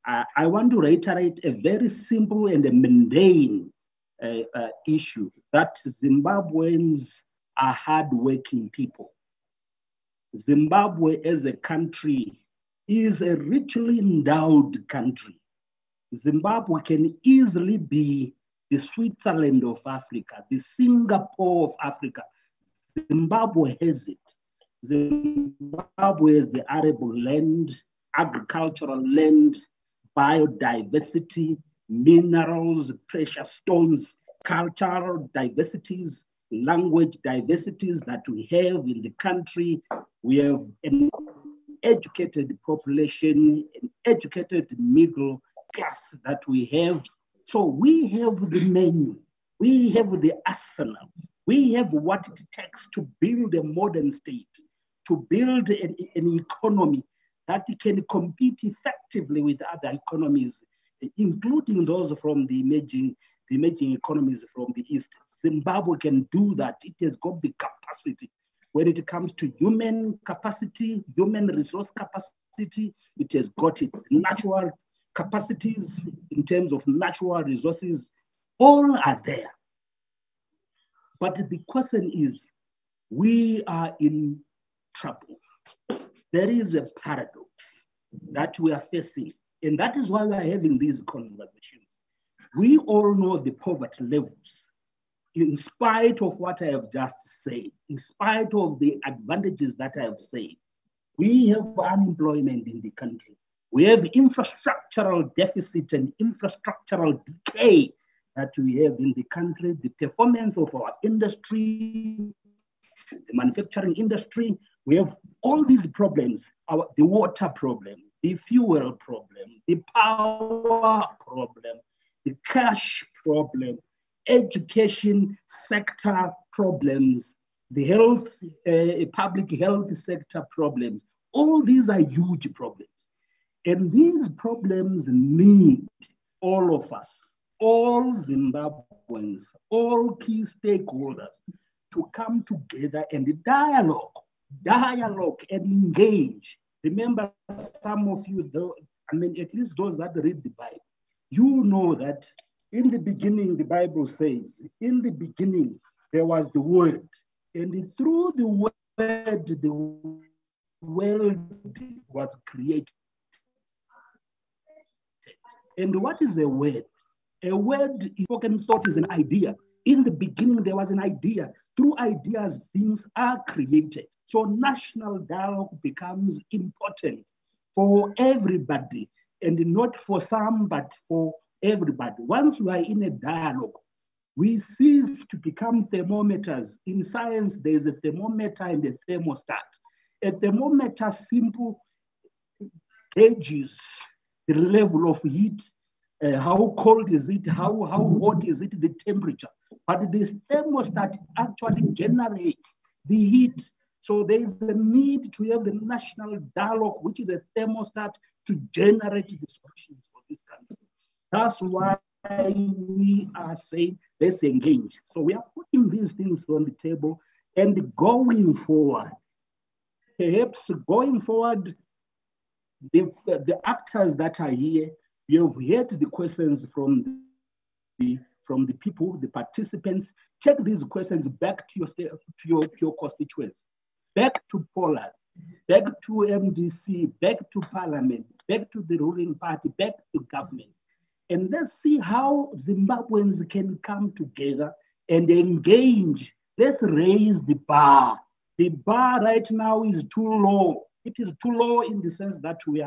I want to reiterate a very simple and a mundane issue, that Zimbabweans are hardworking people. Zimbabwe as a country is a richly endowed country. Zimbabwe can easily be the Switzerland of Africa, the Singapore of Africa. Zimbabwe has it. Zimbabwe has the arable land, agricultural land, biodiversity, minerals, precious stones, cultural diversities, language diversities that we have in the country. We have an educated population, an educated middle class that we have. So we have the menu, we have the arsenal, we have what it takes to build a modern state, to build an economy that can compete effectively with other economies, including those from the emerging economies from the East. Zimbabwe can do that. It has got the capacity. When it comes to human capacity, human resource capacity, it has got it. Natural capacities in terms of natural resources, all are there. But the question is, we are in trouble. There is a paradox that we are facing, and that is why we are having these conversations. We all know the poverty levels. In spite of what I have just said, in spite of the advantages that I have said, we have unemployment in the country. We have infrastructural deficit and infrastructural decay that we have in the country. The performance of our industry, the manufacturing industry, we have all these problems, the water problem, the fuel problem, the power problem, the cash problem, education sector problems, the health, public health sector problems. All these are huge problems. And these problems need all of us, all Zimbabweans, all key stakeholders to come together and dialogue and engage. Remember, some of you, at least those that read the Bible, you know that in the beginning, the Bible says, in the beginning, there was the Word. And through the Word, the world was created. And what is a word? A word, spoken thought, is an idea. In the beginning, there was an idea. Through ideas, things are created. So national dialogue becomes important for everybody, and not for some, but for everybody. Once we are in a dialogue, we cease to become thermometers. In science, there is a thermometer and a thermostat. A thermometer simply gauges the level of heat how cold is it, how hot is it, the temperature. But this thermostat actually generates the heat. So there is the need to have the national dialogue, which is a thermostat to generate the solutions for this country. That's why we are saying, let's engage. So we are putting these things on the table and going forward. Perhaps going forward, the actors that are here, you have heard the questions from the people, the participants. Take these questions back to your constituents, back to Poland, back to MDC, back to Parliament, back to the ruling party, back to government. And let's see how Zimbabweans can come together and engage. Let's raise the bar. The bar right now is too low. It is too low in the sense that we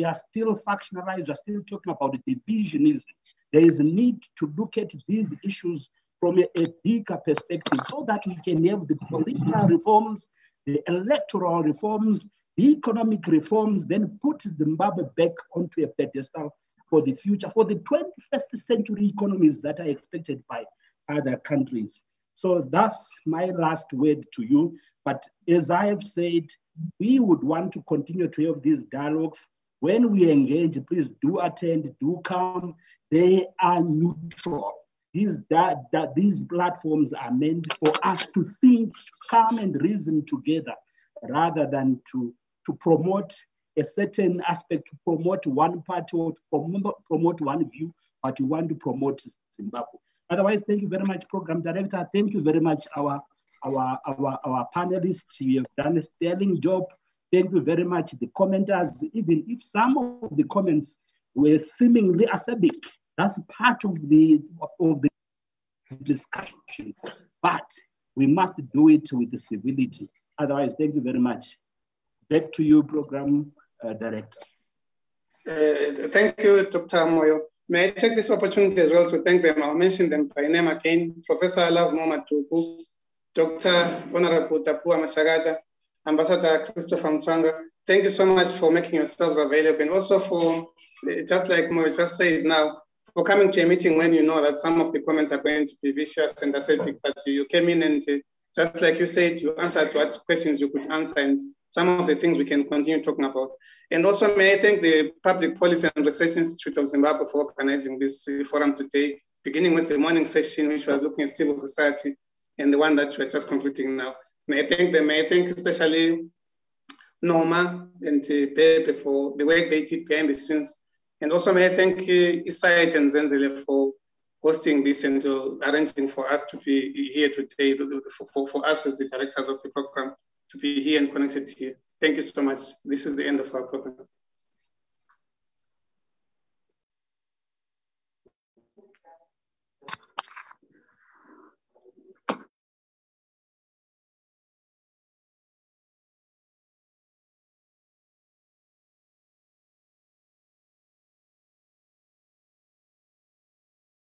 are still factionalized, we are still talking about divisionism. There is a need to look at these issues from a bigger perspective so that we can have the political reforms, the electoral reforms, the economic reforms, then put Zimbabwe back onto a pedestal for the future, for the 21st century economies that are expected by other countries. So that's my last word to you. But as I have said, we would want to continue to have these dialogues. When we engage, please do attend, do come. They are neutral. These platforms are meant for us to think, come and reason together, rather than to promote a certain aspect, to promote one party or to promote one view, but we want to promote Zimbabwe. Otherwise, thank you very much, Program Director. Thank you very much, our panelists. You have done a sterling job. Thank you very much, the commenters. Even if some of the comments were seemingly acerbic, that's part of the discussion. But we must do it with the civility. Otherwise, thank you very much. Back to you, Program Director. Thank you, Dr. Moyo. May I take this opportunity as well to thank them? I'll mention them by name again. Professor Love Momatuku, Dr. Honorable Tapua Mashagata, Ambassador Christopher Mtwanga. Thank you so much for making yourselves available, and also for, just like Moyo just said now, for coming to a meeting when you know that some of the comments are going to be vicious and acidic, but you came in and just like you said, you answered what questions you could answer, and some of the things we can continue talking about. And also may I thank the Public Policy and Research Institute of Zimbabwe for organizing this forum today, beginning with the morning session, which was looking at civil society, and the one that we're just concluding now. May I thank them, may I thank especially Norma and Pepe for the work they did behind the scenes. And also may I thank CITE and Zenzele for hosting this and arranging for us to be here today, for us as the directors of the program to be here and connected here. Thank you so much. This is the end of our program.